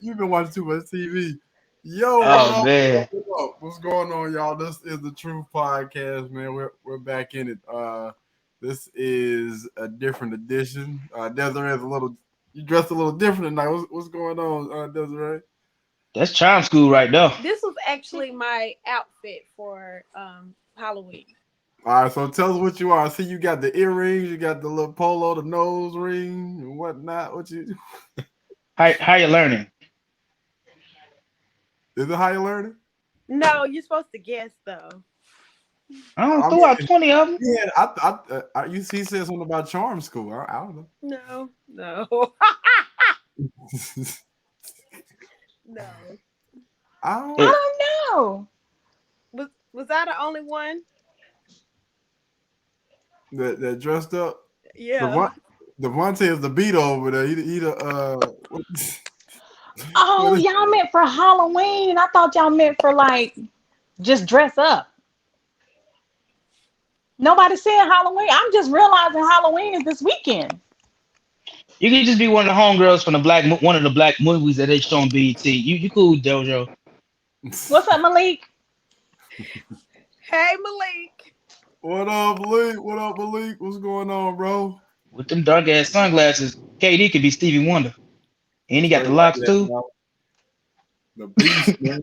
You've been watching too much TV. Yo, Oh man, what up? What's going on, y'all? This is the Truthh Podcast, man. We're back in it. This is a different edition. Desiree's you dressed a little different tonight. What's going on, Desiree? that's charm school right now. This was actually my outfit for Halloween. All right, so tell us what you are. I see you got the earrings, you got the little polo, the nose ring, and whatnot. What you? How you learning? Is it how you learning? No, you're supposed to guess though. I don't throw out 20 of them. Yeah, you see, said something about charm school. I don't know. No. No. I don't know. Was I the only one? That dressed up. Yeah. Devontae is the beat over there. He Oh, y'all meant for Halloween. I thought y'all meant for like just dress up. Nobody said Halloween. I'm just realizing Halloween is this weekend. You can just be one of the homegirls from one of the black movies that they show on BET. You cool, Dojo. What's up, Malik? Hey, Malik. What up, Malik? What up, Malik? What's going on, bro? With them dark ass sunglasses, KD could be Stevie Wonder. And he got the locks too. The beast, man.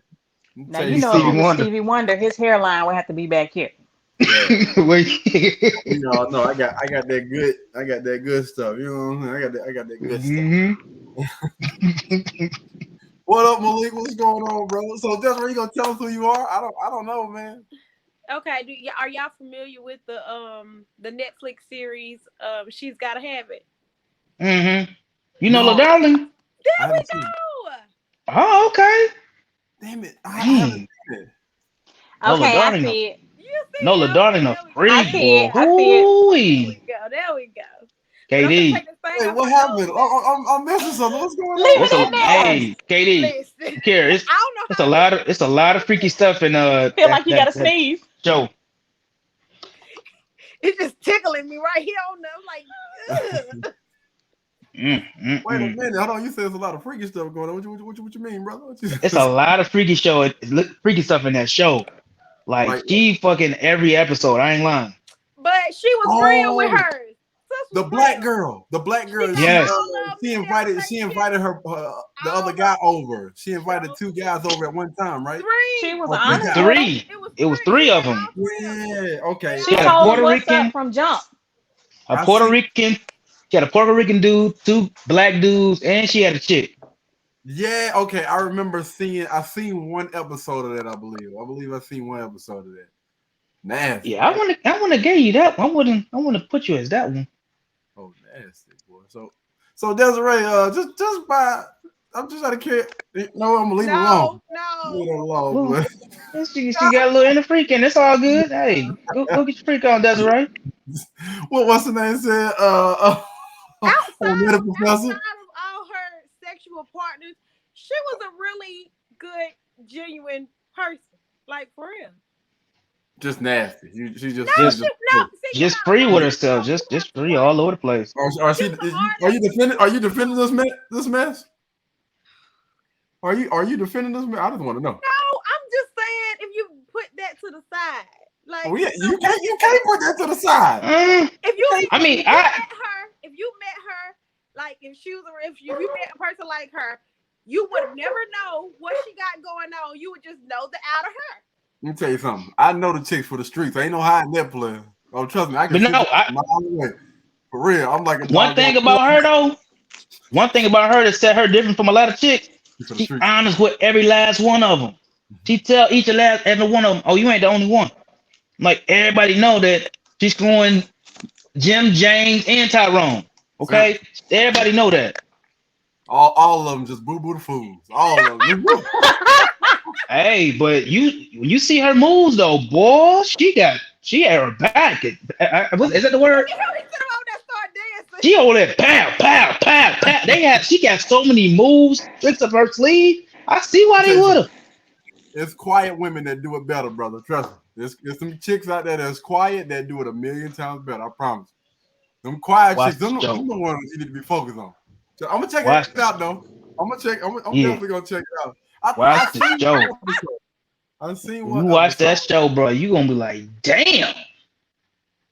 Now you know Stevie Wonder, his hairline would have to be back here. Yeah. You know, I got that good stuff. You know what I'm saying? I got that good stuff. What up, Malik? What's going on, bro? So Desiree, you gonna tell us who you are? I don't know, man. Okay, are y'all familiar with the Netflix series She's Gotta Have It? Mm-hmm. You know, Lil Darling? There we go. Oh, okay. Damn it. I haven't seen it. Okay, I see it. No, Lil Darling a freak. I see it. There we go. KD. Wait, what happened? I'm missing something. What's going on? Hey, KD. It's a lot of freaky stuff in feel like you gotta sneeze. Show. It's just tickling me right here on them, like. Wait a minute, hold on. You said there's a lot of freaky stuff going on. What you mean, brother? It's a lot of freaky stuff in that show. Like she fucking every episode. I ain't lying. But she was real with hers. The black girl. Yes. She invited her the other guy over. She invited two guys over at one time, right? She was honest. Three. It was three of them. Yeah. Okay. She had a Puerto Rican from jump. She had a Puerto Rican dude, two black dudes, and she had a chick. Yeah, okay. I remember I seen one episode of that, I believe I seen one episode of that. Nasty. Yeah, I wanna give you that. I wanna put you as that one. Oh, nasty, boy. So Desiree, just by I'm just out of care. No, I'm gonna leave it alone. No. Leave it alone, She got a little inner freaking. It's all good. Hey, go get your freak on, Desiree. What's the name said? Outside of all her sexual partners, she was a really good, genuine person. Like for real. Just nasty. Just free with herself. Just free all over the place. Are you defending this mess? Are you defending this mess? I just want to know. No, I'm just saying if you put that to the side. Like you can't put that to the side. If you met her, like if you met a person like her, you would never know what she got going on. You would just know the out of her. Let me tell you something. I know the chicks for the streets. Ain't no hiding that player. Oh, trust me, I can. For real, I'm like one thing about her that set her different from a lot of chicks. She honest with every last one of them. She tell every one of them, "Oh, you ain't the only one." Like everybody know that she's screwing Jim, James, and Tyrone. Okay, everybody know that. All of them just boo the fools. All of them. Hey, but when you see her moves though, boy, she had her back. Is that the word? She over there, pow, pow, pow, pow. She got so many moves, tricks up her sleeve. I see why they would have. It's quiet women that do it better, brother. Trust me. There's some chicks out there that's quiet that do it a million times better. I promise. Them quiet chicks, them the ones you need to be focused on. So I'm gonna check it out though. I'm gonna check. I'm Yeah. definitely gonna check it out. Watch the show. I've seen When one. you watch that show, bro, you gonna be like, damn.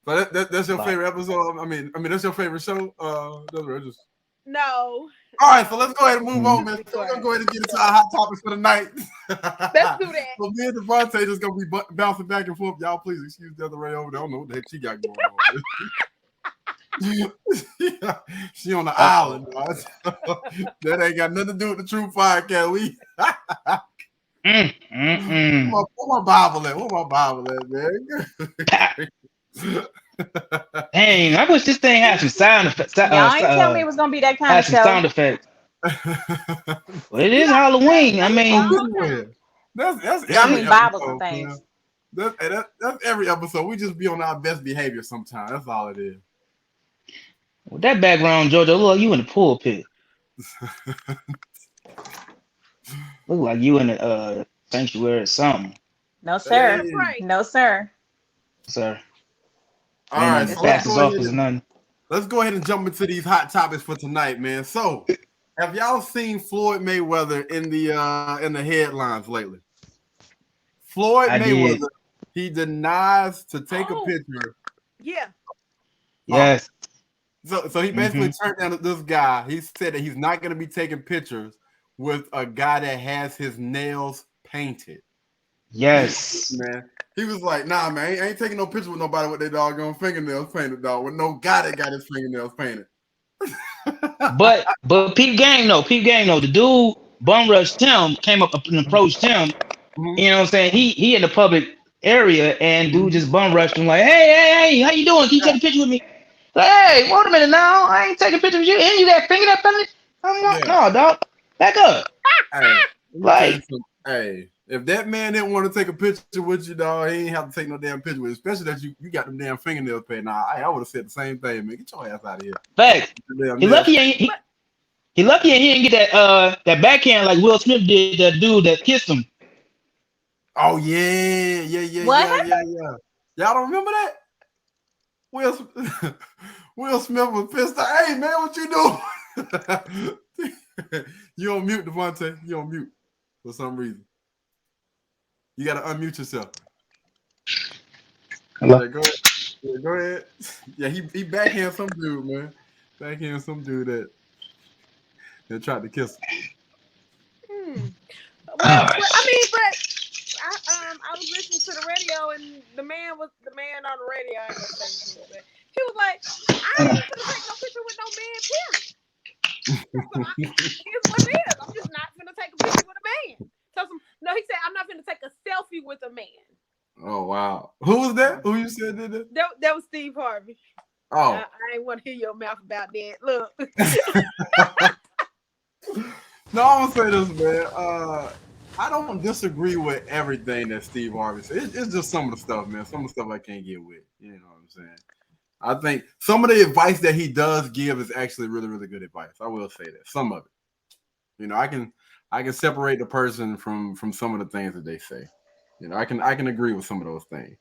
So that's your favorite episode. I mean, that's your favorite show. Just... No. All right, so let's go ahead and move on, man. So we're gonna go ahead and get into our hot topics for the night. Let's do that. So me and Devontae just gonna be bouncing back and forth. Y'all, please excuse the other Ray over there. I don't know what the heck she got going on. She on the island, dog. That ain't got nothing to do with the Truthh Podcast. We. Where my Bible at? Where my Bible at, man? Dang, I wish this thing had some sound effects. Y'all ain't tell me it was gonna be that kind of some show. sound effects. Well, it is Halloween. I mean, that's every Bibles and things. That's every episode. We just be on our best behavior sometimes. That's all it is. With that background, Georgia, look like you in the pulpit. Look like you in the sanctuary or something. No, sir. Hey. No, sir. Sir. All right, so let's go ahead and jump into these hot topics for tonight, man. So, have y'all seen Floyd Mayweather in the headlines lately? Floyd Mayweather, he denies to take a picture. Yeah. Yes. So he basically turned down this guy. He said that he's not going to be taking pictures with a guy that has his nails painted. Yes, man. He was like, "Nah, man, I ain't taking no picture with nobody with their doggone fingernails painted, dog. With no guy that got his fingernails painted." but peep game though. The dude bum rushed him, came up and approached him. You know what I'm saying? He in the public area, and dude just bum rushed him like, "Hey, how you doing? Can you take a picture with me?" Like, hey, wait a minute now. I ain't taking a picture with you. And you got fingernail painted? I'm like, no, dog. Back up. Hey, if that man didn't want to take a picture with you, dog, he ain't have to take no damn picture with you, especially that you got them damn fingernails painted. Nah, I would have said the same thing, man. Get your ass out of here. Fact. He lucky he didn't get that backhand like Will Smith did that dude that kissed him. Oh yeah. Y'all don't remember that? Will Smith was pissed. Hey man, what you doing? You on mute, Devontae. You on mute for some reason. You gotta unmute yourself. Hello? Yeah, go ahead. Yeah, go ahead. Yeah, he backhand some dude, man. Backhand some dude that tried to kiss him. I was listening to the radio, and the man on the radio. I ain't gonna say anything, but he was like, "I ain't gonna take no picture with no man, period." Here's what it is. I'm just not gonna take a picture with a man. No, he said, "I'm not gonna take a selfie with a man." Oh wow, who was that? Who you said did that? That was Steve Harvey. Oh, I ain't want to hear your mouth about that. Look. No, I'm gonna say this, man. I don't disagree with everything that Steve Harvey said. It's just some of the stuff, man. Some of the stuff I can't get with. You know what I'm saying? I think some of the advice that he does give is actually really, really good advice. I will say that. Some of it. You know, I can separate the person from some of the things that they say. You know, I can agree with some of those things.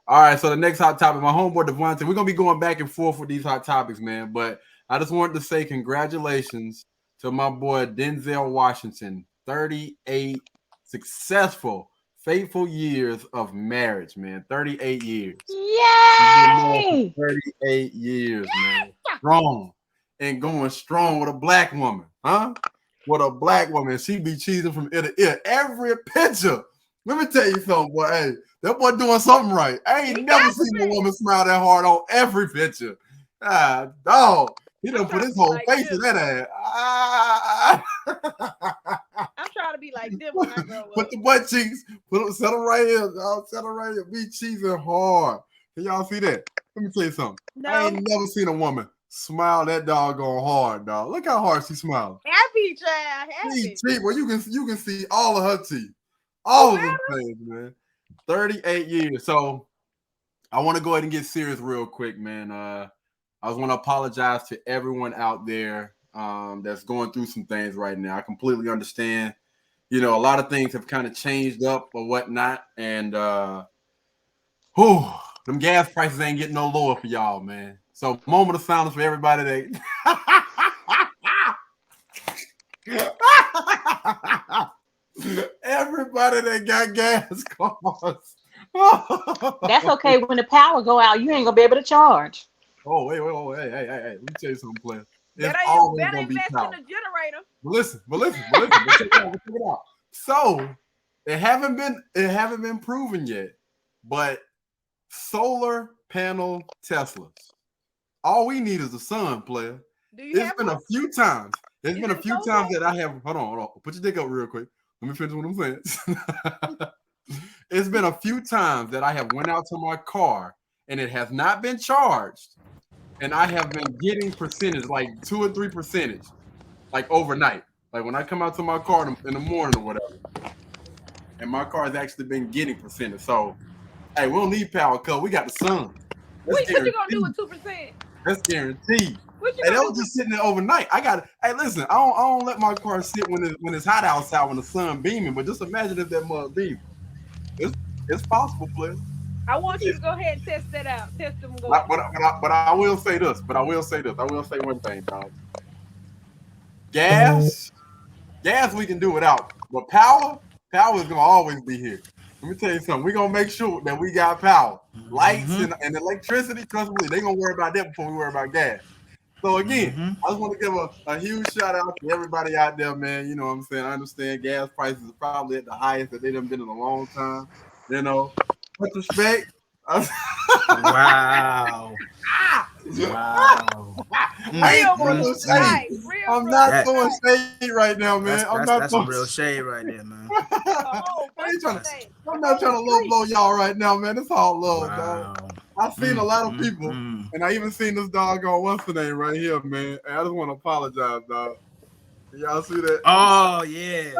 All right, so the next hot topic, my homeboy Devontae, we're gonna be going back and forth with these hot topics, man. But I just wanted to say congratulations to my boy Denzel Washington. 38 successful, faithful years of marriage, man. 38 years. Yay! 38 years, man. Strong and going strong with a black woman, huh? With a black woman. She be cheesing from ear to ear. Every picture. Let me tell you something, boy. Hey, that boy doing something right. I ain't never seen a woman smile that hard on every picture. Ah, dog. He done put his whole face in that ass. I'm trying to be like them when I grow up. Put the butt cheeks. Set them right here. Set them right here. Be cheesing hard. Can y'all see that? Let me tell you something. No. I ain't never seen a woman smile that doggone hard, dog. Look how hard she smiles. Happy, child. Happy. Teeth. Well, you can see all of her teeth. All of them things, man. 38 years. So I want to go ahead and get serious real quick, man. I just want to apologize to everyone out there that's going through some things right now. I completely understand. You know, a lot of things have kind of changed up or whatnot. And them gas prices ain't getting no lower for y'all, man. So moment of silence for everybody that Everybody that got gas cars. That's okay. When the power go out, you ain't gonna be able to charge. Oh, wait. Hey. Let me tell you something, player. It's Better always gonna be invest power. in a generator. But listen. Check it out. So it haven't been proven yet, but solar panel Teslas. All we need is the sun, player. It's been a few times. There's been a few times that I have. Hold on. Put your dick up real quick. Let me finish what I'm saying. It's been a few times that I have went out to my car and it has not been charged, and I have been getting percentage, like 2 or 3%, like overnight. Like when I come out to my car in the morning or whatever, and my car has actually been getting percentage. So, hey, we don't need power, cuz we got the sun. What you gonna do with 2%? That's guaranteed. Hey, that was just sitting there overnight. Hey, listen, I don't let my car sit when it's hot outside when the sun beaming. But just imagine if that mud beaming. It's possible, please. I want you to go ahead and test that out. Test them going. But I will say this. I will say one thing, dog. Gas we can do without. But power is gonna always be here. Let me tell you something. We're gonna make sure that we got power, lights, and electricity. Trust me, they're gonna worry about that before we worry about gas. So again, I just want to give a huge shout out to everybody out there, man. You know what I'm saying? I understand gas prices are probably at the highest that they've been in a long time. You know, much respect. Wow. I'm not throwing shade right now, man. That's some real shade right there, man. I'm not trying to low blow y'all right now, man. It's all love, dog. I've seen a lot of people, and I even seen this doggone what's the name right here, man. And I just want to apologize, dog. Y'all see that? Oh yeah.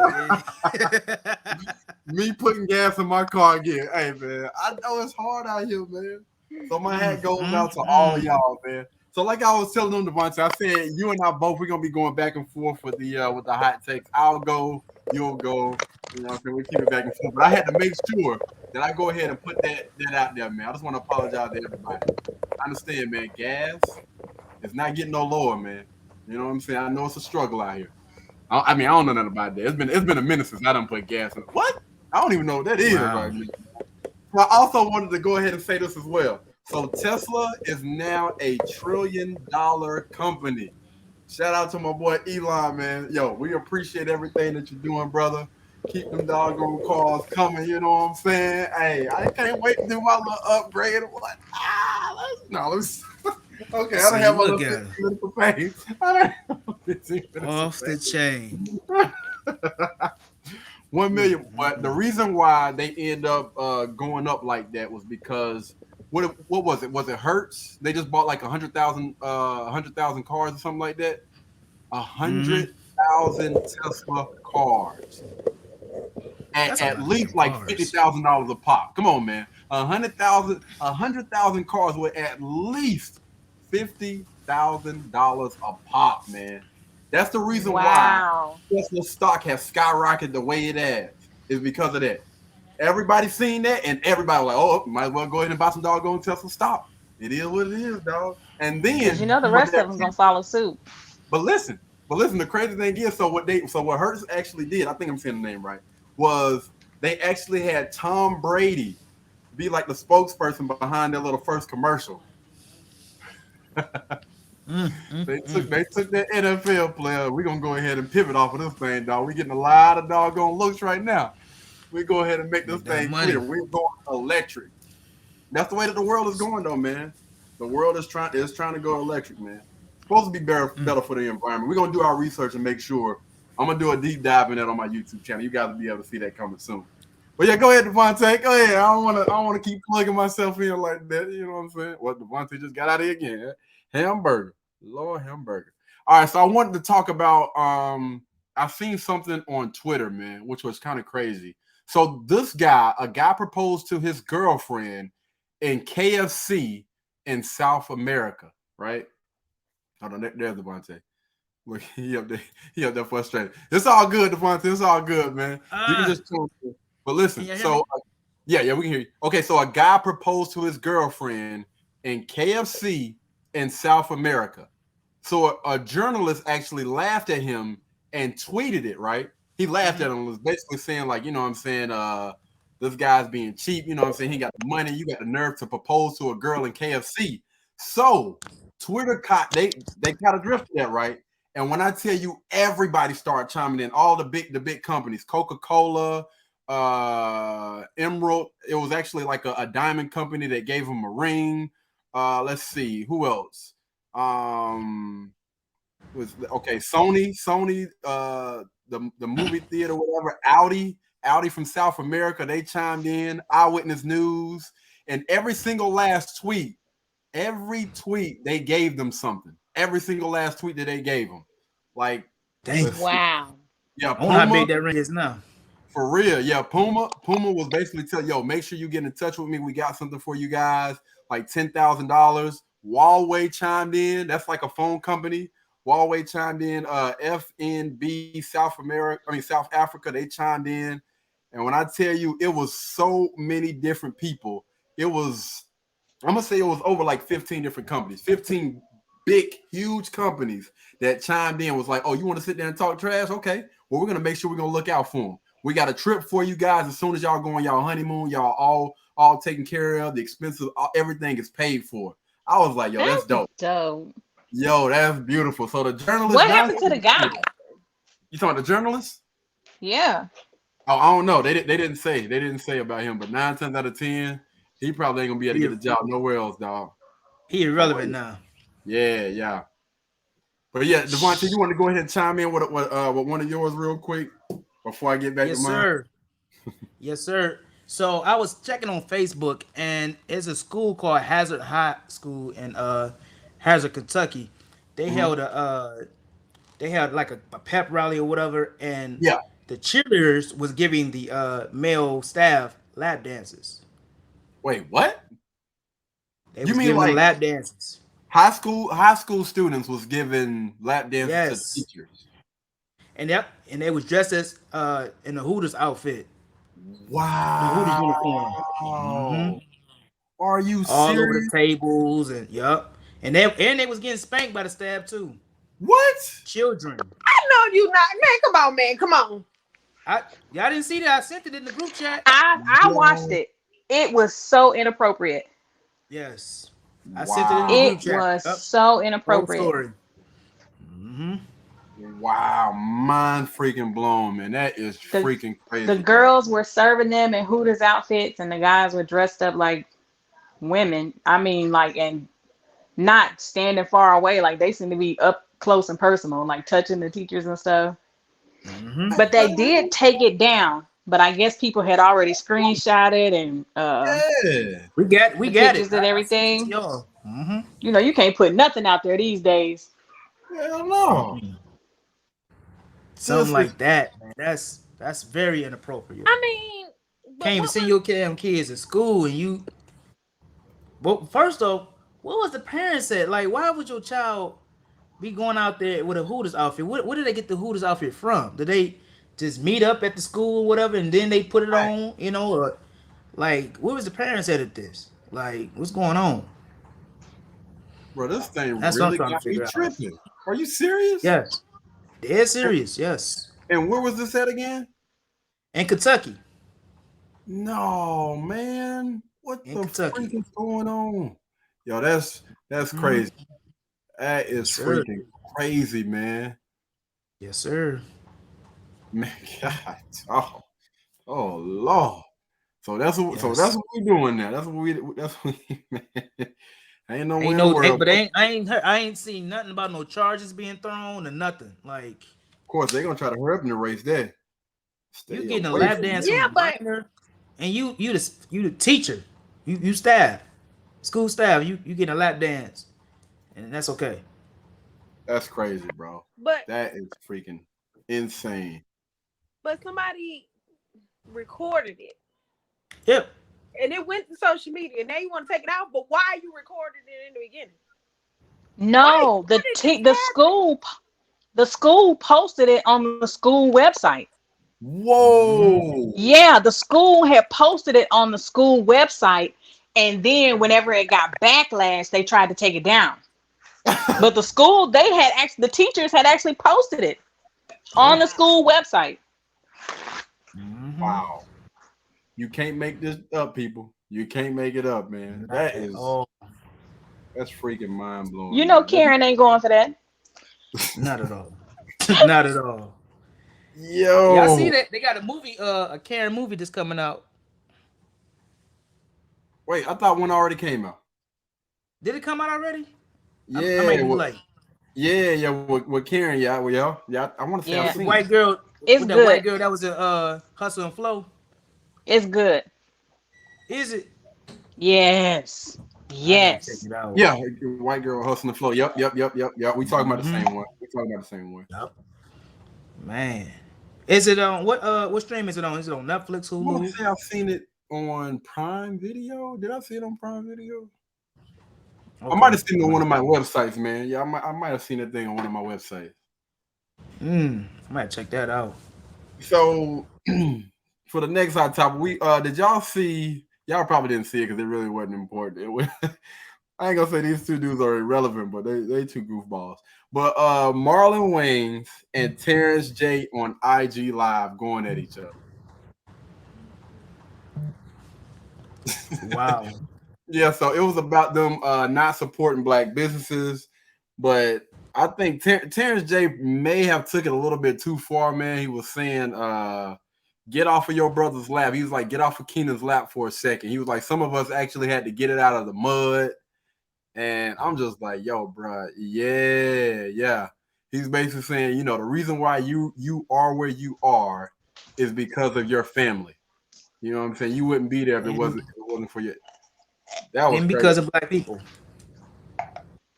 Me putting gas in my car again. Hey, man, I know it's hard out here, man. So my hat goes out to all of y'all, man. So like I was telling them, Devontae, I said you and I both, we're gonna be going back and forth with the hot takes. I'll go, you'll go. You know, we keep it back and forth. But I had to make sure that I go ahead and put that out there, man. I just want to apologize to everybody. I understand, man. Gas is not getting no lower, man. You know what I'm saying? I know it's a struggle out here. I don't know nothing about that. It's been a minute since I done put gas in it. What? I don't even know what that is right now. I also wanted to go ahead and say this as well. So Tesla is now a $1 trillion company. Shout out to my boy Elon, man. Yo, we appreciate everything that you're doing, brother. Keep them doggone cars coming, you know what I'm saying? Hey, I can't wait to do my little upgrade. Let's okay, I don't have my little pay. Off the chain. 1 million. But the reason why they end up going up like that was because what was it? Was it Hertz? They just bought like 100,000 cars or something like that. 100,000 Tesla cars. At least like $50,000 a pop. Come on, man. 100,000 cars with at least $50,000 a pop, man. That's the reason why Tesla stock has skyrocketed the way it has. Is because of that. Everybody's seen that, and everybody was like, "Oh, might as well go ahead and buy some doggone Tesla stock." It is what it is, dog. And then the rest of them gonna follow suit. But listen, the crazy thing is, so what Hertz actually did, I think I'm saying the name right, was they actually had Tom Brady be like the spokesperson behind their little first commercial. They took that NFL player. We're gonna go ahead and pivot off of this thing, dog. We're getting a lot of doggone looks right now. We go ahead and make this thing clear. We're going electric. That's the way that the world is going, though, man. The world is trying to go electric, man. It's supposed to be better for the environment. We're gonna do our research and make sure. I'm gonna do a deep dive in that on my YouTube channel. You guys will be able to see that coming soon. But yeah, go ahead, Devontae. Go ahead. I don't want to keep plugging myself in like that. You know what I'm saying? What Devontae just got out of here again. Hamburger. Lord hamburger. All right, so I wanted to talk about I've seen something on Twitter, man, which was kind of crazy. So a guy proposed to his girlfriend in KFC in South America, right? Hold on, there's Devontae. Look, he up there frustrated. It's all good, Devontae. It's all good, man. You can just tune in. But listen, so yeah, we can hear you. Okay, so a guy proposed to his girlfriend in KFC in South America. So a journalist actually laughed at him and tweeted it, right? He laughed at him and was basically saying, like, you know what I'm saying, this guy's being cheap, you know what I'm saying? He got the money, you got the nerve to propose to a girl in KFC. So Twitter they kind of drifted that, right? And when I tell you, everybody started chiming in, all the big companies, Coca-Cola, Emerald. It was actually like a diamond company that gave him a ring. Let's see, who else? Sony, the movie theater, whatever, Audi from South America, they chimed in, Eyewitness News, and every single last tweet, they gave them something. Every single last tweet that they gave them. Like, wow. Yeah, I wonder how big that ring is now. For real, yeah. Puma was basically telling, yo, make sure you get in touch with me. We got something for you guys, like $10,000. Huawei chimed in. That's like a phone company. Huawei chimed in. FNB South Africa, they chimed in. And when I tell you, it was so many different people. I'm gonna say it was over like 15 different companies, 15 big, huge companies that chimed in. Was like, oh, you want to sit there and talk trash? Okay, well, we're gonna make sure we're gonna look out for them. We got a trip for you guys as soon as y'all go on y'all honeymoon. Y'all all taken care of. The expenses, everything is paid for. I was like, yo, that's dope. Yo, that's beautiful. So the journalist. What happened to the guy? You talking about the journalist? Yeah. Oh, I don't know. They didn't say. They didn't say about him. But 9 times out of 10, he probably ain't gonna be able to get a job nowhere else, dog. He irrelevant now. Yeah. But yeah, Devontae, you want to go ahead and chime in with one of yours real quick before I get back to mine? Sir. Yes, sir. So I was checking on Facebook, and it's a school called Hazard High School in Hazard, Kentucky. They held like a pep rally or whatever, and the cheerleaders was giving the male staff lap dances. Wait, what? You mean like lap dances? High school students was giving lap dances to teachers. And they was dressed as in the Hooters outfit. Wow. The Hooters uniform. Mm-hmm. Are you serious? All over the tables and and they was getting spanked by the staff too. What? Children. I know you not, man. Come on, man. Come on. Y'all didn't see that? I sent it in the group chat. I watched it. It was so inappropriate. Yes. I sent it in the group chat. It was so inappropriate. Story. Wow, mind freaking blown, man. That is freaking crazy. The girls were serving them in Hooters outfits, and the guys were dressed up like women. I mean, like, and not standing far away. Like, they seem to be up close and personal, like touching the teachers and stuff. But they did take it down. But I guess people had already screenshotted and we got pictures and everything. You know, you can't put nothing out there these days. Hell no. Something like that, man. That's very inappropriate. I mean, can't even send your kids to school, and you. But first off, what was the parents said? Like, why would your child be going out there with a Hooters outfit? Where did they get the Hooters outfit from? Did they just meet up at the school or whatever, and then they put it on? You know, or like, where was the parents at this? Like, what's going on? Bro, this thing really got me tripping. Are you serious? Yes. They're serious, yes. And where was this at again? In Kentucky. No, man. What the freak is going on? Yo, that's crazy. That is freaking crazy, man. Yes, sir. Man, God. Oh Lord. So that's what we doing now. That's what we man. I ain't seen nothing about no charges being thrown or nothing. Like, of course they're gonna try to hurry up and erase that. You getting a lap dance, and you the teacher, you staff, school staff, you getting a lap dance, and that's okay. That's crazy, bro. But that is freaking insane. But somebody recorded it. Yep. And it went to social media. Now you want to take it out, but why you recorded it in the beginning? No, the school posted it on the school website. Whoa. Yeah, the school had posted it on the school website, and then whenever it got backlash, they tried to take it down. But the school, the teachers had actually posted it. on the school website. Mhm. Wow. You can't make this up, people. You can't make it up, man. Not That at is all. that's freaking mind You blowing, know, man. Karen ain't going for that. Not at all. Not at all. Y'all see Yo. that they got a movie, a Karen movie that's coming out. Wait, I thought one already came out. Did it come out already? I Yeah, might be late. yeah, with Karen, yeah. I want to say Yeah. I've With the seen white it. girl, It's with that white good. girl that was in Hustle and Flow. It's good. Is it? Yes. I gotta check Yes. it out. Yeah, white girl hustling the flow. Yep. We talking about the Mhm. same one. We talking about the same one. Yep. Man, is it on what stream is it on? Is it on Netflix, I want to Hulu? say I've seen it on Prime Video. Did I see it on Prime Video? I might Okay. have seen it on one of my websites, man. Yeah, I might have seen that thing on one of my websites. I might check that out. So for the next hot topic, we did y'all see? Y'all probably didn't see it because it really wasn't important. It was, I ain't gonna say these two dudes are irrelevant, but they two goofballs. But Marlon Wayans and Terrence J on IG Live going at each other. Wow. Yeah, so it was about them not supporting black businesses, but I think Terrence J may have took it a little bit too far, man. He was saying, get off of your brother's lap. He was like, get off of Keenan's lap for a second. He was like, some of us actually had to get it out of the mud. And I'm just like, yo, bro, yeah. He's basically saying, the reason why you are where you are is because of your family. You know what I'm saying? You wouldn't be there if it wasn't for you. That was And crazy. because of black people.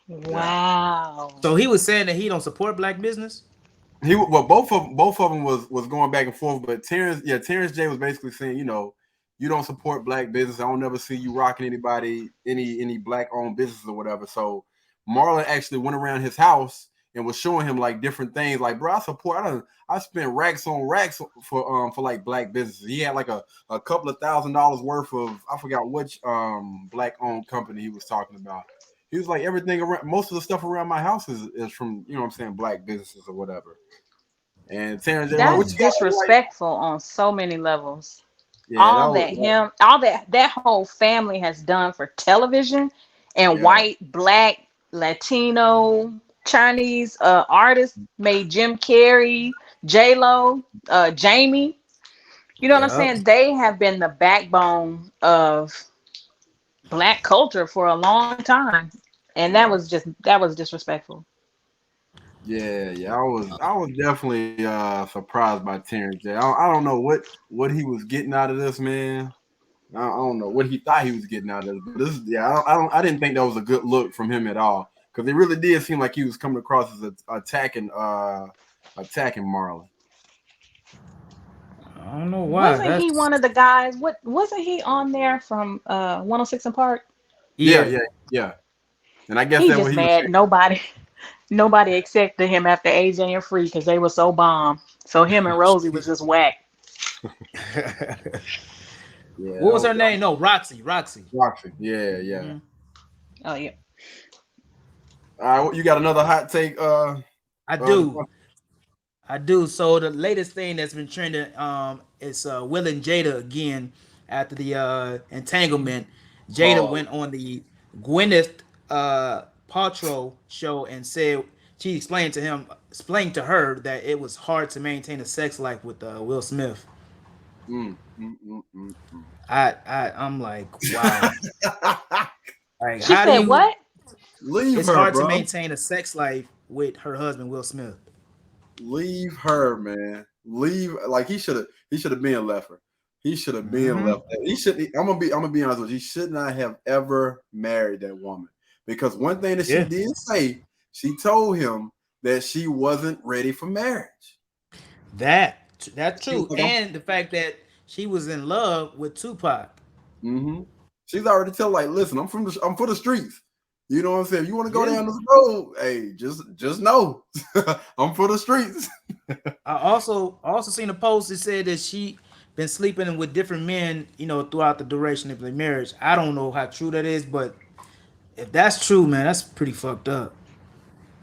Wow. So he was saying that he don't support black business. Both of them was going back and forth, but Terrence J was basically saying, you don't support black business. I don't never see you rocking any black owned business or whatever. So Marlon actually went around his house and was showing him like different things. Like, bro, I spent racks on racks for like black businesses. He had like a couple of $1,000s worth of, I forgot which black owned company he was talking about. He was like, everything around, most of the stuff around my house is from, what I'm saying, black businesses or whatever. And Terrence J was like, what That's you got? disrespectful on so many levels. Yeah, All that whole family has done for television and yeah. white, black, Latino, Chinese artists made Jim Carrey, J Lo, Jamie. You know what I'm Yup. saying? They have been the backbone of black culture for a long time, and that was disrespectful. Yeah. I was definitely surprised by Terrence J. I don't know what he was getting out of this, man. I don't know what he thought he was getting out of it, but this, I didn't think that was a good look from him at all, because it really did seem like he was coming across as attacking Marlon. I don't know why. Wasn't he one of the guys? What wasn't he on there from 106 and Park? Yeah. And I guess He that's just what he was mad saying. nobody accepted him after AJ and Free because they were so bomb. So him and Rosie was just whack. Yeah, What was her name? No, Roxy. Roxy. Yeah. Mm-hmm. Oh yeah. All right, you got another hot take? I do. So the latest thing that's been trending is Will and Jada again after the entanglement. Jada went on the Gwyneth Paltrow show and said she explained to her that it was hard to maintain a sex life with Will Smith. I'm like, wow. Like, She said what? Leave it's her, hard bro. to maintain a sex life with her husband Will Smith. Leave her, man. Leave. Like, he should have been left her. He should have been left. He should. I'm gonna be honest with you. He should not have ever married that woman, because one thing that she did say, she told him that she wasn't ready for marriage. That's true, and the fact that she was in love with Tupac. Mm-hmm. She's already telling, like, listen, I'm for the streets. You know what I'm saying? If you want to go down this road, hey, just know I'm for the streets. I also seen a post that said that she been sleeping with different men, throughout the duration of their marriage. I don't know how true that is, but if that's true, man, that's pretty fucked up.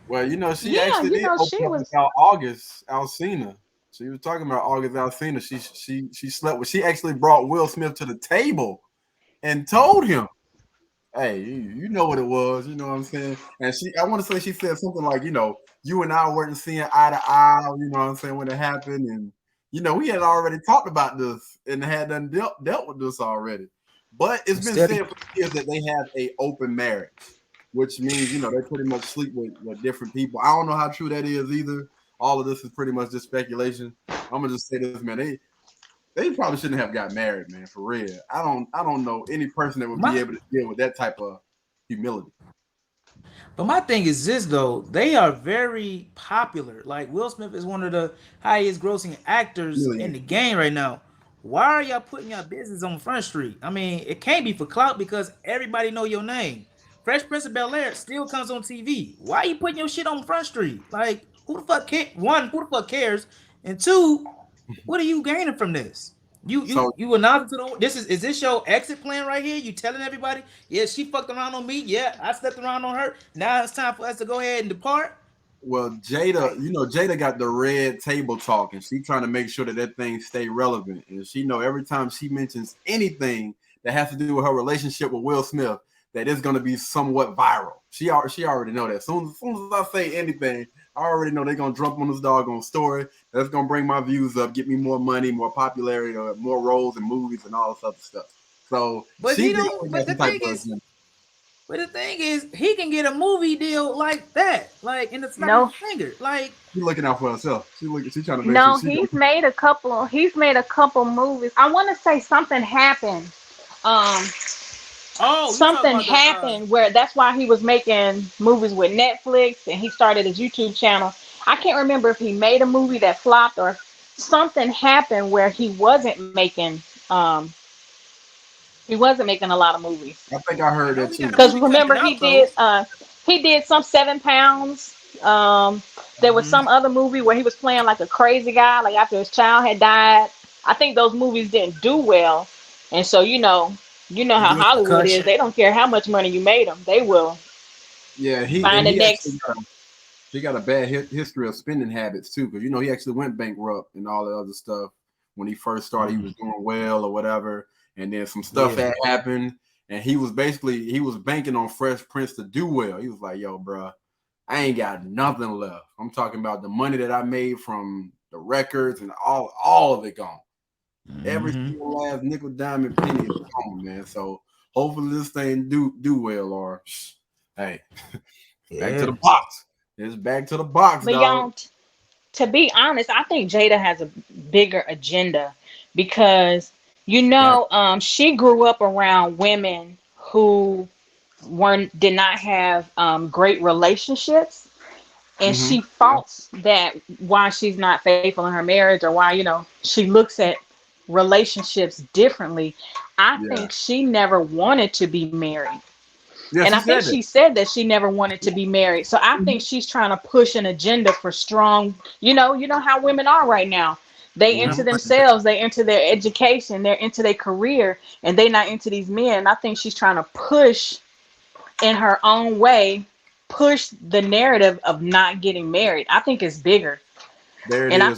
Well, she Yeah, actually did she open up was. about August Alsina. She was talking about August Alsina. She slept with. She actually brought Will Smith to the table and told him, "Hey, you know what it was. You know what I'm saying?" And I want to say she said something like, you and I weren't seeing eye to eye. You know what I'm saying, when it happened, and we had already talked about this and had done dealt with this already. But it's been said for years that they have a open marriage, which means they pretty much sleep with different people. I don't know how true that is either. All of this is pretty much just speculation. I'm gonna just say this, man. They probably shouldn't have got married, man. For real. I don't know any person that would be able to deal with that type of humility. But my thing is this though, they are very popular. Like Will Smith is one of the highest grossing actors in the game right now. Why are y'all putting your business on Front Street? I mean, it can't be for clout because everybody know your name. Fresh Prince of Bel-Air still comes on TV. Why are you putting your shit on Front Street? Like, who the fuck cares? One, who the fuck cares? And two, what are you gaining from this? You announced to the is this your exit plan right here? You telling everybody, yeah, she fucked around on me, yeah, I slept around on her. Now it's time for us to go ahead and depart. Well, Jada, Jada got the red table talk, and she trying to make sure that thing stay relevant. And she know every time she mentions anything that has to do with her relationship with Will Smith, that it's going to be somewhat viral. She already know that. As soon as I say anything, I already know they're going to jump on this doggone story. That's going to bring my views up, get me more money, more popularity, or more roles in movies and all this other stuff. So, but the thing is, he can get a movie deal like that, like in the snap of a finger. Like, she's looking out for herself. She's trying to make sure. No, he's made a couple movies. I want to say something happened. Something happened where that's why he was making movies with Netflix and he started his YouTube channel. I can't remember if he made a movie that flopped or something happened where he wasn't making a lot of movies. I think I heard that too. Because remember he did some 7 pounds. There was some other movie where he was playing like a crazy guy, like after his child had died. I think those movies didn't do well, and so you know how Hollywood is. They don't care how much money you made them. They will. Yeah, he got a bad history of spending habits too, because he actually went bankrupt and all the other stuff when he first started. He was doing well or whatever, and then some stuff had happened, and he was banking on Fresh Prince to do well. He was like, "Yo, bro, I ain't got nothing left. I'm talking about the money that I made from the records and all of it gone." Every single last nickel, diamond, penny is gone, man. So hopefully this thing do well, or hey, back to the box. It's back to the box, but dog. Y'all, to be honest, I think Jada has a bigger agenda because she grew up around women who did not have great relationships, and she faults that why she's not faithful in her marriage or why she looks at relationships differently. I think she never wanted to be married. And I think she said that she never wanted to be married. So I think she's trying to push an agenda for strong, you know how women are right now. They into themselves, they into their education, they're into their career, and they not into these men. And I think she's trying to push in her own way, push the narrative of not getting married. I think it's bigger. I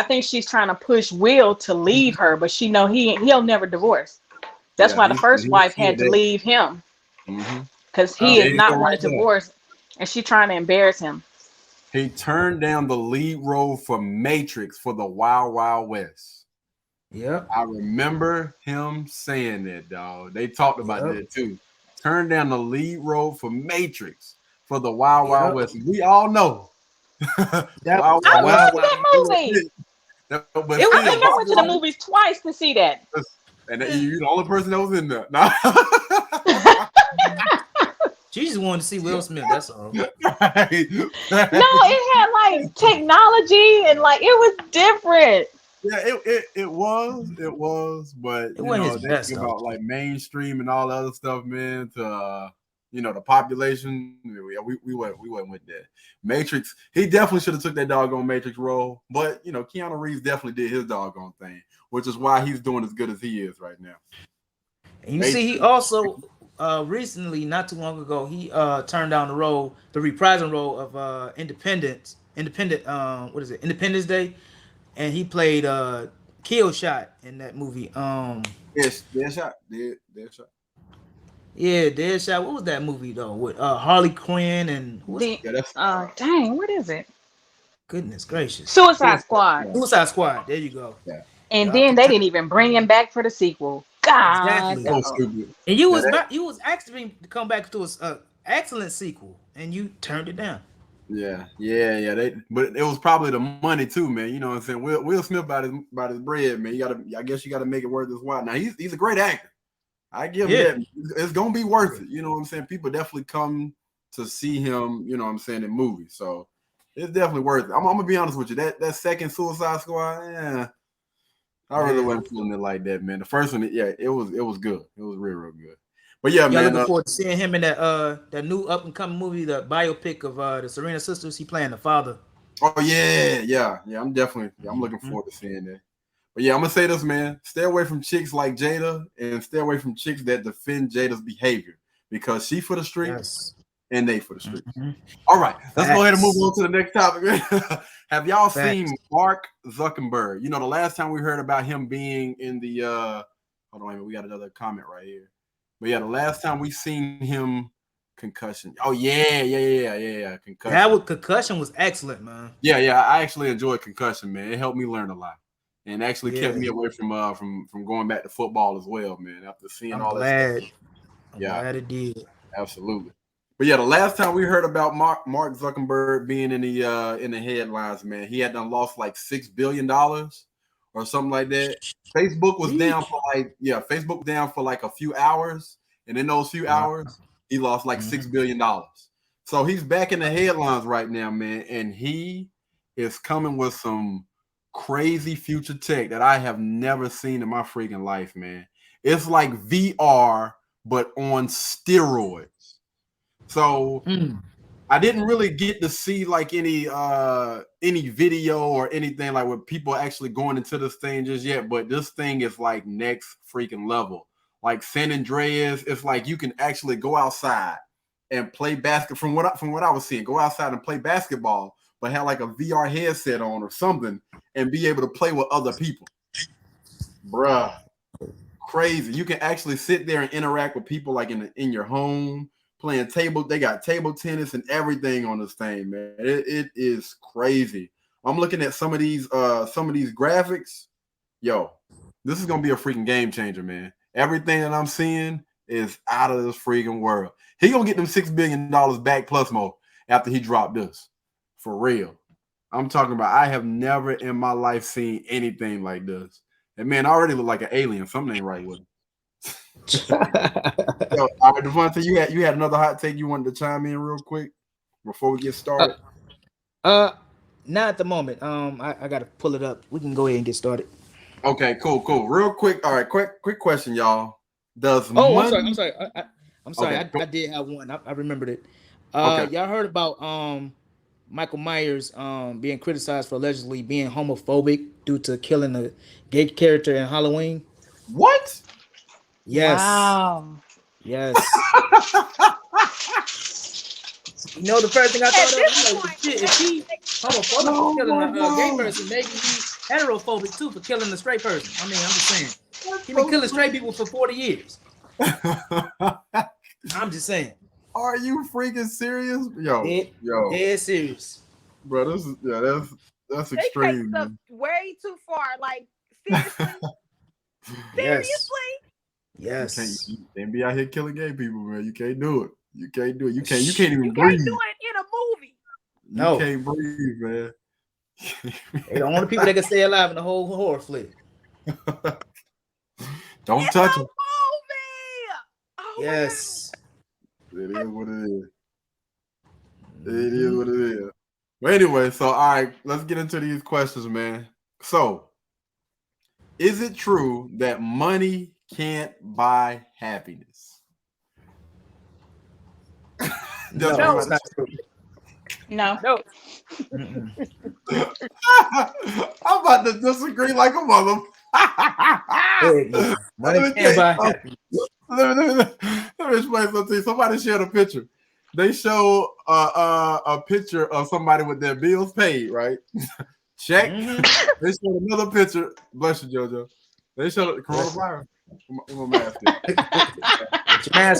think she's trying to push Will to leave her, but she know he'll never divorce. That's why the first wife had to leave him, because he is not wanting to divorce, and she's trying to embarrass him. He turned down the lead role for Matrix for the Wild Wild West. Yep, I remember him saying that, dog. They talked about that too. Turned down the lead role for Matrix for the Wild Wild West. We all know. I watched that movie. I think I went to the movies twice to see that. And you're the only person that was in there. No. She just wanted to see Will Smith. That's all. No, it had like technology and like it was different. Yeah, it was, but it wasn't his best about like mainstream and all the other stuff, man. To the population, we went with that. Matrix, he definitely should have took that doggone Matrix role, but Keanu Reeves definitely did his doggone thing, which is why he's doing as good as he is right now. And you see, he also recently, not too long ago, he turned down the reprising role of Independence Day, and he played Kill Shot in that movie. Yes, dead shot. Yeah, Deadshot. What was that movie though? With Harley Quinn and Dang, what is it? goodness gracious, Suicide Squad. Suicide Squad. There you go. Yeah. And then they didn't even bring him back for the sequel. God. Exactly. So stupid. And you was actually to come back to an excellent sequel, and you turned it down. Yeah. But it was probably the money too, man. You know what I'm saying? Will Smith about his bread, man. I guess you gotta make it worth his while. Now he's a great actor. I give him that. It's gonna be worth it. You know what I'm saying? People definitely come to see him, you know what I'm saying, in movies. So it's definitely worth it. I'm gonna be honest with you. That second Suicide Squad, yeah. I really wasn't feeling it like that, man. The first one, yeah, it was good. It was real good. But yeah, man. Looking forward to seeing him in that new up and coming movie, the biopic of the Serena sisters. He playing the father. Oh yeah. I'm looking forward to seeing that. But yeah, I'm gonna say this, man. Stay away from chicks like Jada, and stay away from chicks that defend Jada's behavior, because she for the streets and they for the streets. Mm-hmm. All right, let's go ahead and move on to the next topic, man. Have y'all seen Mark Zuckerberg? You know, the last time we heard about him being in the hold on, we got another comment right here. But yeah, the last time we seen him, concussion. Oh yeah. Concussion. Concussion was excellent, man. Yeah. I actually enjoyed Concussion, man. It helped me learn a lot, and actually kept me away from going back to football as well, man. After seeing all that stuff. I'm glad it did. Absolutely. But yeah, the last time we heard about Mark Zuckerberg being in the headlines, man, he had done lost like $6 billion or something like that. Facebook was down for like a few hours, and in those few hours, he lost like $6 billion. So he's back in the headlines right now, man, and he is coming with some crazy future tech that I have never seen in my freaking life, man. It's like VR, but on steroids. So I didn't really get to see like any video or anything like with people actually going into this thing just yet, but this thing is like next freaking level. Like San Andreas, it's like you can actually go outside and play basket from what I was seeing. Go outside and play basketball, but have like a VR headset on or something and be able to play with other people. Bruh, crazy. You can actually sit there and interact with people like in your home. Playing they got table tennis and everything on this thing, man. It is crazy. I'm looking at some of these graphics. Yo, this is gonna be a freaking game changer, man. Everything that I'm seeing is out of this freaking world. He gonna get them $6 billion back plus more after he dropped this. For real. I'm talking about, I have never in my life seen anything like this. And man, I already look like an alien. Something ain't right with him. Yo, all right, Devontae, you had another hot take you wanted to chime in real quick before we get started? Not at the moment. I gotta pull it up. We can go ahead and get started. Okay, cool. Real quick. All right, quick question, y'all. I'm sorry. Okay. I did have one. I remembered it. Y'all heard about Michael Myers being criticized for allegedly being homophobic due to killing a gay character in Halloween? What? Yes. Wow. Yes. You know, the first thing I thought of, if he homophobic for killing a gay person, maybe he's heterophobic too for killing a straight person. I mean, I'm just saying. He's been killing straight people for 40 years. I'm just saying. Are you freaking serious? Yo. Dead serious. Bro, that's extreme. They take stuff way too far. Like, seriously? Seriously? Yes. You can't be out here killing gay people, man. You can't do it. You can't even breathe. You can't do it in a movie. You can't breathe, man. They're the only people that can stay alive in the whole horror flick. Don't touch them. Oh, yes. It is what it is. It is what it is. But anyway, so all right, let's get into these questions, man. So, is it true that money can't buy happiness? No. It's not true. No. I'm about to disagree like a mother. Money can't buy happiness. let me explain something to you. Somebody shared a picture. They show a picture of somebody with their bills paid, right? Check. They showed another picture. Bless you, JoJo. They showed coronavirus. Put my mask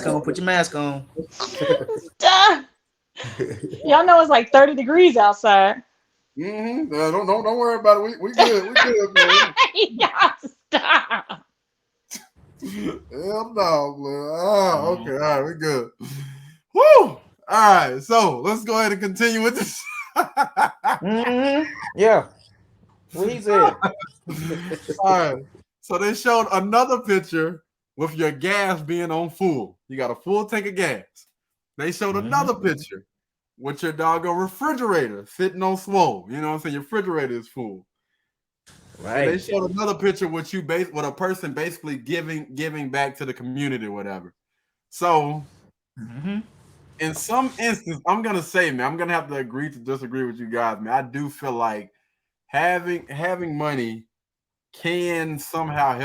in. Put your mask on. Y'all know it's like 30 degrees outside. Mm-hmm. Don't worry about it. We good. We good, man. Y'all stop. Hell no, man. Oh, okay. All right, we good. Woo! All right, so let's go ahead and continue with this. Yeah. What he said. All right. So they showed another picture with your gas being on full. You got a full tank of gas. They showed another picture with your doggone refrigerator sitting on swole. You know what I'm saying? Your refrigerator is full. Right. And they showed another picture with a person basically giving back to the community or whatever. So in some instances, I'm gonna say, man, I'm gonna have to agree to disagree with you guys, man. I do feel like having money can somehow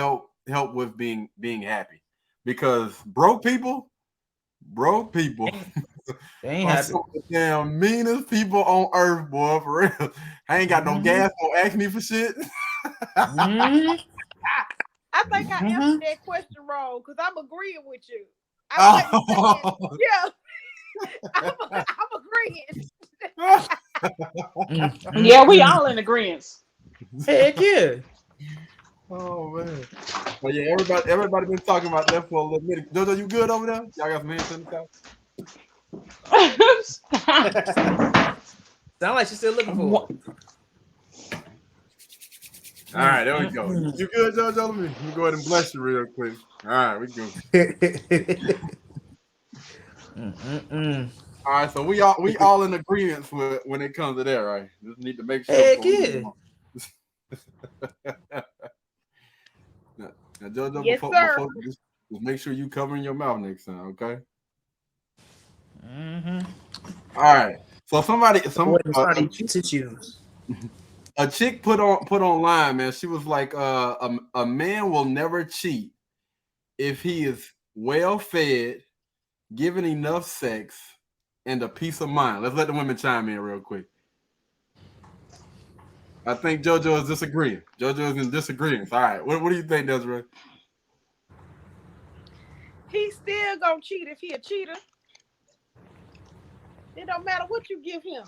help with being happy, because broke people they ain't happy. Some of the damn meanest people on earth, boy, for real. I ain't got no gas, don't ask me for shit. I think I answered that question wrong because I'm agreeing with you. Yeah, I'm agreeing. Yeah, we all in agreement. Heck yeah. Oh man. Well, yeah, everybody been talking about that for a little minute. Jojo, you good over there? Y'all got some hands in the couch? Sound like she's still looking for it. All right, there we go. You good, JoJo? Let me go ahead and bless you real quick. All right, we go. All right, so we all in agreement when it comes to that, right? Just need to make sure. Heck yeah. Now, JoJo, yes, before just make sure you covering your mouth next time, okay? All right. So a chick put online, man. She was like, a man will never cheat if he is well fed, given enough sex, and a peace of mind. Let's let the women chime in real quick. I think JoJo is disagreeing. JoJo is in disagreement. All right. What do you think, Desiree? He's still gonna cheat if he a cheater. It don't matter what you give him.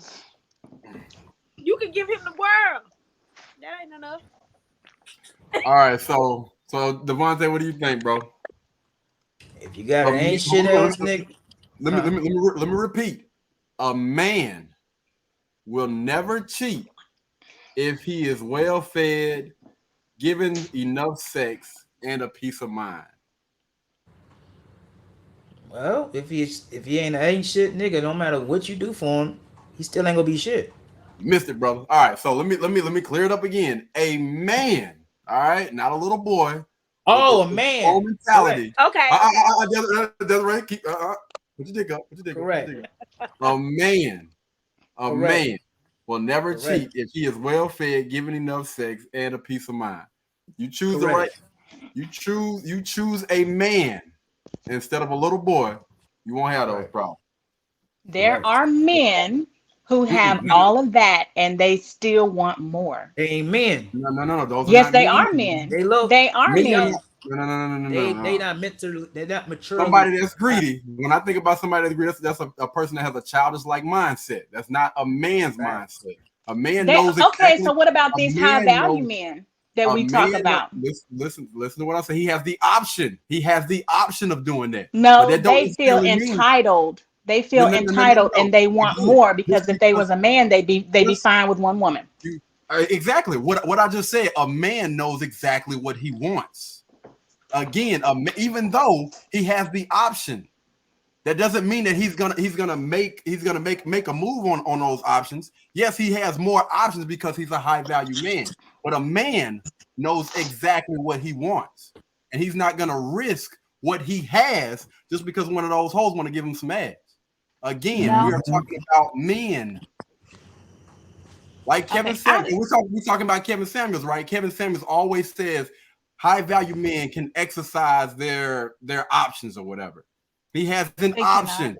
You can give him the world. That ain't enough. All right. So Devontae, what do you think, bro? If you got an ain't shit ass nigga. Let me repeat. A man will never cheat if he is well fed, given enough sex, and a peace of mind. Well, if he ain't shit nigga, no matter what you do for him, he still ain't gonna be shit. You missed it, brother. All right, so let me clear it up again. A man, all right, not a little boy. Oh, a man. Mentality. Okay. Desiree, keep put your dick up. Correct. A man will never cheat if he is well fed, given enough sex, and a peace of mind. You choose the right. You choose a man instead of a little boy. You won't have those problems. There are men who have all of that and they still want more. Amen. No. Those yes, are they men. are men. They are men. No. They not mentally. They're not mature. Somebody that's greedy. When I think about somebody that's greedy, that's a person that has a childish-like mindset. That's not a man's mindset. A man knows. Okay, so what about these high-value men that we talk about? Listen to what I say. He has the option. He has the option of doing that. No, they feel entitled. They feel entitled and they want more because if they was a man, they'd be fine with one woman. Exactly. What I just said. A man knows exactly what he wants. Again, even though he has the option, that doesn't mean that he's gonna make a move on those options. Yes, he has more options because he's a high value man. But a man knows exactly what he wants, and he's not gonna risk what he has just because one of those hoes want to give him some ass. Again, we are talking about men. Like Kevin Samuels. We're talking about Kevin Samuels, right? Kevin Samuels always says, high value men can exercise their options or whatever. He has an option.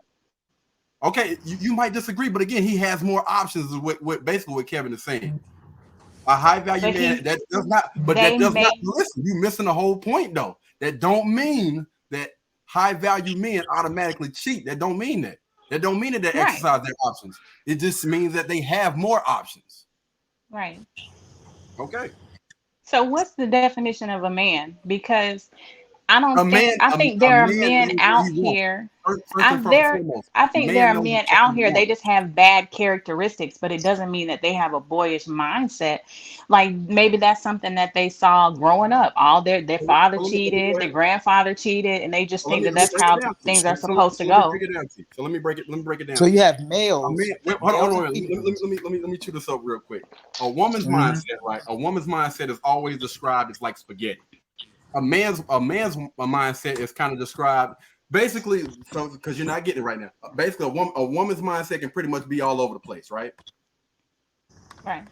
Okay, you might disagree, but again, he has more options. Is what basically what Kevin is saying. A high value man that does not. Listen. You missing the whole point though. That don't mean that high value men automatically cheat. That don't mean that. That don't mean that they exercise their options. It just means that they have more options. Right. Okay. So what's the definition of a man? Because I think there are men out here. I think there are men out here. They just have bad characteristics, but it doesn't mean that they have a boyish mindset. Like maybe that's something that they saw growing up. All their father cheated, their grandfather cheated, and they just think that that's how things are supposed to go. So let me break it down. So you have males. Hold on. Let me chew this up real quick. A woman's mindset, right? A woman's mindset is always described as like spaghetti. A man's mindset is kind of described basically, so because you're not getting it right now. Basically, a woman's mindset can pretty much be all over the place, right? Right.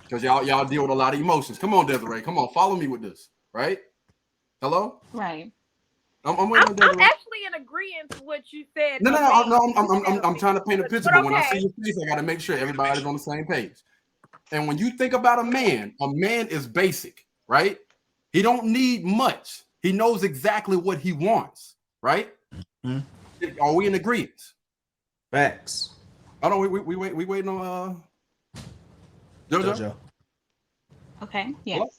Because y'all deal with a lot of emotions. Come on, Desiree. Come on, follow me with this, right? Hello? Right. I'm actually in agreement with what you said. No. I'm trying to paint a picture, but when I see your face, I got to make sure everybody's on the same page. And when you think about a man is basic, right? He don't need much. He knows exactly what he wants, right? Mm-hmm. Are we in agreement? Facts. I don't. We waiting on JoJo. Okay. Yes. Hello?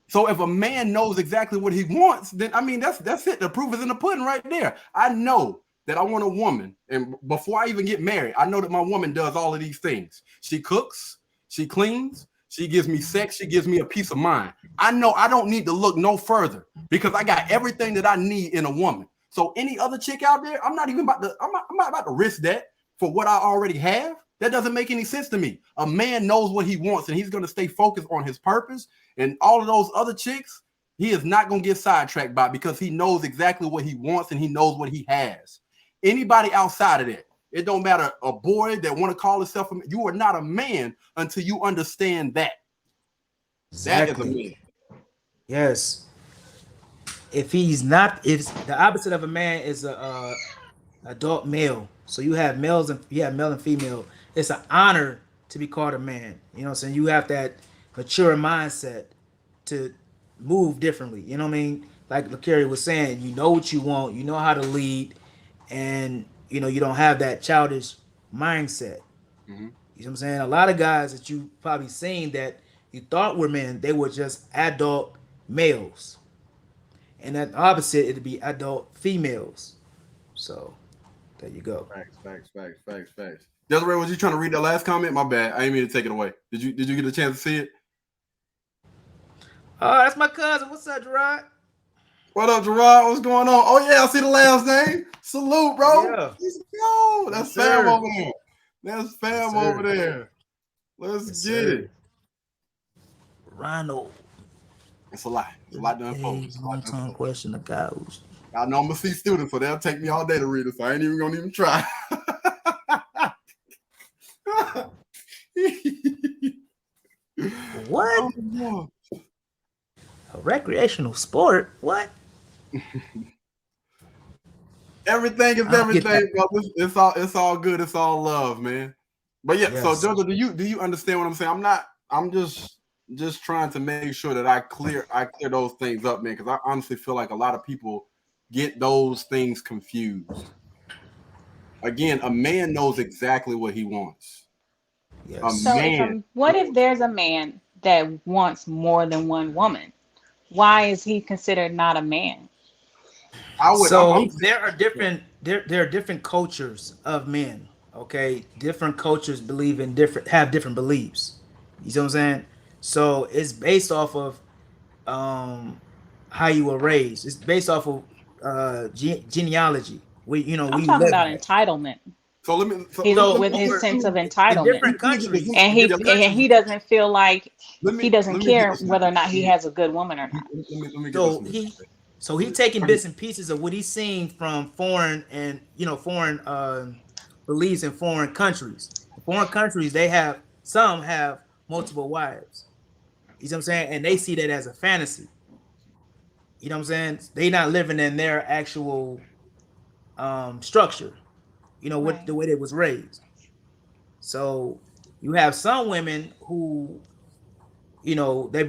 So if a man knows exactly what he wants, then I mean that's it. The proof is in the pudding right there. I know that I want a woman, and before I even get married, I know that my woman does all of these things. She cooks, she cleans. She gives me sex. She gives me a peace of mind. I know I don't need to look no further because I got everything that I need in a woman. So any other chick out there, I'm not about to risk that for what I already have. That doesn't make any sense to me. A man knows what he wants and he's going to stay focused on his purpose. And all of those other chicks, he is not going to get sidetracked by because he knows exactly what he wants and he knows what he has. Anybody outside of that, it don't matter. A boy that want to call himself, you are not a man until you understand that. Exactly. That is a man. Yes. If the opposite of a man is a adult male. So you have males and male and female. It's an honor to be called a man. You know what I'm saying? You have that mature mindset to move differently. You know what I mean? Like LaCarrie was saying, you know what you want, you know how to lead, and you know you don't have that childish mindset. Mm-hmm. You know what I'm saying? A lot of guys that you probably seen that you thought were men, they were just adult males. And that opposite, it'd be adult females. So there you go. Facts. Desiree, was you trying to read the last comment? My bad. I didn't mean to take it away. Did you get a chance to see it? Oh, that's my cousin. What's up, Gerard? What up, Gerard? What's going on? Oh yeah, I see the last name. Salute, bro. Yeah. Yo, that's fam over there. That's fam over there. Let's get it. Ronald. It's a lot. It's a lot done, folks. Long-term question of goes. I know I'm a C student, so they'll take me all day to read it, so I ain't even gonna try. What? Oh, a recreational sport? What? Everything is everything, bro. It's all good. It's all love, man. But yeah, yes. So JoJo, do you understand what I'm saying? I'm just trying to make sure that I clear those things up, man, because I honestly feel like a lot of people get those things confused. Again, a man knows exactly what he wants. Yes. What if there's a man that wants more than one woman? Why is he considered not a man? There are different cultures of men. Okay, different cultures have different beliefs. You see what I'm saying? So it's based off of how you were raised. It's based off of genealogy. I'm talking about entitlement. So let me. With his sense of entitlement, in different countries, and he doesn't feel like he doesn't care whether or not he has a good woman or not. So he's taking bits and pieces of what he's seeing from foreign beliefs in foreign countries. Foreign countries, some have multiple wives. You know what I'm saying? And they see that as a fantasy. You know what I'm saying? They not living in their actual structure. You know what Right. the way they was raised. So you have some women who, you know, they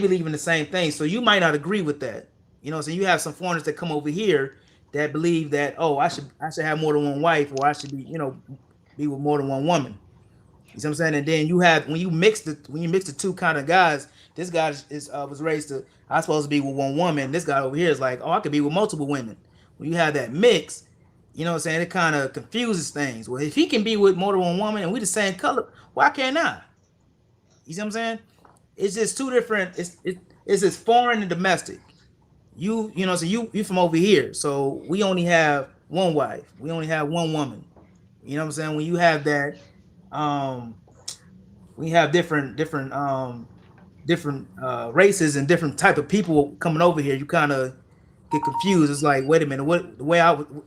believe in the same thing. So you might not agree with that. You know, so you have some foreigners that come over here that believe that, oh, I should have more than one wife, or I should be, you know, be with more than one woman. You see what I'm saying? And then you have when you mix the two kind of guys, this guy was raised to, I supposed to be with one woman. This guy over here is like, oh, I could be with multiple women. When you have that mix, you know what I'm saying? It kind of confuses things. Well, if he can be with more than one woman and we the same color, why can't I? You see what I'm saying? It's just two different. It's just foreign and domestic. You know, so you from over here, so we only have one wife. We only have one woman. You know what I'm saying? When you have that, um, we have different races and different type of people coming over here. You kind of get confused. It's like, wait a minute, what the way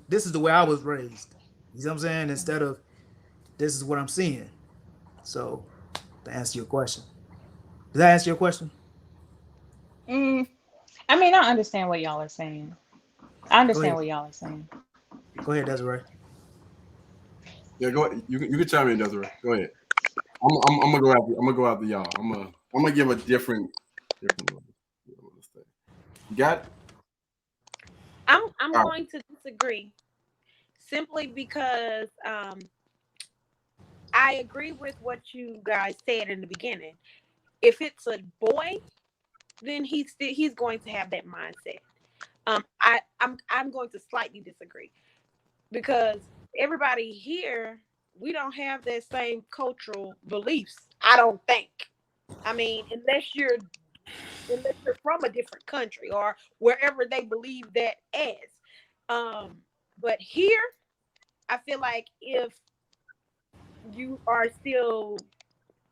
this is the way I was raised. You see what I'm saying? Instead of this is what I'm seeing. So to answer your question, does that answer your question? Mm, I mean, I understand what y'all are saying. I Go understand ahead. what y'all are saying. Go ahead, Desiree. Yeah, go ahead. You can chime in, Desiree. Go ahead. I'm gonna go after y'all. I'm gonna give a different one. You got it? I'm All right. going to disagree simply because I agree with what you guys said in the beginning. If it's a boy, then he's going to have that mindset. I'm going to slightly disagree because everybody here, we don't have that same cultural beliefs. I don't think. I mean, unless you're from a different country or wherever they believe that as. Um, but here, I feel like if you are still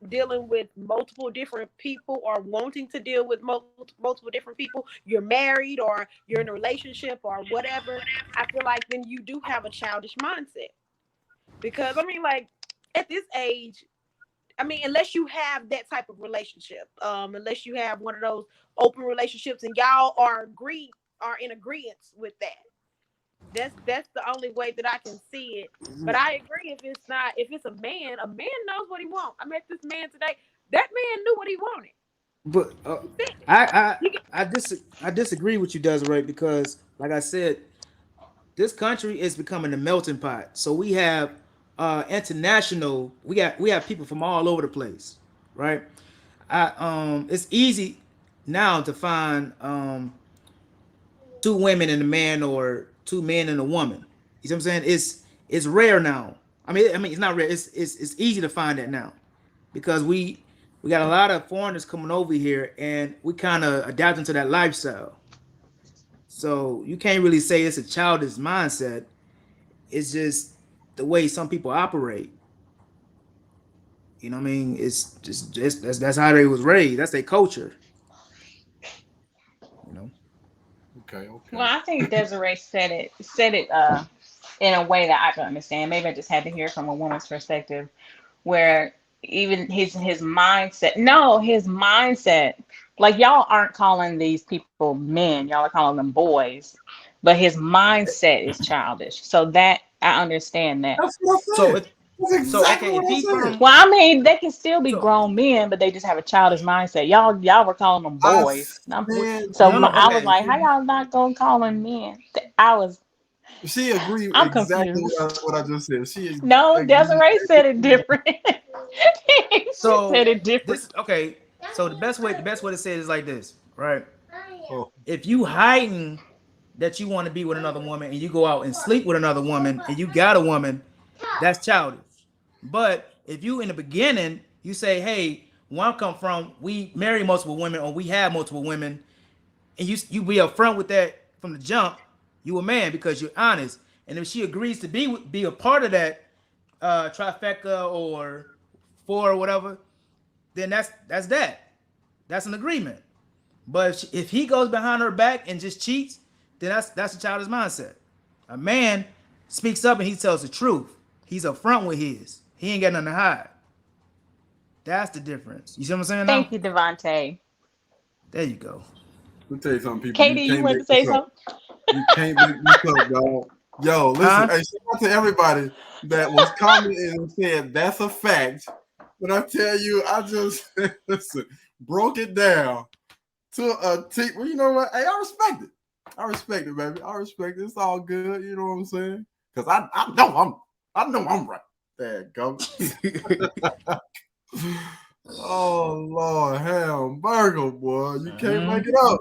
dealing with multiple different people or wanting to deal with multiple different people, you're married or you're in a relationship or whatever, I feel like then you do have a childish mindset. Because I mean, like at this age, I mean, unless you have that type of relationship, unless you have one of those open relationships and y'all are in agreement with that. That's the only way that I can see it. But I agree if it's a man knows what he wants. I met this man today. That man knew what he wanted. But He said it. I He can- I I disagree with you, Desiree, because like I said, this country is becoming a melting pot. So we have international. We have people from all over the place, right? It's easy now to find two women and a man or two men and a woman. You see what I'm saying? It's rare now. I mean it's not rare. It's easy to find that now because we got a lot of foreigners coming over here and we kind of adapting to that lifestyle. So you can't really say it's a childish mindset. It's just the way some people operate. You know what I mean? It's just that's how they was raised. That's their culture. You know. Okay. Well, Okay. I think Desiree said it in a way that I can understand. Maybe I just had to hear from a woman's perspective, where even his mindset. No, his mindset. Like y'all aren't calling these people men. Y'all are calling them boys, but his mindset is childish. So that I understand that. That's what I So said. if That's so exactly okay, what if I he said. from Well, I mean, they can still be so grown men, but they just have a childish mindset. Y'all were calling them I boys. man, So no no I was okay. like, how y'all not gonna call them men? she agreed I'm exactly confused. what I just said. She No, agreed Desiree said it everything. different. She So said it different. this okay. So the best way to say it is like this, right? Oh, If you hiding that you want to be with another woman and you go out and sleep with another woman and you got a woman, that's childish. But if you in the beginning you say, hey, where I come from, we marry multiple women or we have multiple women, and you be upfront with that from the jump, you a man because you're honest. And if she agrees to be a part of that trifecta or four or whatever, then that's that. That's an agreement. But if he goes behind her back and just cheats, then that's a childish mindset. A man speaks up and he tells the truth. He's upfront with his. He ain't got nothing to hide. That's the difference. You see what I'm saying now? Thank you, Devontae. There you go. Let me tell you something, people. Katie, You you can't want make to say this up. something? You can't make this up, dog. Yo, listen, hey, shout out to everybody that was commenting and said that's a fact. But I tell you, I just listen, broke it down to a T. Well, you know what? Hey, I respect it. I respect it, baby. I respect it. It's all good. You know what I'm saying? Because I know I'm right. There you go. Oh Lord, hamburger boy, you can't make it up.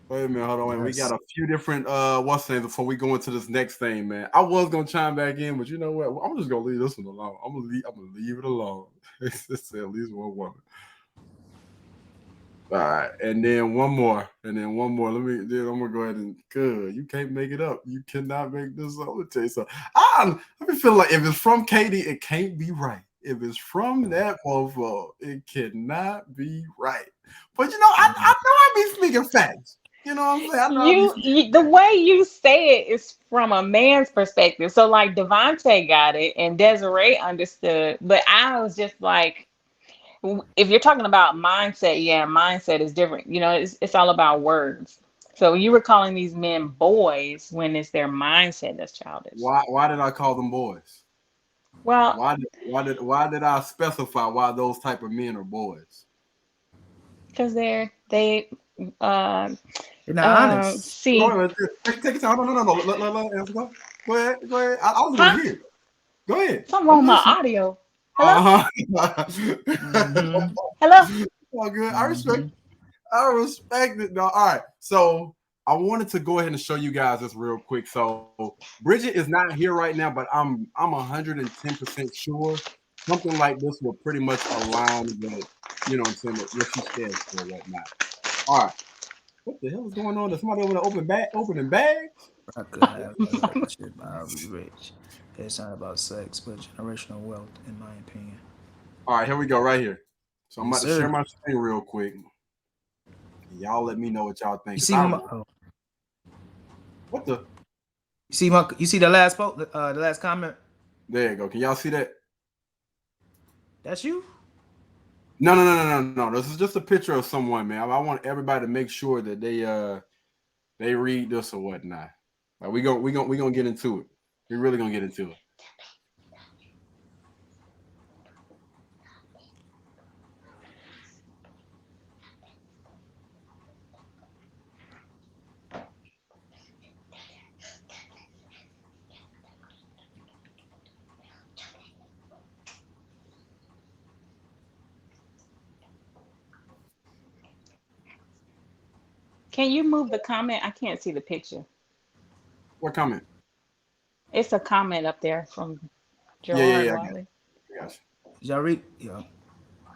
Wait a minute, hold on. Wait. We got a few different what's things before we go into this next thing, man. I was gonna chime back in, but you know what? I'm just gonna leave this one alone. I'm gonna leave it alone. It's at least one woman. All right, and then one more. Then I'm gonna go ahead and good. You can't make it up. You cannot make this up. Let me tell you something. I be feeling like if it's from Katie, it can't be right. If it's from that mofo, it cannot be right. But you know, I know I be speaking facts. You know what I'm saying? I know The way you say it is from a man's perspective. So like Devontae got it and Desiree understood, but I was just like, if you're talking about mindset, yeah, mindset is different. You know, it's all about words. So you were calling these men boys when it's their mindset that's childish. Why did I call them boys? Well, why did I specify why those type of men are boys? Because they You're not honest. see. Take your time. No. Let go ahead. I was gonna hear. Go ahead. Something wrong with my audio. Hello. Hello. All good. I respect it. No, all right. So I wanted to go ahead and show you guys this real quick. So Bridget is not here right now, but I'm 110% sure something like this will pretty much align with, you know what I'm saying, what she says or whatnot. All right. What the hell is going on? Is somebody over there opening bags? I could have that shit, I'll be rich. It's not about sex, but generational wealth, in my opinion. All right, here we go, right here. So I'm Yes, about to sir. share my screen real quick. Y'all let me know what y'all think. You see what the? You see the last post, the last comment? There you go. Can y'all see that? That's you? No. This is just a picture of someone, man. I want everybody to make sure that they read this or whatnot. Like we gonna get into it. We're really gonna get into it. Can you move the comment? I can't see the picture. What comment? It's a comment up there from Gerard Yeah. Wiley. Gotcha. Did y'all read? Yeah.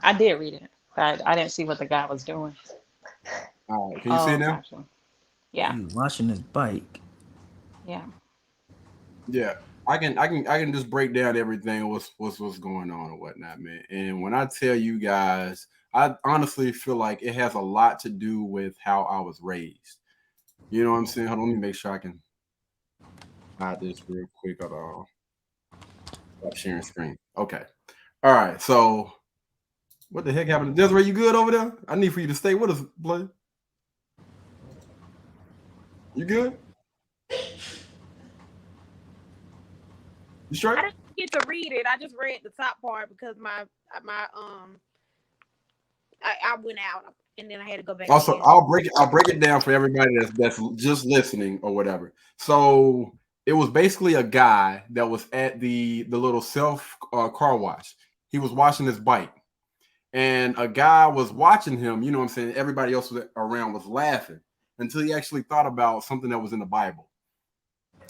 I did read it, but I didn't see what the guy was doing. All right. Can you see it now? Gotcha. Yeah. He washing his bike. Yeah. Yeah. I can just break down everything what's going on and whatnot, man. And when I tell you guys, I honestly feel like it has a lot to do with how I was raised. You know what I'm saying? Hold on, let me make sure I can hide this real quick. Hold on. Stop sharing screen. Okay. All right. So what the heck happened? Desiree, you good over there? I need for you to stay with us, boy. You good? You straight? I didn't get to read it. I just read the top part because I went out and then I had to go back. Also, in. I'll break it down for everybody that's just listening or whatever. So it was basically a guy that was at the little self car wash. He was washing his bike, and a guy was watching him. You know what I'm saying? Everybody else around was laughing until he actually thought about something that was in the Bible.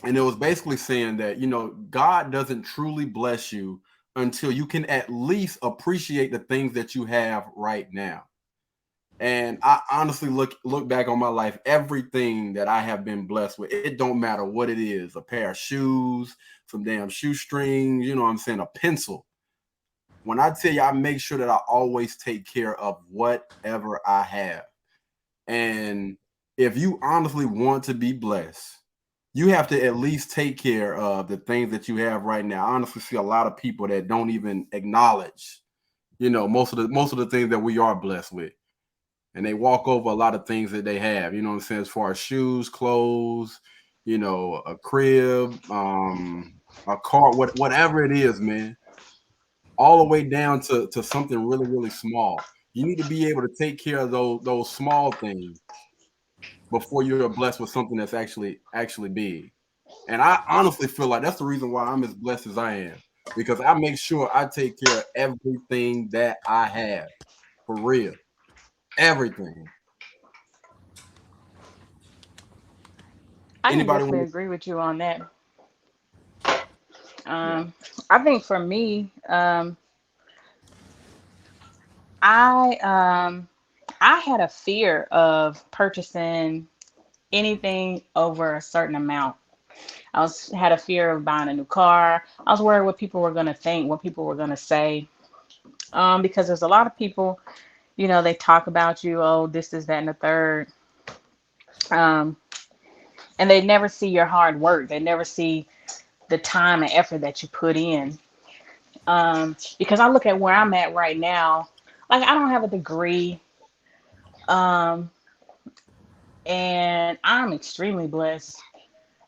And it was basically saying that, you know, God doesn't truly bless you until you can at least appreciate the things that you have right now. And I honestly look back on my life, everything that I have been blessed with, it don't matter what it is, a pair of shoes, some damn shoestrings, you know what I'm saying, a pencil. When I tell you, I make sure that I always take care of whatever I have. And if you honestly want to be blessed, you have to at least take care of the things that you have right now. I honestly see a lot of people that don't even acknowledge, you know, most of the things that we are blessed with. and they walk over a lot of things that they have. You know what I'm saying? As far as shoes, clothes, you know, a crib, a car, whatever it is, man. All the way down to something really, really small. You need to be able to take care of those small things before you're blessed with something that's actually big. And I honestly feel like that's the reason why I'm as blessed as I am, because I make sure I take care of everything that I have, for real, everything. I can Anybody definitely want agree with you on that. to? I think for me, I I had a fear of purchasing anything over a certain amount. Had a fear of buying a new car. I was worried what people were gonna think, what people were gonna say. Because there's a lot of people, they talk about you, oh, this is that and the third. Um, and they never see your hard work. They never see the time and effort that you put in. Because I look at where I'm at right now, like I don't have a degree. Um, and I'm extremely blessed.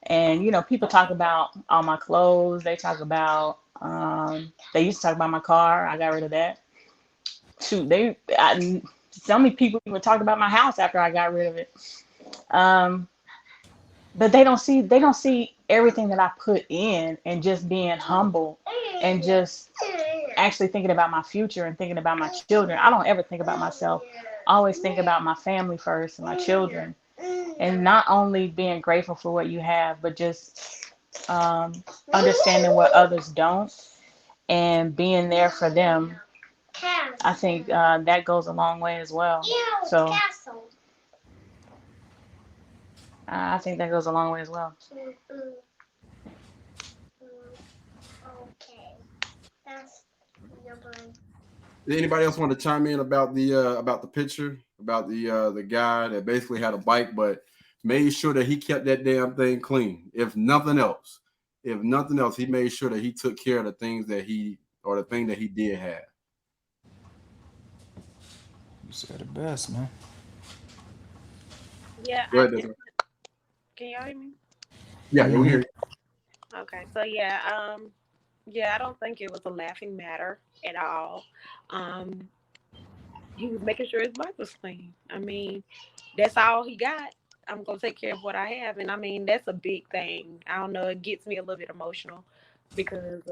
And people talk about all my clothes. They talk about they used to talk about my car. I got rid of that. Shoot, so many people even talked about my house after I got rid of it. Um, but they don't see everything that I put in, and just being humble and just actually thinking about my future and thinking about my children. I don't ever think about myself. I always think about my family first and my children, and not only being grateful for what you have, but just understanding what others don't and being there for them. I think that goes a long way as well. So I think that goes a long way as well. Anybody else want to chime in about the picture, about the guy that basically had a bike but made sure that he kept that damn thing clean? If nothing else, he made sure that he took care of the things that the thing that he did have. You said the best, man. Yeah, Go ahead, Desiree. can y'all hear me? Yeah, we hear you. Okay, so yeah, I don't think it was a laughing matter at all. Um, he was making sure his bike was clean. I mean, that's all he got. I'm gonna take care of what I have, and I mean that's a big thing. I don't know, it gets me a little bit emotional because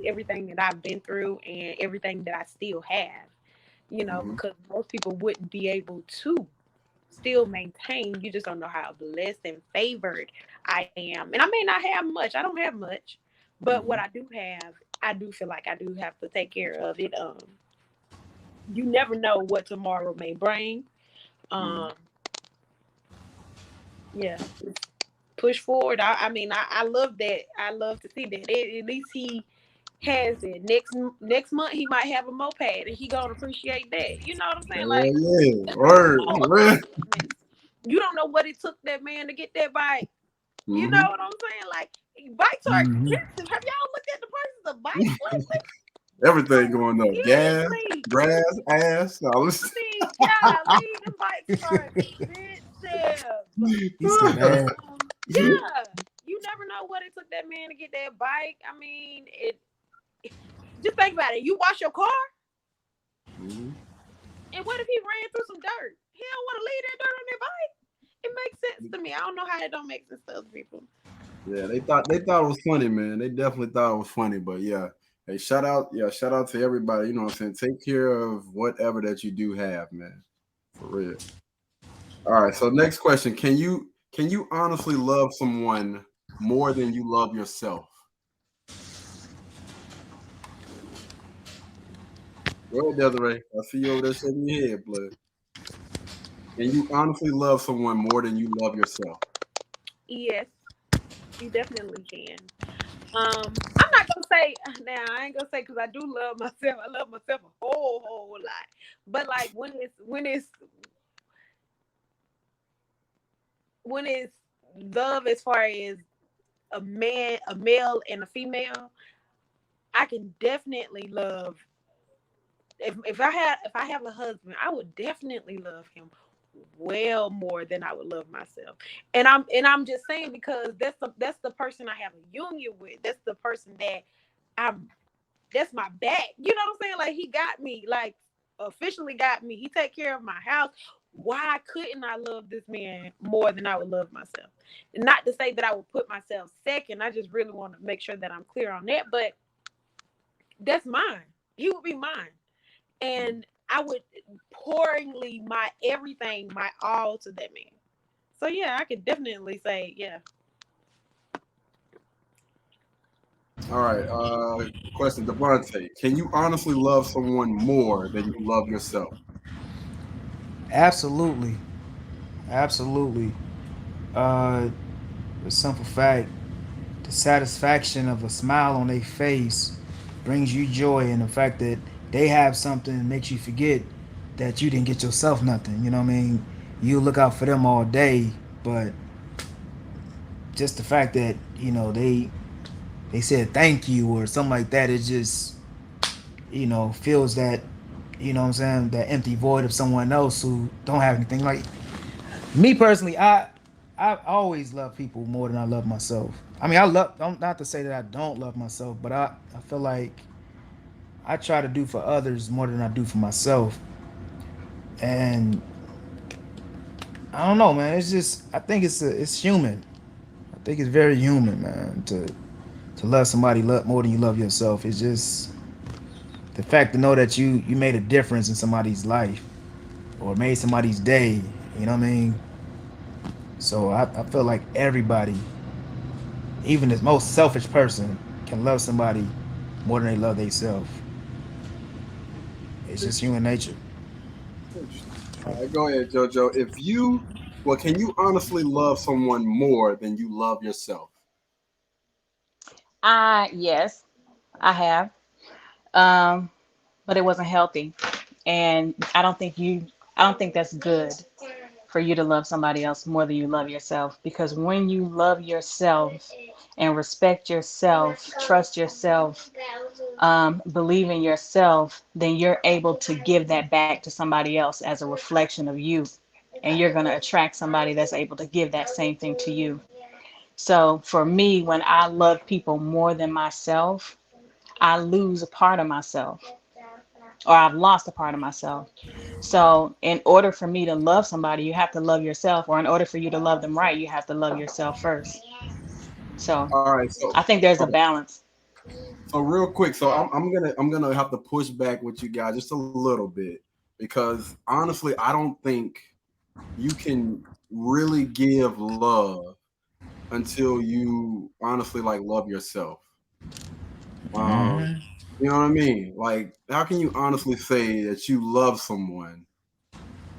everything that I've been through and everything that I still have. Mhm. Because most people wouldn't be able to still maintain. You just don't know how blessed and favored I am. And I may not have much. I don't have much. But what Mhm. I do have, I do feel like I do have to take care of it. You never know what tomorrow may bring. Mhm. Um, yeah, push forward. I mean, I love that. I love to see that. At least he has it. Next month he might have a moped, and he gonna appreciate that. You know what I'm saying? Yeah, Like yeah. Word. all Word. accomplishments. You don't know what it took that man to get that bike. You know Mhm. what I'm saying? Like bikes are Mm-hmm. expensive. Have y'all looked at the prices of bikes lately? Everything going up. Gas, Seriously. grass, ass. All I this. mean, golly, the bikes are expensive. He said, Yeah. You never know what it took that man to get that bike. I mean, just think about it. You wash your car, Mhm. and what if he ran through some dirt? He don't want to leave that dirt on their bike. It makes sense to me. I don't know how it don't make sense to other people. Yeah, they thought it was funny, man. They definitely thought it was funny, but yeah. Hey, shout out to everybody. You know what I'm saying? Take care of whatever that you do have, man. For real. All right. So next question. Can you honestly love someone more than you love yourself? Go ahead, Desiree. I see you over there shaking your head, blood. Can you honestly love someone more than you love yourself? Yes, you definitely can. I'm not gonna say now. I ain't gonna say because I do love myself. I love myself a whole lot. But like when it's love as far as a male and a female, I can definitely love if I have a husband, I would definitely love him well more than I would love myself. And I'm just saying, because that's the person I have a union with. That's the person that I'm that's my back. You know what I'm saying? Like, he got me, like, officially got me. He take care of my house. Why couldn't I love this man more than I would love myself? Not to say that I would put myself second. I just really want to make sure that I'm clear on that. But that's mine. He would be mine. And I would pouringly my everything, my all to that man. So yeah, I could definitely say, yeah. All right. Question, Devontae. Can you honestly love someone more than you love yourself? Absolutely. Absolutely. Uh, the simple fact, the satisfaction of a smile on their face brings you joy, and the fact that they have something that makes you forget that you didn't get yourself nothing. You know what I mean? You look out for them all day, but just the fact that they said thank you or something like that, it just fills that, what I'm saying, that empty void of someone else who don't have anything. Like me personally, I always love people more than I love myself. I mean, not to say that I don't love myself, but I feel like I try to do for others more than I do for myself. And I don't know, man. It's just, I think it's human. I think it's very human, man, to love somebody more than you love yourself. It's just the fact to know that you made a difference in somebody's life or made somebody's day. You know what I mean? So I feel like everybody, even the most selfish person, can love somebody more than they love themselves. It's just human nature. All right, go ahead, JoJo. Can you honestly love someone more than you love yourself? Yes, I have. Um, but it wasn't healthy. And I don't think that's good for you to love somebody else more than you love yourself. Because when you love yourself and respect yourself, trust yourself, believe in yourself, then you're able to give that back to somebody else as a reflection of you. And you're going to attract somebody that's able to give that same thing to you. So for me, when I love people more than myself, I lose a part of myself, or I've lost a part of myself. So in order for me to love somebody, you have to love yourself, or in order for you to love them right, you have to love yourself first. So All right, so I think there's a okay. balance. So real quick, so I'm gonna have to push back with you guys just a little bit, because honestly, I don't think you can really give love until you honestly like love yourself. Um, Hmm. you know what I mean? Like, how can you honestly say that you love someone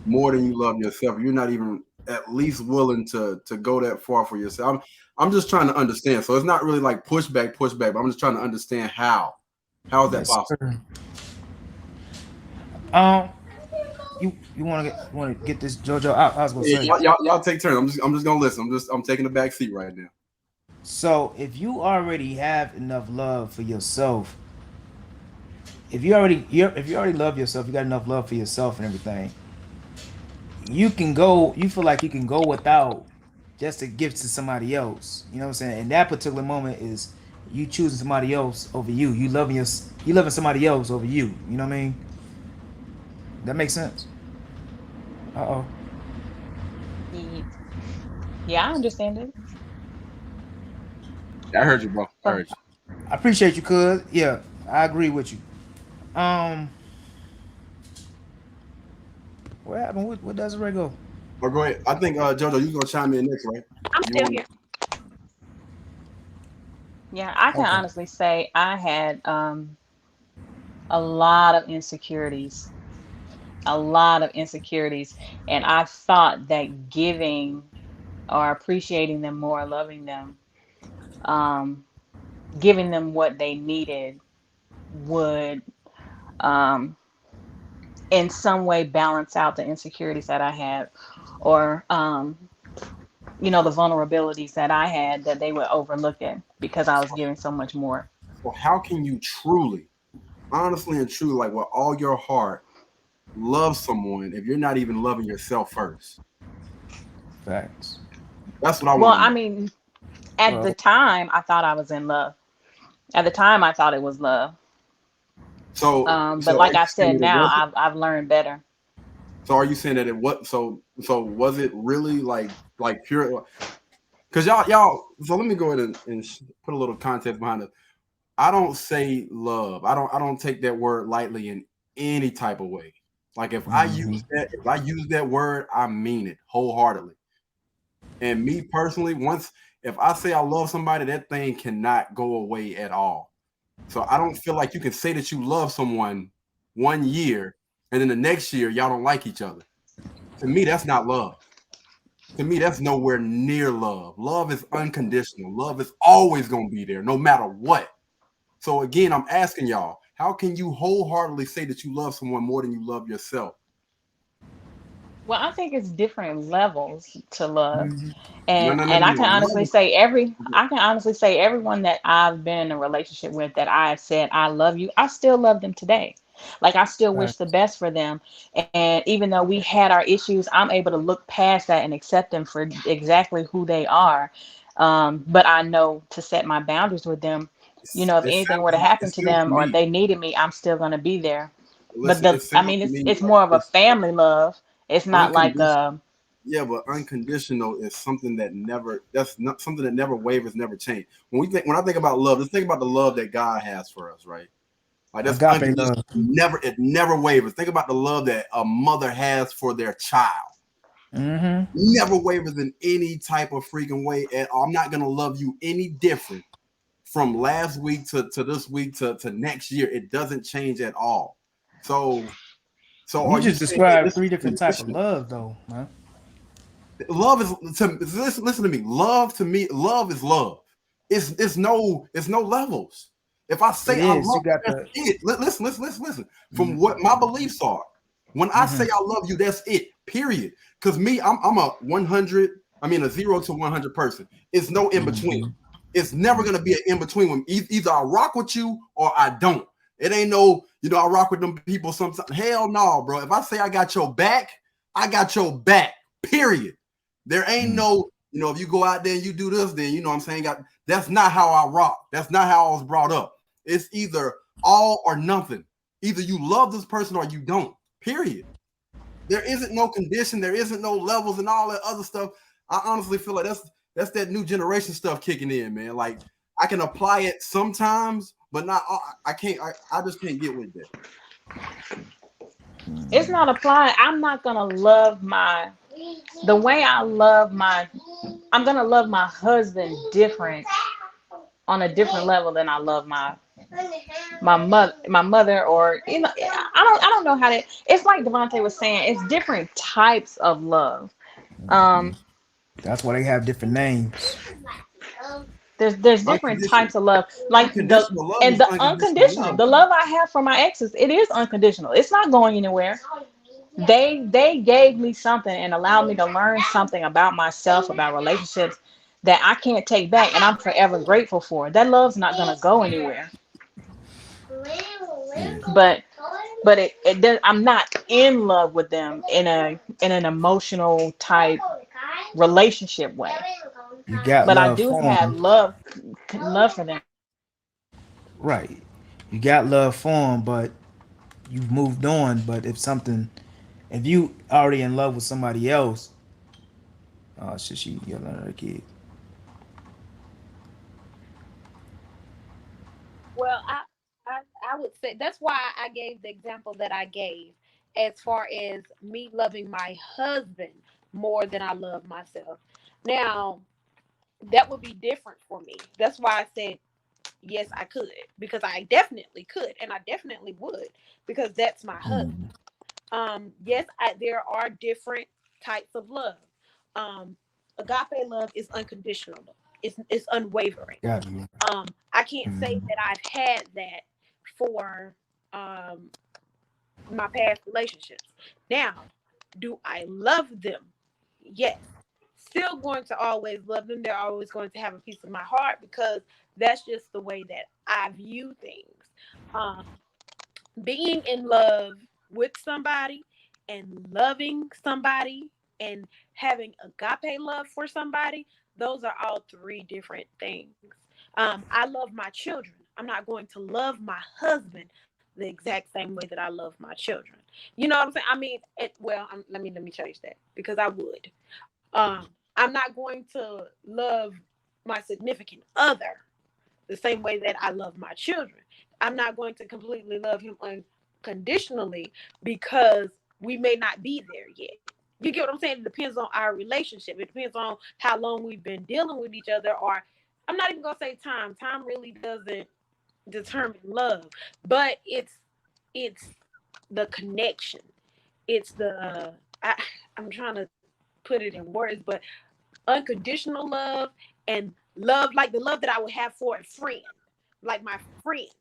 more than you love yourself? You're not even at least willing to go that far for yourself. I'm just trying to understand. So it's not really like pushback, but I'm just trying to understand how. How is that Yes, possible? sir. Um, you want to get this, JoJo? I was gonna Yeah, say. y'all take turns. I'm just gonna listen. I'm taking the back seat right now. So if you already have enough love for yourself, if you already love yourself, you got enough love for yourself and everything. You can go. You feel like you can go without just to give to somebody else. You know what I'm saying? And that particular moment is you choosing somebody else over you. You loving somebody else over you. You know what I mean? That makes sense. Uh oh. Ye- Yeah, I understand it. Yeah, I heard you, bro. I So heard you. I appreciate you, cuz. Yeah, I agree with you. Um, what happened? What does it go? Or go ahead. I think JoJo, you gonna chime in next, right? I'm You still want? here. yeah, I can Okay. honestly say I had a lot of insecurities, a lot of insecurities, and I thought that giving or appreciating them more, loving them, um, giving them what they needed would um, in some way balance out the insecurities that I had, or the vulnerabilities that I had that they would overlook it because I was giving so much more. So how can you truly honestly and truly, like with all your heart, love someone if you're not even loving yourself first? Facts. That's what I Well, want to I know. mean, at the Well, time, I thought I was in love. At the time, I thought it was love. But So are like you I saying said, that it now wasn't? I've learned better. So are you saying that it was? So was it really like pure? Because y'all. So let me go ahead and put a little context behind it. I don't say love. I don't take that word lightly in any type of way. Like mhm. if I use that word, I mean it wholeheartedly. And me personally, once if I say I love somebody, that thing cannot go away at all. So I don't feel like you can say that you love someone 1 year and then the next year y'all don't like each other. To me, that's not love. To me, that's nowhere near love. Love is unconditional. Love is always going to be there, no matter what. So again, I'm asking y'all, how can you wholeheartedly say that you love someone more than you love yourself? Well, I think it's different levels to love. Mhm. No, And no, no, and no, I no. can honestly Love say everyone that I've been in a relationship with that I have said I love you, I still love them today. Like I still wish the Facts. best for them. And even though we had our issues, I'm able to look past that and accept them for exactly who they are. But I know to set my boundaries with them. If anything were to it happen to sounds to them or if me. they needed me, I'm still gonna be there. But Listen, it I sounds mean, to it's me it's like more of a it's like family love. It's not like unconditional. Yeah, but unconditional is something that never. That's not something that never wavers, never change. When I think about love, let's think about the love that God has for us, right? Like that's Agape unconditional. love. It never wavers. Think about the love that a mother has for their child. Mm-hmm. Never wavers in any type of freaking way at all. I'm not gonna love you any different from last week to this week to next year. It doesn't change at all. So You are you just saying that described this three is different type of conditional? love, though, man. Love is listen to me. Love to me, love is love. It's no levels. If I It say I is. love You you, got that's the. it. Listen. From what my Mm-hmm. beliefs are, when I say I love you, that's it. Period. Because me, I'm a 100. I mean a 0 to 100 person. It's no in between. Mm-hmm. It's never gonna be an in between. When either I rock with you or I don't. It ain't no, I rock with them people sometimes. Hell no, bro. If I say I got your back, I got your back. Period. There ain't no, if you go out there and you do this, then what I'm saying. That's not how I rock. That's not how I was brought up. It's either all or nothing. Either you love this person or you don't. Period. There isn't no condition. There isn't no levels and all that other stuff. I honestly feel like that's that new generation stuff kicking in, man. Like I can apply it sometimes, but not. I can't. I just can't get with that. It's not applying. I'm not gonna love the way I love I'm gonna love my husband different on a different level than I love my mother, or I don't know how to. It's like Devontae was saying. It's different types of love. Um, That's why they have different names. there's different Unconditional. types of love, like Unconditional love is the unconditional unconditional. love The to me. love I have for my exes, it is unconditional. It's not going anywhere. They gave me something and allowed me to learn something about myself, about relationships that I can't take back, and I'm forever grateful for. That love's not gonna go anywhere. Yeah. But I'm not in love with them in an emotional type relationship way. You got But I love do for have them. love for them. Right. You got love for them, but you've moved on. But if you already in love with somebody else, oh shit, she yelling at her kid. Well, I would say that's why I gave the example that I gave as far as me loving my husband more than I love myself. Now, that would be different for me. That's why I said yes, I could, because I definitely could and I definitely would, because that's my husband. Mm, Yes, there are different types of love. Agape love is unconditional love. It's unwavering. got you. I can't say Mm, that I've had that for um my past relationships. Now, do I love them? Yes. Still going to always love them. They're always going to have a piece of my heart, because that's just the way that I view things. Um, being in love with somebody and loving somebody and having agape love for somebody, those are all three different things. I love my children. I'm not going to love my husband the exact same way that I love my children. You know what I'm saying? I mean, let me change that, because I would. I'm not going to love my significant other the same way that I love my children. I'm not going to completely love him unconditionally, because we may not be there yet. You get what I'm saying? It depends on our relationship. It depends on how long we've been dealing with each other, or I'm not even gonna say time. Time really doesn't determine love, but it's the connection. It's the I'm trying to put it in words, but unconditional love and love, like the love that I would have for a friend, like my friends,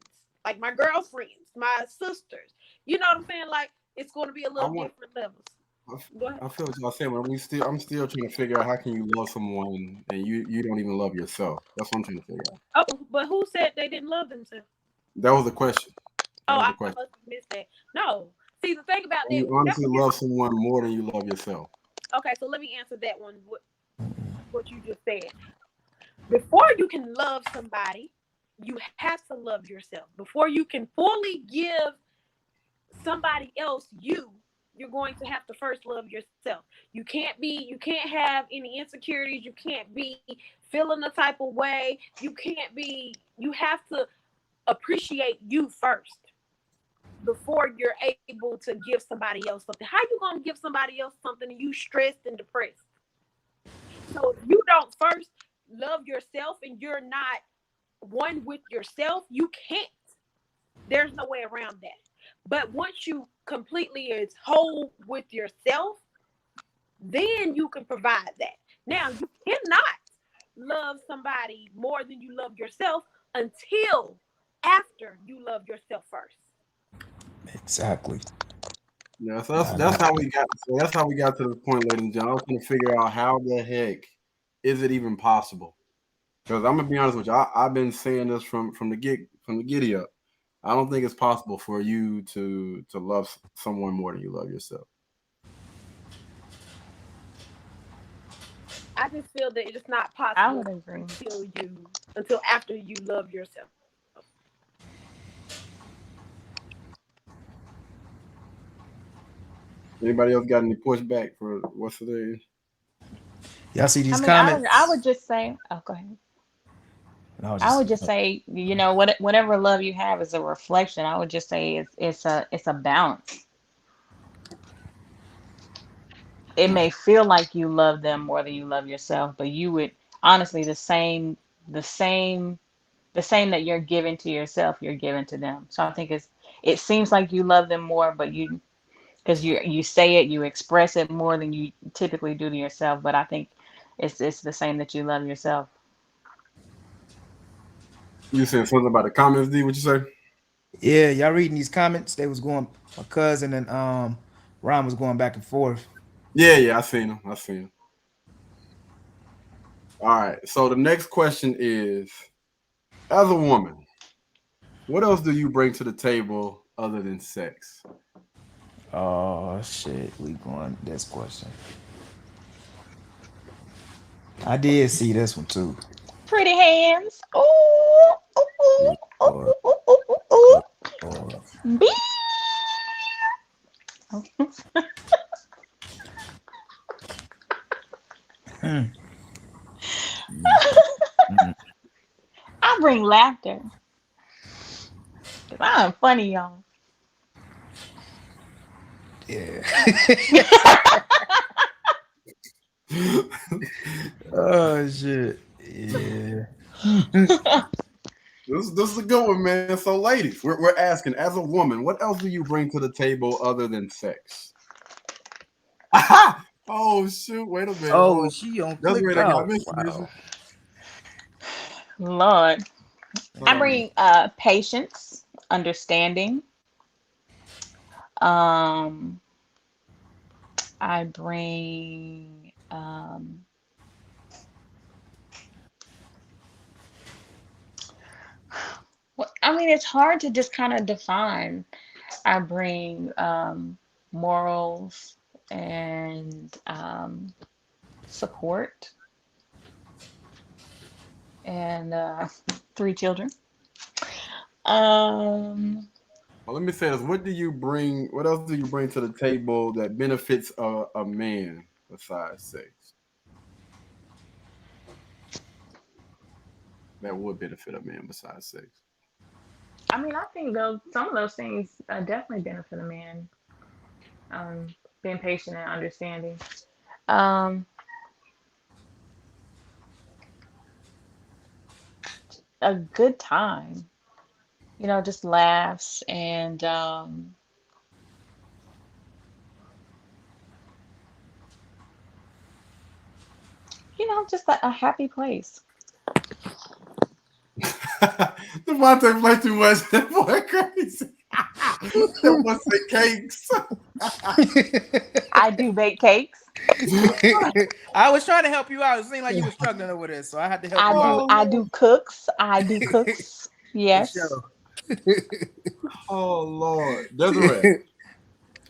like my girlfriends, my sisters. You know what I'm saying? Like, it's going to be a little different levels. Go ahead. I feel what y'all saying, but I'm still trying to figure out how can you love someone and you don't even love yourself. That's what I'm trying to figure out. Oh, but who said they didn't love themselves? That was the question. I must have missed that. No. See, the thing about that, you honestly love someone more than you love yourself. Okay, so let me answer that one. What you just said. Before you can love somebody, you have to love yourself. Before you can fully give somebody else you're going to have to first love yourself. You can't have any insecurities. You can't be feeling a type of way. You have to appreciate you first before you're able to give somebody else something. How you gonna give somebody else something and you stressed and depressed? So if you don't first love yourself and you're not one with yourself, you can't. There's no way around that. But once you completely is whole with yourself, then you can provide that. Now, you cannot love somebody more than you love yourself until after you love yourself first. Exactly. Yeah, so that's how we got. So that's how we got to this point, ladies and gentlemen. I was trying to figure out how the heck is it even possible? Because I'm gonna be honest with you, I've been saying this from the giddy up. I don't think it's possible for you to love someone more than you love yourself. I just feel that it's not I would possible agree. until after you love yourself. Anybody else got any pushback for what's today? Y'all see these I mean, comments? I would just say, oh, go ahead. I would just say, whatever love you have is a reflection. I would just say it's a balance. It may feel like you love them more than you love yourself, but you would honestly the same that you're giving to yourself, you're giving to them. So I think it seems like you love them more, but because you say it, you express it more than you typically do to yourself. But I think it's the same that you love yourself. You saying something about the comments, D? What you say? Yeah, y'all reading these comments? They was going. My cousin and Ron was going back and forth. Yeah, I seen them. All right. So the next question is, as a woman, what else do you bring to the table other than sex? Oh shit, we going this question. I did see this one too. Pretty hands. Ooh, ooh, ooh, ooh, ooh, ooh, ooh. Beep. I bring laughter. 'Cause I'm funny, y'all. Yeah. Oh shit. Yeah. This is a good one, man. So, ladies, we're asking, as a woman, what else do you bring to the table other than sex? Aha! Oh shoot! Wait a minute. Oh, she on That's click where they got off. missed. Wow. Lord. Hold I on. bring patience, understanding. Um, I bring I mean, it's hard to just kind of define. I bring morals and support and 3 children. Um, Well, let me say this. What do you bring? What else do you bring to the table that benefits a man besides sex? That would benefit a man besides sex. I mean, I think those some of those things definitely benefit a man. Um, Being patient and understanding. Um, a good time, just laughs and just a happy place. Devontae play too much. That boy crazy. That boy say cakes. I do bake cakes. I was trying to help you out. It seemed like you were struggling over this, so I had to help I you do out. I do cooks. I do cooks. For Yes. sure. Oh Lord, Desiree,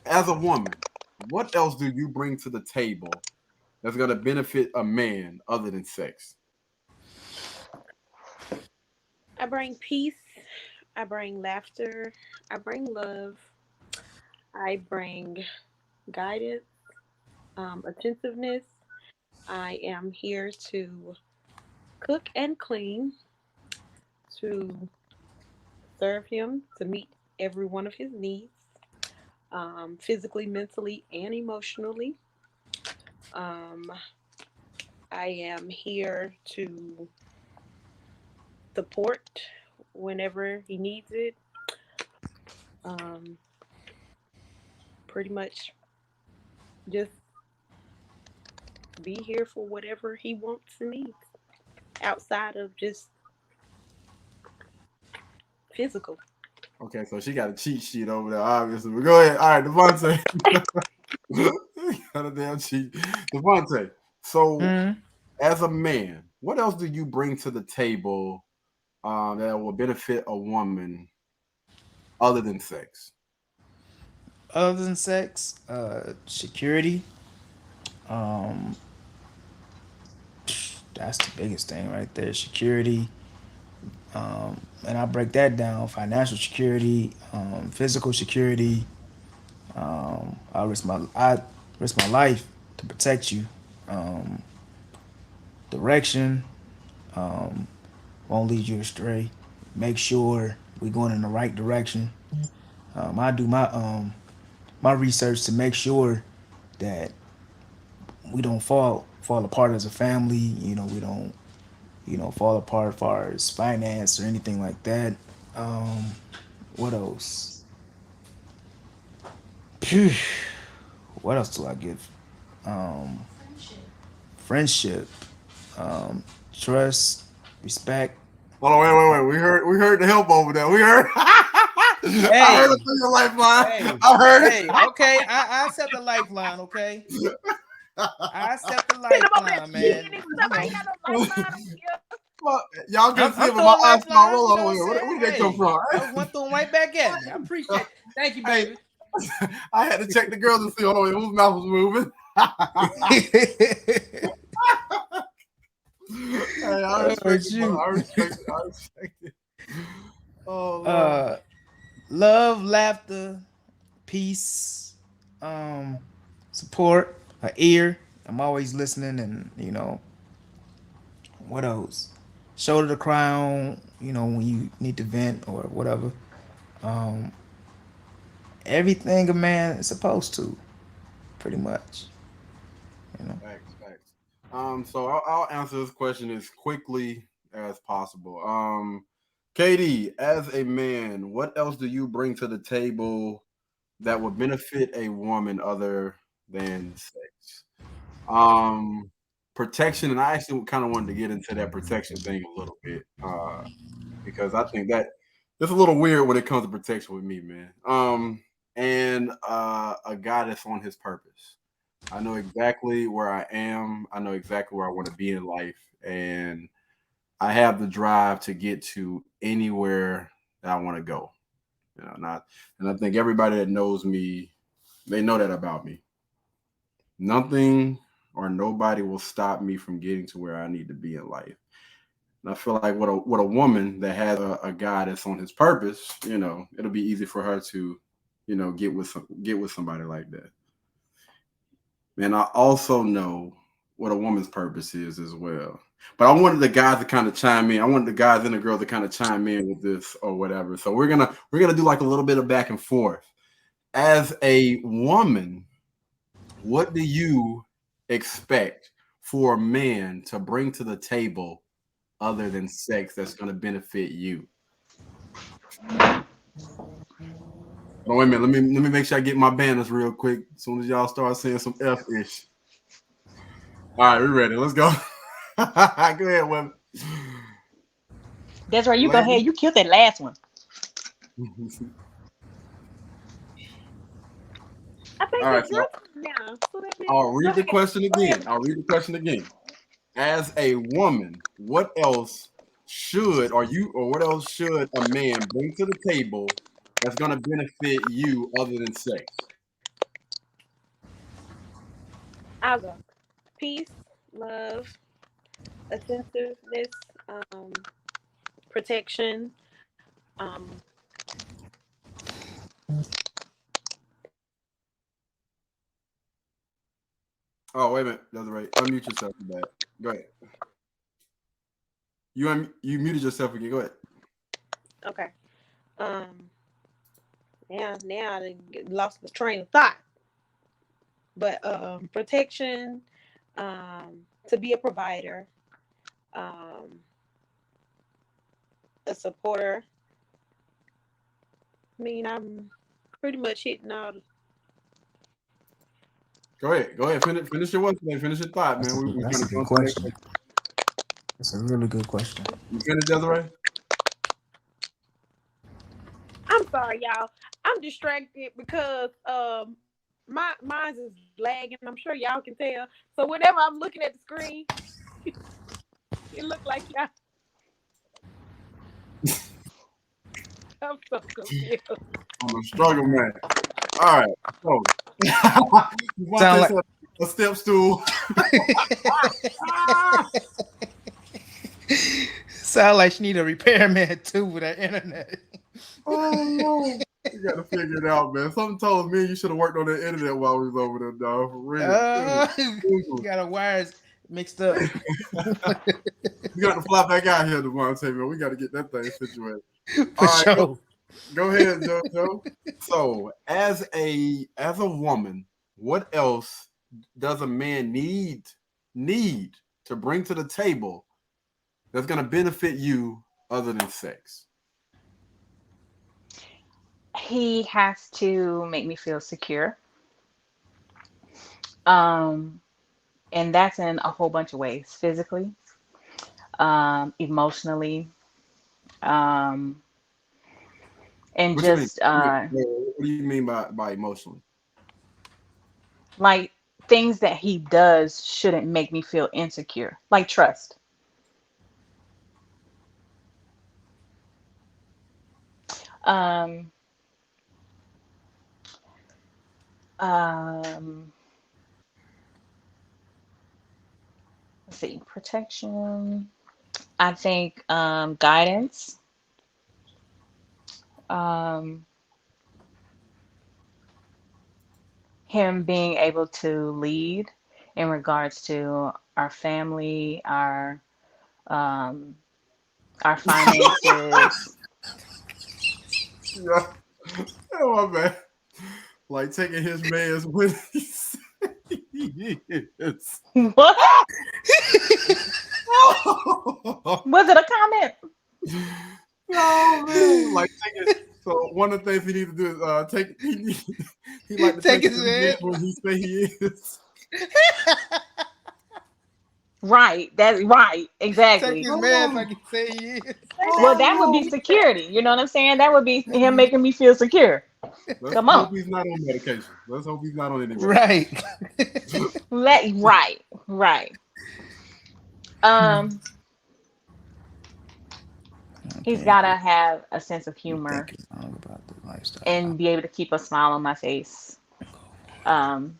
as a woman, what else do you bring to the table that's gonna benefit a man other than sex? I bring peace. I bring laughter. I bring love. I bring guidance, attentiveness. I am here to cook and clean, to serve him, to meet every one of his needs, physically, mentally, and emotionally. Um, I am here to support whenever he needs it. Um, Pretty much just be here for whatever he wants and needs outside of just physical. Okay, so she got a cheat sheet over there, obviously. But go ahead. All right, Devontae. Got a damn cheat. Devontae, so Mhm. as a man, what else do you bring to the table that will benefit a woman other than sex? Other than sex, security. Um, that's the biggest thing right there. Security. And I break that down: financial security, physical security. I risk my life to protect you. Um, Direction. Um, won't lead you astray. Make sure we're going in the right direction. I do my research to make sure that we don't fall apart as a family. We don't fall apart as far as finance or anything like that. Um, what else? Phew. What else do I give? Um, Friendship, trust, respect. Hold on, wait. We heard the help over there. We heard. I heard Hey, it through your lifeline. hey, I heard hey. Okay, I accept the lifeline. Okay, it. I accept the Sitting up over there lifeline, man. cheating and stuff. I ain't got no lifeline over here. Well, y'all I'm, can see I'm it, but my throwing eyes start lifelines. You rolling know over what I'm here. Where saying? did they come Hey, from? that was one thrown right back at me. I appreciate it. Thank you, Hey, baby. I had to check the girls to see whose mouth was moving. Hey, I Oh respect it, bro. shoot. I respect it. I respect it. Oh Lord. uh, Love, laughter, peace, um, support, an ear. I'm always listening, and what else? Shoulder to cry on. When you need to vent or whatever. Um, Everything a man is supposed to, pretty much. You know. Facts. So I'll answer this question as quickly as possible. KD, as a man, what else do you bring to the table that would benefit a woman other than sex? Um, Protection, and I actually kind of wanted to get into that protection thing a little bit, because I think that it's a little weird when it comes to protection with me, man. And a guy that's on his purpose. I know exactly where I am. I know exactly where I want to be in life, and I have the drive to get to anywhere that I want to go. Not, and I think everybody that knows me, they know that about me. Nothing or nobody will stop me from getting to where I need to be in life. And I feel like with a woman that has a guy that's on his purpose, it'll be easy for her to, get with somebody like that. And I also know what a woman's purpose is as well. But I wanted the guys to kind of chime in. I wanted the guys and the girls to kind of chime in with this or whatever. So we're gonna do like a little bit of back and forth. As a woman, what do you expect for a man to bring to the table other than sex that's going to benefit you? Oh, wait a minute. Let me make sure I get my banners real quick. As soon as y'all start saying some F-ish. All right, we're ready. Let's go. Go ahead, women. That's right. You go ahead. You killed that last one. I think all right, so, now. I'll read the question again. As a woman, what else should a man bring to the table that's going to benefit you other than sex? I'll go. Peace, love, attentiveness, protection. Oh, wait a minute. That's right. Unmute yourself for that. Go ahead. You muted yourself again. Go ahead. Okay. Now I lost the train of thought. But protection, to be a provider, a supporter. I mean, I'm pretty much hitting all. Go ahead. Finish your one. Finish your thought, man. That's a good question. That's a really good question. You finished, Desiree? I'm sorry, y'all. I'm distracted because mine's is lagging. I'm sure y'all can tell. So whenever I'm looking at the screen, it looks like y'all. I'm so confused. I'm a struggle man. All right. So you want Sound this a step stool? Sound like she need a repairman too with her internet. Oh, you got to figure it out, man. Something told me you should have worked on the internet while we was over there, dog. For real. You got our wires mixed up. You got to fly back out here, Devontae, man. We got to get that thing situated. For sure. Go ahead, JoJo. So, as a woman, what else does a man need to bring to the table that's going to benefit you other than sex? He has to make me feel secure. And that's in a whole bunch of ways. Physically, emotionally, and What just what do you mean by emotionally? like things that he does shouldn't make me feel insecure, like trust. Um, let's see, protection. I think guidance. Um, him being able to lead in regards to our family, um, our finances. Yeah. Oh, my man. Like taking his man's when he said he is. What? Was it a comment? No, man. Like so one of the things he needs to do is he like to take his man when he say he is. Right. That's right. Exactly. Take his man like he say he is. Well, that would be security. You know what I'm saying? That would be him making me feel secure. Come on. Let's hope he's not on medication. Let's hope he's not on any medication. Right. Right. He's gotta have a sense of humor. lifestyle. and be able to keep a smile on my face. Um,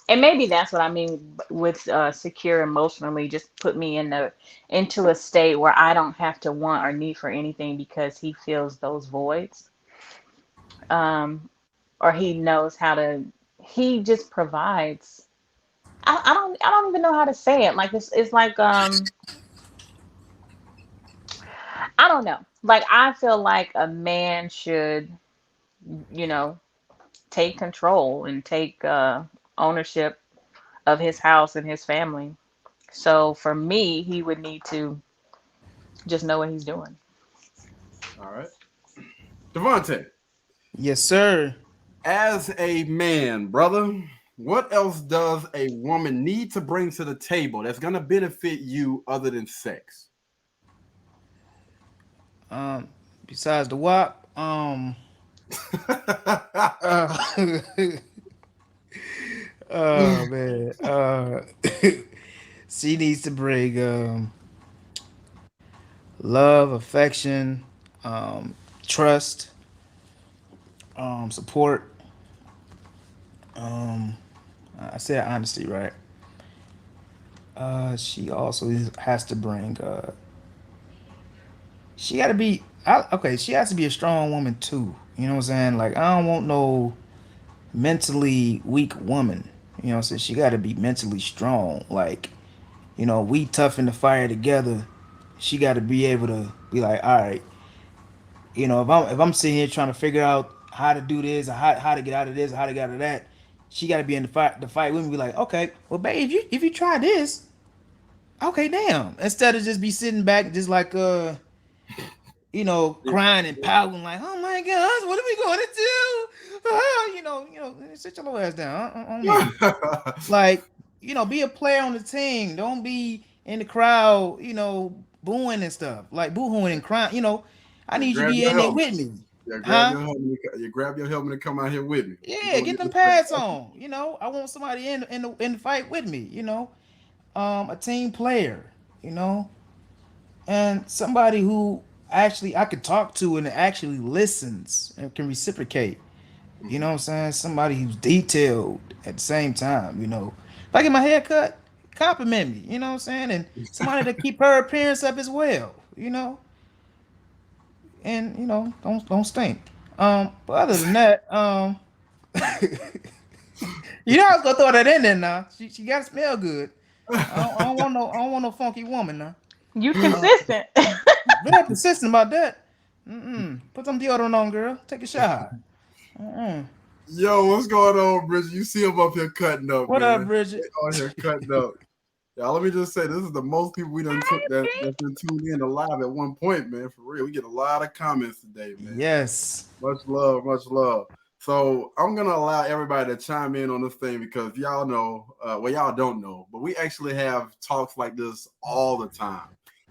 and maybe that's what I mean with secure emotionally. Just put me into a state where I don't have to want or need for anything because he fills those voids, um, or he knows how to. He just provides. I don't even know how to say it. Like it's like I don't know. Like I feel like a man should, you know, take control and take ownership of his house and his family. So for me, he would need to just know what he's doing. All right. Devontae, Yes, sir. as a man, brother, what else does a woman need to bring to the table that's going to benefit you other than sex? Um, Besides the WAP, uh, oh man, she needs to bring love, affection, trust, support. Um, I said honesty, right? She also has to bring. She got to be. Okay, she has to be a strong woman too. You know what I'm saying? Like I don't want no mentally weak woman. You know what I'm saying? She got to be mentally strong. Like we tough in the fire together. She got to be able to be like, all right, if I'm sitting here trying to figure out how to do this, or how to get out of this, or how to get out of that, she got to be in the fight with me. Be like, okay, well, babe, if you try this, okay, damn. Instead of just be sitting back, just like crying and pouting, like, oh my gosh, what are we going to do? Sit your little ass down on me. Like, be a player on the team. Don't be in the crowd, booing and stuff, like boohooing and crying. I need you to Grab be your in there helmet. with me, Yeah, grab huh? your helmet. You grab your helmet and come out here with me. We Yeah, gonna get get them this thing. pads on. I want somebody in the fight with me. A team player. You know, and somebody who actually I could talk to and actually listens and can reciprocate. You know what I'm saying? Somebody who's detailed at the same time. If I get my hair cut, compliment me. You know what I'm saying? And somebody to keep her appearance up as well. And don't stink. But other than that, I was gonna throw that in there now. She gotta smell good. I don't want no funky woman now. You Uh, consistent. Very persistent about that. Put some deodorant on, girl. Take a shower. Mm-mm. Yo, what's going on, Bridget? You see him up here cutting up, What up, man. They Bridget? on here cutting up. Yeah, let me just say, this is the most people we done took that's been tuned in alive at one point, man. For real, we get a lot of comments today, man. Yes. Much love, much love. So I'm gonna allow everybody to chime in on this thing because y'all know, y'all don't know, but we actually have talks like this all the time.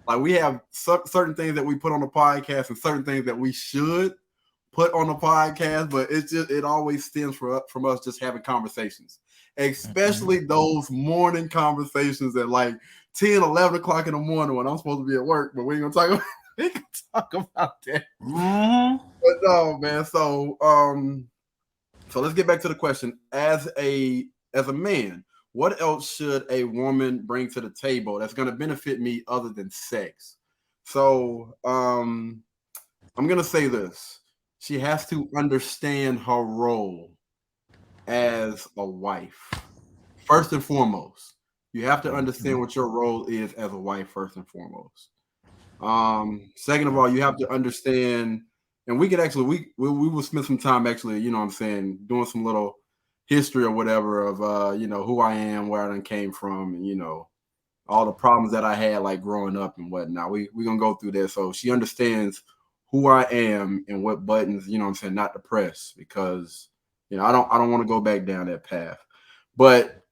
Like we have certain things that we put on the podcast and certain things that we should put on the podcast, but it always stems from us just having conversations, especially those morning conversations at like 10, 11 o'clock in the morning when I'm supposed to be at work, but we ain't gonna talk about, we ain't gonna talk about that. But no, man. So let's get back to the question. As a man, what else should a woman bring to the table that's going to benefit me other than sex? So I'm going to say this. She has to understand her role as a wife. First and foremost, you have to understand what your role is as a wife first and foremost. Second of all, you have to understand, and we could actually we will spend some time actually, you know what I'm saying, doing some little history or whatever of who I am, where I done came from, and all the problems that I had like growing up and whatnot. We're gonna go through that so she understands who I am and what buttons, you know what I'm saying, not to press, because I don't want to go back down that path. But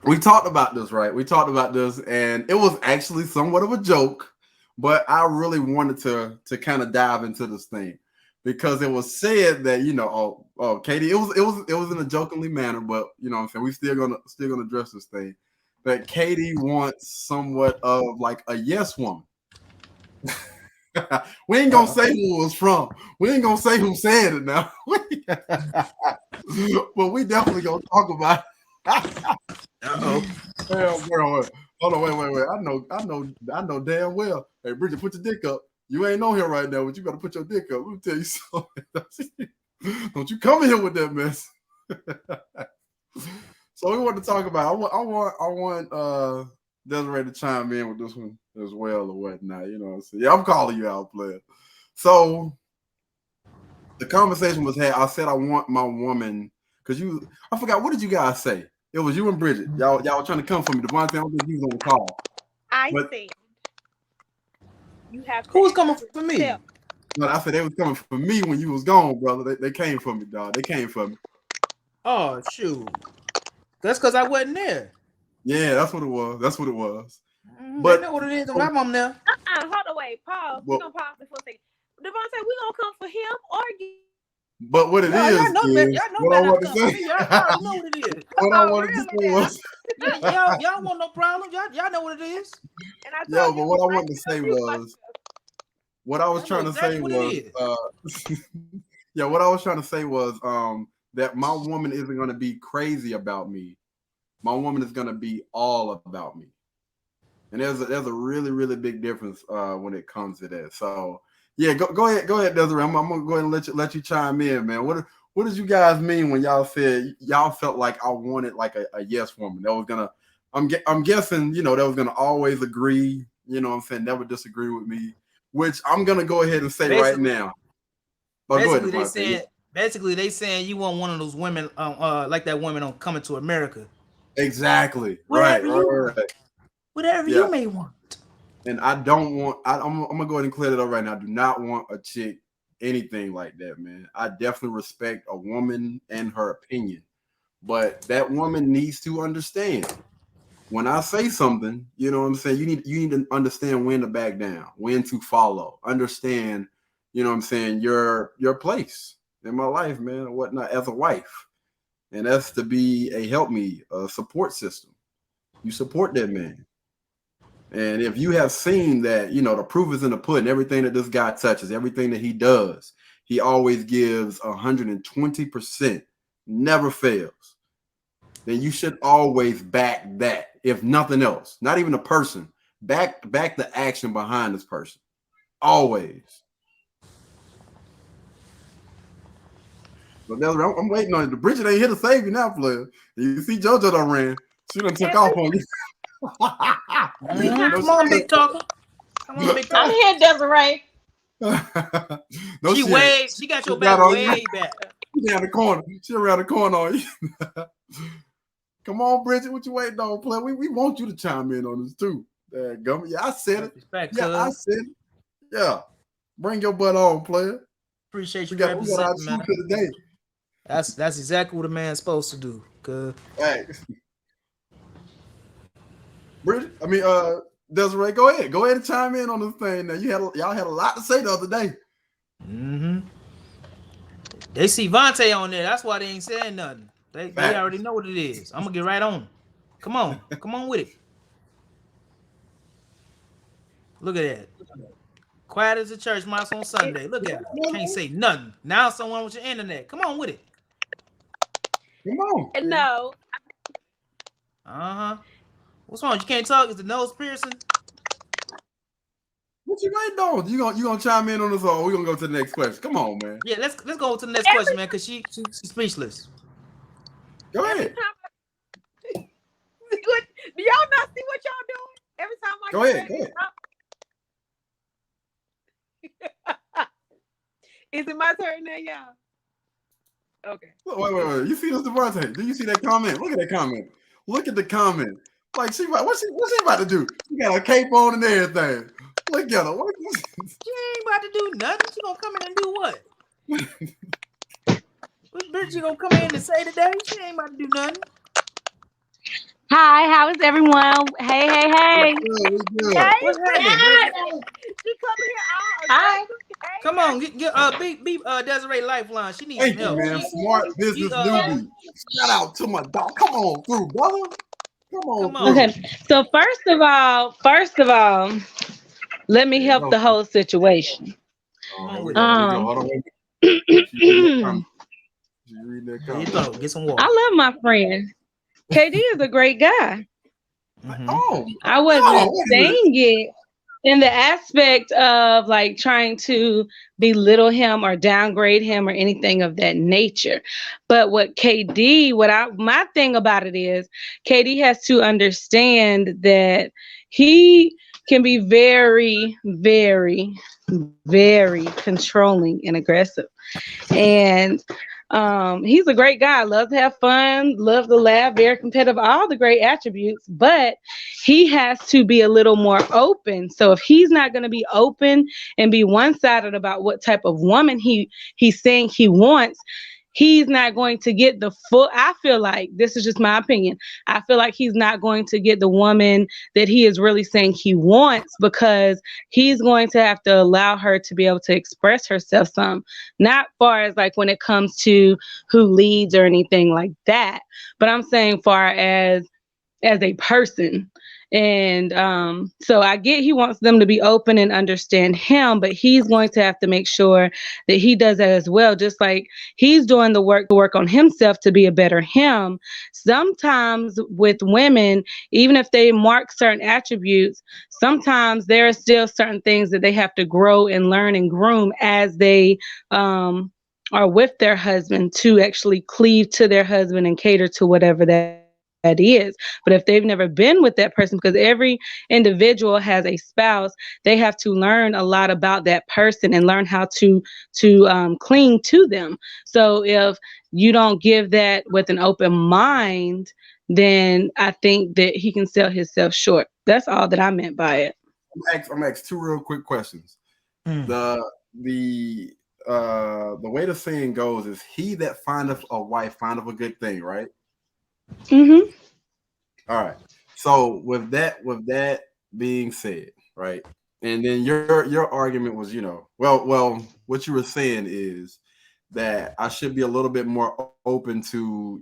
we talked about this, right? We talked about this, and it was actually somewhat of a joke, but I really wanted to kind of dive into this thing because it was said that Katie, it was in a jokingly manner, but you know what I'm saying, we still gonna address this thing, that Katie wants somewhat of like a yes woman. We ain't gonna say who it was from. We ain't gonna say who said it now. But we definitely gonna talk about it. Uh-oh. Hold on, wait. I know damn well. Hey, Bridget, put your dick up. You ain't on here right now, but you better put your dick up. Let me tell you something. Don't you come in here with that mess. So we want to talk about. I want Desiree to chime in with this one as well or whatnot. You know what I'm saying? Yeah, I'm calling you out, player. So the conversation was had. I said I want my woman because I forgot, what did you guys say? It was you and Bridget. Y'all were trying to come for me. Devontae, I don't think he was on the call. I said you have to. Who's coming for me? No, I said they was coming for me when you was gone, brother. They came for me, dog. They came for me. Oh shoot. That's because I wasn't there. Yeah, that's what it was. But I know what it is. I'm on there. Hold on, wait. Pause. We're gonna pause it for a second. Devontae, we gonna come for him or you. But what it is, y'all know what I want to say. Y'all know what it is. What I wanted to say was, y'all want no problem. Y'all know what it is. And but what I wanted to say was, what I was trying to say was, what I was trying to say was, that my woman isn't going to be crazy about me. My woman is going to be all about me. And there's a really, really big difference when it comes to that. So yeah, go ahead, Desiree. I'm gonna go ahead and let you chime in, man. What did you guys mean when y'all said y'all felt like I wanted like a yes woman that was gonna? I'm guessing that was gonna always agree. You know what I'm saying? Never disagree with me. Which I'm gonna go ahead and say right now. Basically, they saying you want one of those women, like that woman on Coming to America. Exactly. Whatever you may want. And I don't want. I'm gonna go ahead and clear that up right now. I do not want a chick anything like that, man. I definitely respect a woman and her opinion, but that woman needs to understand when I say something. You know what I'm saying? You need to understand when to back down, when to follow. Understand. You know what I'm saying? Your place in my life, man, or whatnot, as a wife, and that's to be a help me, a support system. You support that man. And if you have seen that, the proof is in the pudding, everything that this guy touches, everything that he does, he always gives 120%, never fails, then you should always back that, if nothing else, not even a person, back the action behind this person. Always. But I'm waiting on you. The Bridget ain't here to save you now, player. You see JoJo done ran. She done took off on you. Come on, big talker. I'm here, Desiree. She got your back way back. She down the corner. She around the corner on you. Come on, Bridget. What you waiting on, player? We want you to chime in on this too. Yeah, I said it. I said it. Yeah. Bring your butt on, player. Appreciate you. We got our truth for the day. That's exactly what a man's supposed to do. Cause Bridget, Desiree, go ahead and chime in on this thing. Now y'all had a lot to say the other day. Mm-hmm. They see Vontae on there. That's why they ain't saying nothing. They already know what it is. I'm gonna get right on. Come on with it. Look at that. Quiet as a church mouse on Sunday. Look at it. Can't say nothing. Now someone with your internet. Come on with it. Come on. No. What's wrong? You can't talk? Is the nose piercing? What you waiting on? You gonna chime in on this, or we gonna go to the next question? Come on, man. Yeah, let's go to the next question, man, because she's speechless. Go ahead. Do y'all not see what y'all doing? Every time I go ahead. Is it my turn now, y'all? Okay. Wait. You see this, Devontae? Do you see that comment? Look at that comment. Look at the comment. Like what's she about to do? She got a cape on and everything. Look at her. She ain't about to do nothing. She gonna come in and do what? What bitch you gonna come in and say today? She ain't about to do nothing. Hi, how is everyone? Hey. Good. What's happening? She coming here all. Hi. Come on, beat Desiree Lifeline. She needs some help. Man. Smart business newbie. Shout out to my dog. Come on through, brother. Come on. Okay. So first of all, Let me There you help go. the whole situation. Oh, Wrong here we with go. that? Here we go. Um, Hold on. Wait. She reading that I comment. She reading that There you comment. go. Get some water. love my friend. KD is a great guy. Mm-hmm. Oh, I no. wasn't Wait a minute. saying it in the aspect of like trying to belittle him or downgrade him or anything of that nature. But my thing about it is KD has to understand that he can be very, very, very controlling and aggressive. And he's a great guy, loves to have fun, loves to laugh, very competitive, all the great attributes, but he has to be a little more open. So if he's not going to be open and be one-sided about what type of woman he's saying he wants, he's not going to get the full. I feel like, this is just my opinion, I feel like he's not going to get the woman that he is really saying he wants, because he's going to have to allow her to be able to express herself some, not far as like when it comes to who leads or anything like that, but I'm saying far as a person. And so I get he wants them to be open and understand him, but he's going to have to make sure that he does that as well. Just like he's doing the work to work on himself to be a better him. Sometimes with women, even if they mark certain attributes, sometimes there are still certain things that they have to grow and learn and groom as they are with their husband, to actually cleave to their husband and cater to whatever that is. But if they've never been with that person, because every individual has a spouse, they have to learn a lot about that person and learn how to cling to them. So if you don't give that with an open mind, then I think that he can sell himself short. That's all that I meant by it. I'm gonna ask two real quick questions. Mm. The way the saying goes is, he that findeth a wife findeth a good thing, right? Mm-hmm. All right. So with that being said, right, and then your argument was, well, what you were saying is that I should be a little bit more open to,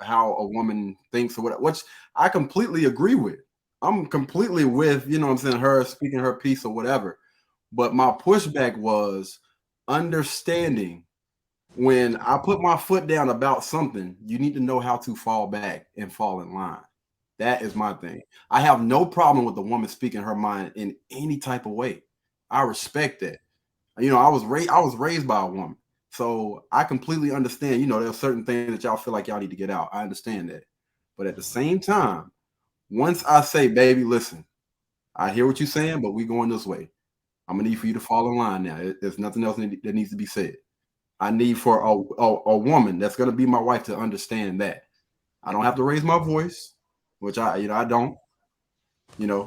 how a woman thinks or whatever, which I completely agree with. I'm completely with, what I'm saying, her speaking her piece or whatever. But my pushback was understanding, when I put my foot down about something, you need to know how to fall back and fall in line. That is my thing. I have no problem with the woman speaking her mind in any type of way. I respect that. I was raised by a woman, so I completely understand. There's certain things that y'all feel like y'all need to get out. I understand that, but at the same time, once I say, baby, listen, I hear what you're saying, but we going this way. I'm gonna need for you to fall in line now. There's nothing else that needs to be said. I need for a woman that's gonna be my wife to understand that I don't have to raise my voice, which I don't.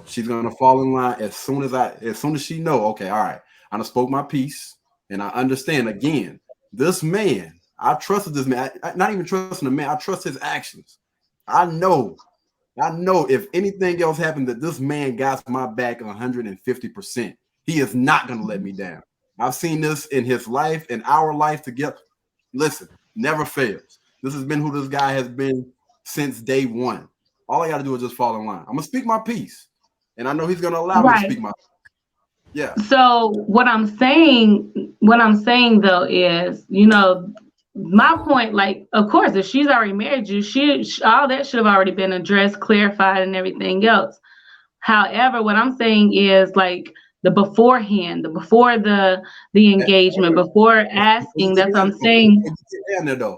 She's gonna fall in line as soon as she know. Okay, all right, I done spoke my piece, and I understand. Again, this man, I trusted this man. Not even trusting the man, I trust his actions. I know if anything else happened, that this man got my back 150%. He is not gonna let me down. I've seen this in his life and our life together. Listen, never fails. This has been who this guy has been since day one. All I got to do is just fall in line. I'm gonna speak my piece, and I know he's gonna allow me to speak my. Yeah. So what I'm saying though is, my point, like, of course, if she's already married you, all that should have already been addressed, clarified, and everything else. However, what I'm saying is, like, the beforehand, before the engagement, before asking. That's what I'm saying.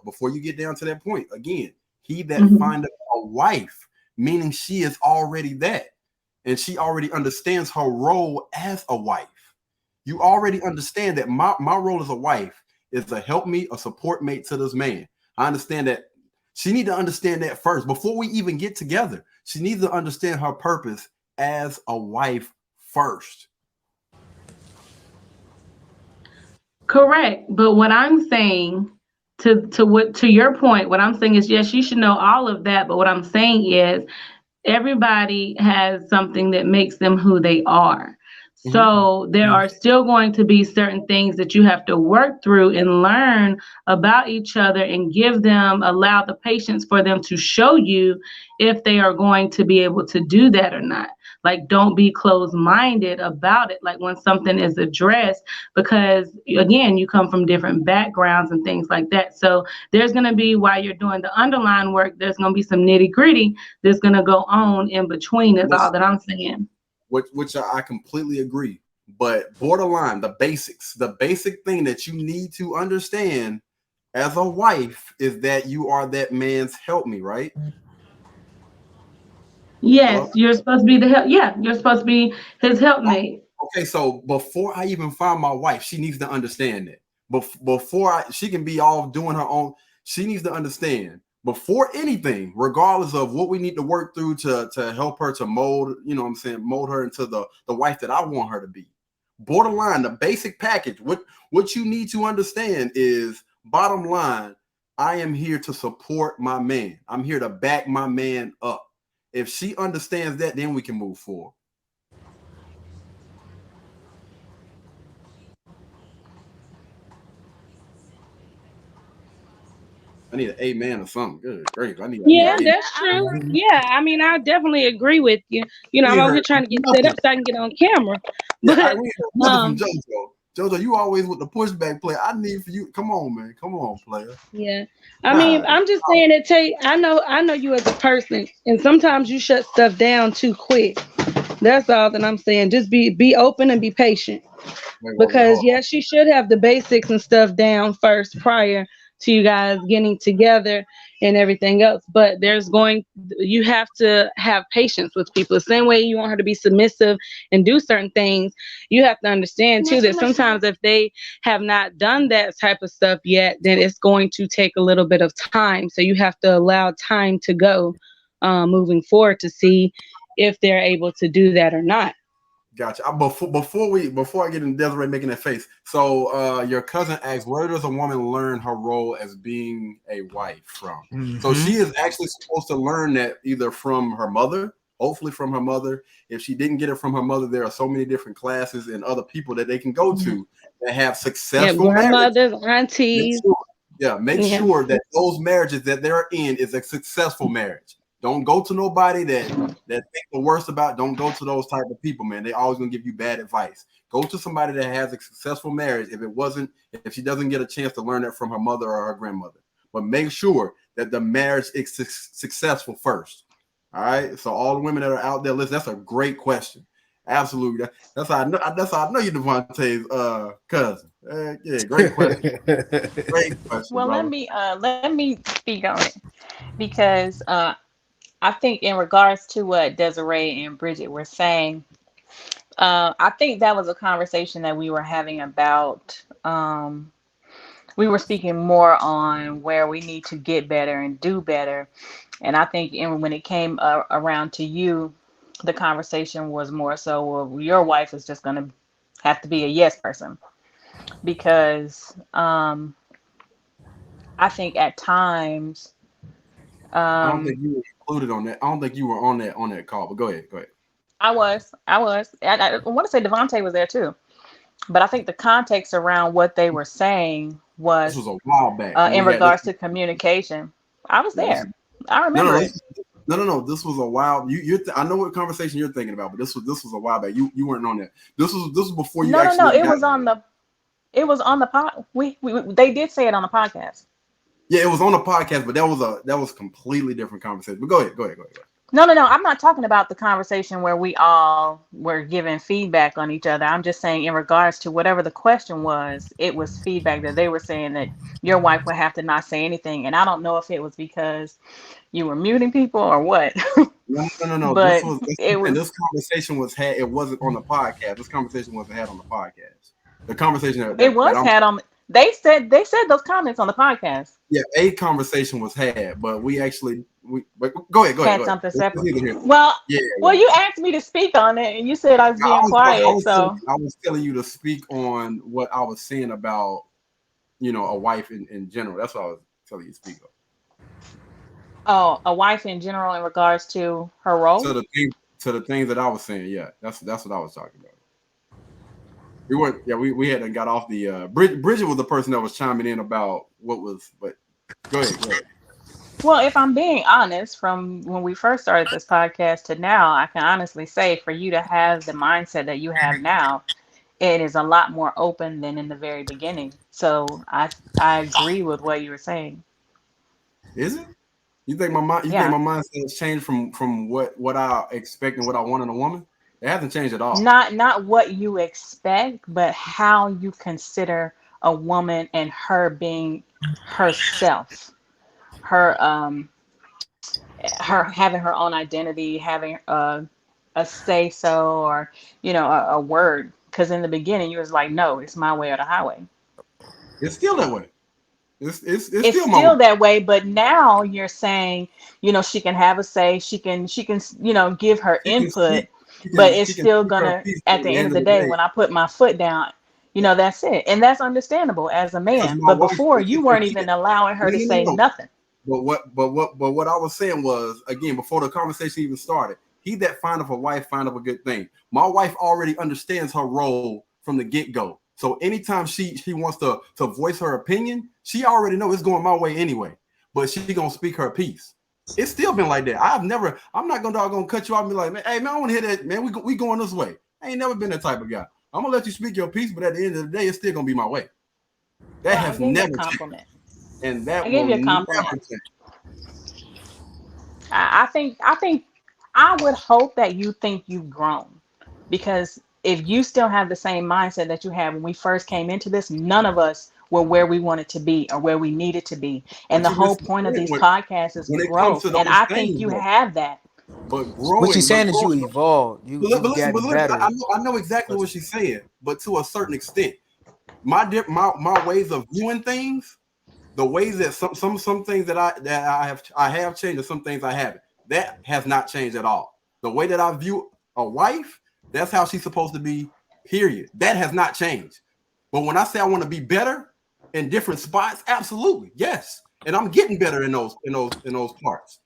Before you get down to that point, again, he that findeth a wife, meaning she is already that, and she already understands her role as a wife. You already understand that my role as a wife is to help me, a support mate to this man. I understand that. She need to understand that first before we even get together. She needs to understand her purpose as a wife first. Correct. But what I'm saying, to your point, what I'm saying is, yes, you should know all of that. But what I'm saying is, everybody has something that makes them who they are. So there are still going to be certain things that you have to work through and learn about each other and allow the patience for them to show you if they are going to be able to do that or not. Like, don't be closed-minded about it, like when something is addressed, because again, you come from different backgrounds and things like that. So there's going to be, while you're doing the underlying work, there's going to be some nitty-gritty that's going to go on in between, is all that I'm saying. Which I completely agree. But borderline, the basic thing that you need to understand as a wife is that you are that man's help me, right? Yes, Hello? you're supposed to be the help. Yeah, you're supposed to be his helpmate. Okay, so before I even find my wife, she needs to understand it. She can be all doing her own. She needs to understand before anything, regardless of what we need to work through to help her to mold, mold her into the wife that I want her to be. Borderline, the basic package. What you need to understand is, bottom line, I am here to support my man. I'm here to back my man up. If she understands that, then we can move forward. I need an amen or something. Good grief. That's true. Yeah, I mean, I definitely agree with you. I'm over here trying to get set up so I can get on camera. But we heard nothing from JoJo. JoJo, you always with the pushback play. I need for you. Come on, man. Come on, player. Yeah. I mean, I'm just saying that I know you as a person, and sometimes you shut stuff down too quick. That's all that I'm saying. Just be open and be patient. Because she should have the basics and stuff down first prior to you guys getting together and everything else. But you have to have patience with people. The same way you want her to be submissive and do certain things, you have to understand too that sometimes if they have not done that type of stuff yet, then it's going to take a little bit of time. So you have to allow time to go moving forward to see if they're able to do that or not. Gotcha. Before I get into Desiree making that face, so your cousin asked, where does a woman learn her role as being a wife from? So she is actually supposed to learn that either from her mother, hopefully from her mother. If she didn't get it from her mother, there are so many different classes and other people that they can go to that have successful grandmothers, aunties. Make sure that those marriages that they're in is a successful marriage. Don't go to nobody that think the worst about. Don't go to those type of people, man. They always gonna give you bad advice. Go to somebody that has a successful marriage. If she doesn't get a chance to learn that from her mother or her grandmother, but make sure that the marriage is successful first. All right. So all the women that are out there, listen. That's a great question. Absolutely. That's how I know. That's how I know you're Devontae's cousin. Yeah, great question. Great question. Well, brother. let me speak on it because I think in regards to what Desiree and Bridget were saying, I think that was a conversation that we were having about. We were speaking more on where we need to get better and do better, and I think when it came around to you, the conversation was more so, well, your wife is just going to have to be a yes person, because I think at times. I don't think you were included on that. I don't think you were on that call. But go ahead. I was. I want to say Devontae was there too, but I think the context around what they were saying was this was a while back in regards to communication. I was there. I remember it. No. This was a while. I know what conversation you're thinking about, but this was a while back. You weren't on that. This was before you. No. It was on the pod. They did say it on the podcast. Yeah, it was on the podcast, but that was a completely different conversation. But go ahead. No. I'm not talking about the conversation where we all were giving feedback on each other. I'm just saying in regards to whatever the question was, it was feedback that they were saying that your wife would have to not say anything. And I don't know if it was because you were muting people or what. No. But this conversation was had. It wasn't on the podcast. This conversation wasn't had on the podcast. The conversation it was had on. They said those comments on the podcast. Yeah, a conversation was had, but but go ahead. Had something separate. Well, you asked me to speak on it, and you said I was being quiet. I was telling you to speak on what I was saying about, a wife in general. That's what I was telling you to speak of. Oh, a wife in general in regards to her role. To the things that I was saying, yeah, that's what I was talking about. We weren't. Yeah, we hadn't got off the. Bridget was the person that was chiming in about what was. But go ahead. Go ahead. Well, if I'm being honest, from when we first started this podcast to now, I can honestly say for you to have the mindset that you have now, it is a lot more open than in the very beginning. So I agree with what you were saying. Is it? You think my mind? You think Yeah. my mindset has changed from what I expect and what I want in a woman? It hasn't changed at all. Not what you expect, but how you consider a woman and her being herself. Her her having her own identity, having a say so, or a word. Because in the beginning you was like, no, it's my way or the highway. It's still that way. It's It's still my still way. that way, but now you're saying, she can have a say, she can give her She can input, speak. but it's She can still speak her gonna, piece at at the the end end of of the the day, day. when I put my foot down, that's it. And that's understandable as a Because man. my But wife, before, you weren't even allowing her to say no. nothing. But what I was saying was, again, before the conversation even started, he that findeth a wife findeth a good thing. My wife already understands her role from the get-go. So anytime she wants to voice her opinion, she already knows it's going my way anyway. But she gonna speak her piece. It's still been like that. I'm not gonna cut you off and be like, man, hey man, I want to hear that, man. We going this way. I ain't never been that type of guy. I'm gonna let you speak your piece, but at the end of the day, it's still gonna be my way. That Well, I has gave you a never changed. compliment. And I that gave will you a never compliment. change. I think I would hope that you think you've grown, because if you still have the same mindset that you had when we first came into this, none of us were where we wanted to be or where we needed to be. And But the you whole missing the point of point these podcasts is when it comes growth. to And those I think things, you though. have that. But What she's growing, saying is you evolved. You've but gotten listen, better. I know exactly what she's saying, but to a certain extent, my ways of viewing things, the ways that some things that I have changed, and some things I haven't. That has not changed at all. The way that I view a wife, that's how she's supposed to be. Period. That has not changed. But when I say I want to be better in different spots, absolutely, yes, and I'm getting better in those parts.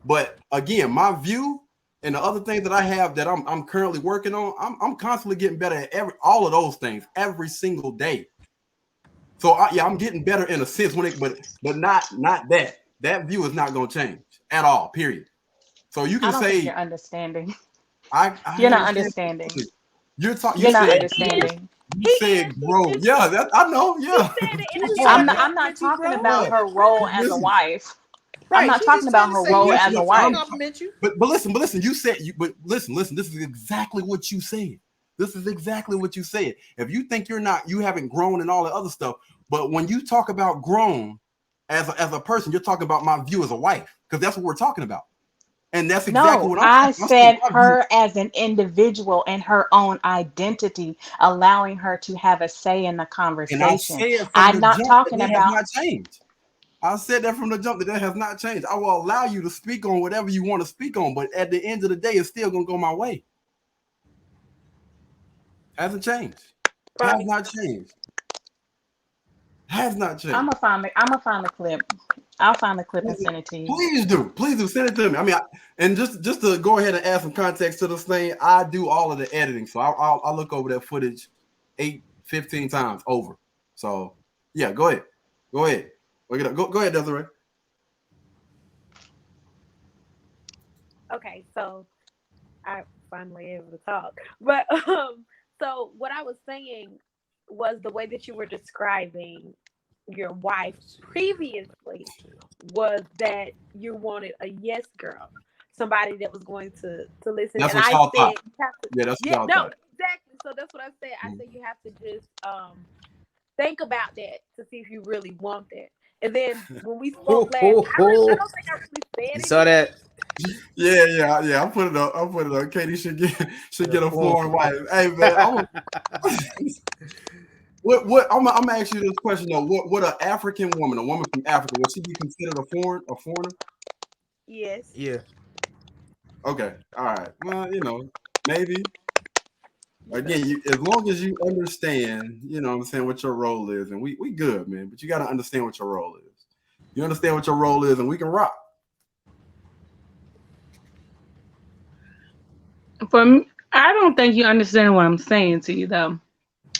But again, my view and the other things that I have that I'm currently working on, I'm constantly getting better at all of those things every single day. So I'm getting better in a sense but not that view is not going to change at all. Period. So you I can don't think say you're understanding. I You're not understand. understanding. You're talking. You You're not said understanding. you He said is. grow. Yeah, that I know. He Yeah. said it in a Just different I'm way not that you talking grow. about What? her role as a Listen, wife. I'm right. not She's talking just trying about to her say role you as a she trying to wife. compliment you. but listen. You said you. But listen. This is exactly what you said. This is exactly what you said. If you think you haven't grown and all the other stuff. But when you talk about grown as a person, you're talking about my view as a wife, because that's what we're talking about. And that's exactly No, what I'm I saying. I'm saying said my view. her as an individual and her own identity, allowing her to have a say in the And I conversation. said from I'm the not jump talking that has about, not changed. I said that from the jump that has not changed. I will allow you to speak on whatever you want to speak on, but at the end of the day, it's still gonna go my way. Hasn't changed. Has Right. not changed. Has not I'm changed. gonna find the clip. I'll find the clip and send it to you. Please do send it to me. I mean, and just to go ahead and add some context to this thing, I do all of the editing, so I'll look over that footage 15 times over. So yeah, go ahead. Look it up. Go ahead, Desiree. Okay, so I finally able to talk. But so what I was saying was the way that you were describing your wife previously was that you wanted a yes girl, somebody that was going to listen. That's And what I y'all said thought. you have to, Yeah, that's what yeah, y'all no, thought. exactly. So that's what I said. I Mhm. said you have to just think about that to see if you really want that. And then when we Ho, spoke last, ho, I ho. don't think I really You said saw anything. that? Yeah. I put it up. Katie should get a foreign wife. Hey man, what I'm gonna ask you this question though. What an African woman, a woman from Africa, would she be considered a foreigner? Yes. Yeah. Okay, all right. Well, maybe. Again, as long as you understand, what I'm saying, what your role is, and we good, man. But you got to understand what your role is. You understand what your role is, and we can rock. For me, I don't think you understand what I'm saying to you though.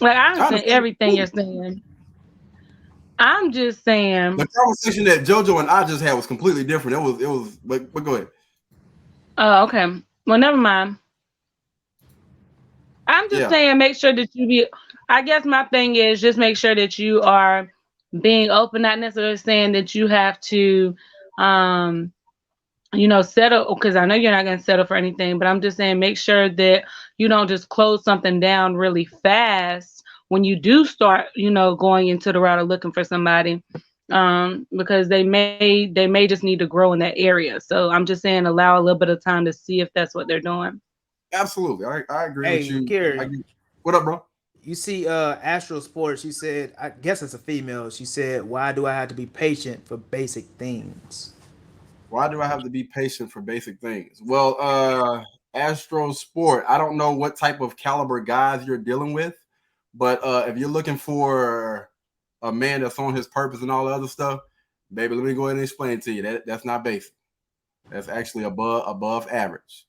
Like I understand everything you're saying. I'm just saying the conversation that JoJo and I just had was completely different. It was. But go ahead. Oh, okay. Well, never mind. I'm just saying, make sure that you be. I guess my thing is just make sure that you are being open, not necessarily saying that you have to, settle. Because I know you're not going to settle for anything, but I'm just saying, make sure that you don't just close something down really fast when you do start, going into the route of looking for somebody. Because they may just need to grow in that area. So I'm just saying, allow a little bit of time to see if that's what they're doing. Absolutely, I agree with you. Carrie, what up, bro? You see, Astro Sports. She said, I guess it's a female. She said, "Why do I have to be patient for basic things?" Why do I have to be patient for basic things? Well, Astro Sport. I don't know what type of caliber guys you're dealing with, but if you're looking for a man that's on his purpose and all the other stuff, baby, let me go ahead and explain to you that's not basic. That's actually above average.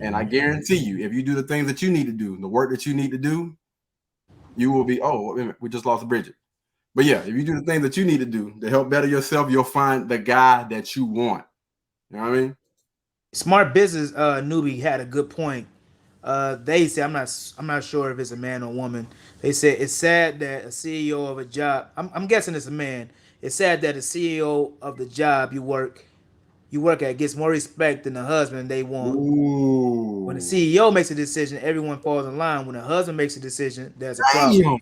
And I guarantee you, if you do the things that you need to do, the work that you need to do, you will be, we just lost Bridget. But yeah, if you do the things that you need to do to help better yourself, you'll find the guy that you want. You know what I mean? Smart Business newbie had a good point. They say, I'm not sure if it's a man or woman. They said it's sad that a CEO of a job, I'm guessing it's a man. It's sad that a CEO of the job you work at gets more respect than the husband they want. Ooh. When the CEO makes a decision, everyone falls in line. When the husband makes a decision, there's a problem.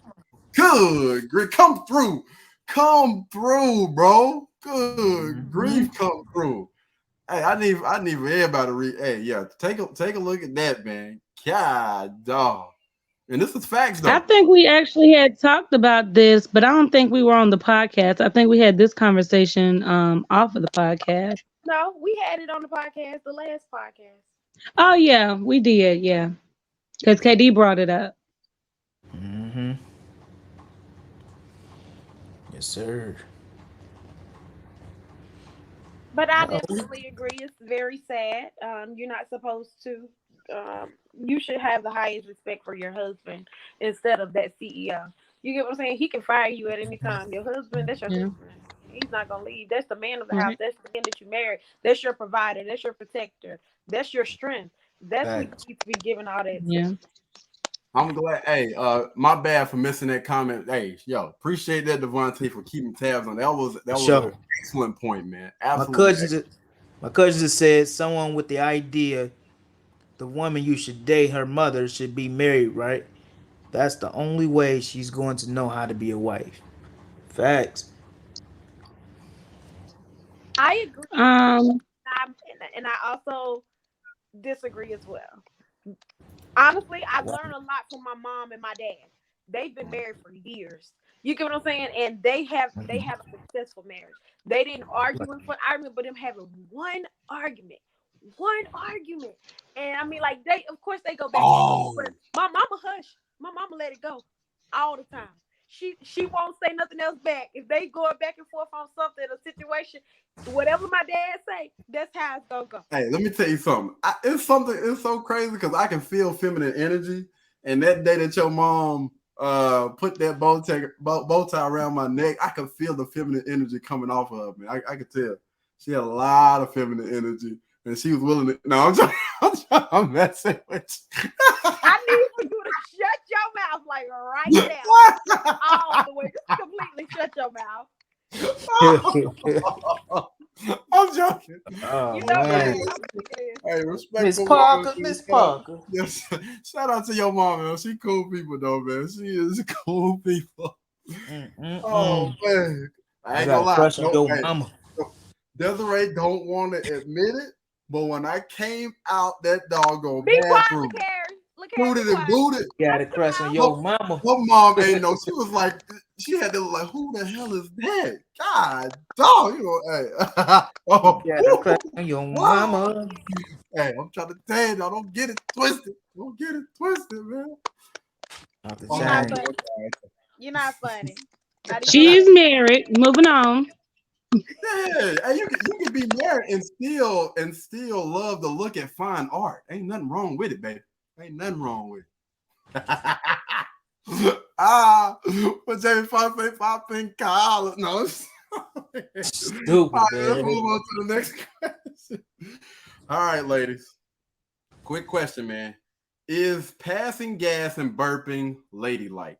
Good. Come through, bro. Good grief, come through. Hey, I need everybody to read. Hey, yeah, take a look at that, man. God, dog. And this is facts, though. I think we actually had talked about this, but I don't think we were on the podcast. I think we had this conversation off of the podcast. No, we had it on the podcast, the last podcast. Oh yeah, we did, yeah. Because KD brought it up. Mm-hmm. Yes, sir. But I definitely agree. It's very sad. You're not supposed to. You should have the highest respect for your husband instead of that CEO. You get what I'm saying? He can fire you at any time. Your husband, that's your husband. He's not gonna leave. That's the man of the house. That's the man that you married. That's your provider. That's your protector. That's your strength. That's who needs to be given all that. Yeah. I'm glad. Hey, my bad for missing that comment. Hey, yo, appreciate that, Devontae, for keeping tabs on that. Was an excellent point, man. Absolutely. My cousin just said someone with the idea the woman you should date, her mother, should be married, right? That's the only way she's going to know how to be a wife. Facts. I agree. And I also disagree as well. Honestly, I've learned a lot from my mom and my dad. They've been married for years. You get what I'm saying? And they have a successful marriage. They didn't argue in front. I remember them having one argument. And I mean, like, of course they go back. But my mama hush. My mama let it go all the time. She won't say nothing else back. If they go back and forth on something, a situation, whatever my dad say, that's how it's gonna go. Hey, let me tell you something. It's so crazy because I can feel feminine energy. And that day that your mom put that bow tie around my neck, I could feel the feminine energy coming off of me. I could tell she had a lot of feminine energy, and she was willing to. No, I'm messing with you. I need for you to shut your mouth, like right now, all the way. Just completely shut your mouth. I'm joking. Oh, you know man. Hey, respect Miss Parker. Yes. Shout out to your mom, man. She cool people though, man. She is cool people. Oh man. I ain't gonna lie. Crush on your mama. Desiree don't want to admit it, but when I came out that doggone be bathroom, booted and booted. You got a crush on your mama. Her mom ain't know. She was like, she had to look like, who the hell is that? God, dog, you know, hey. You got a crush on your mama. Hey, I'm trying to tell you, don't get it twisted. Don't get it twisted, man. You're not funny. She's married. Moving on. Yeah, hey, you can be married and still love to look at fine art. Ain't nothing wrong with it, baby. Ain't nothing wrong with it. But Jamie Foxx say popping college. No. Stupid, All right, let's man. move on to the next question. All right, ladies. Quick question, man. Is passing gas and burping ladylike?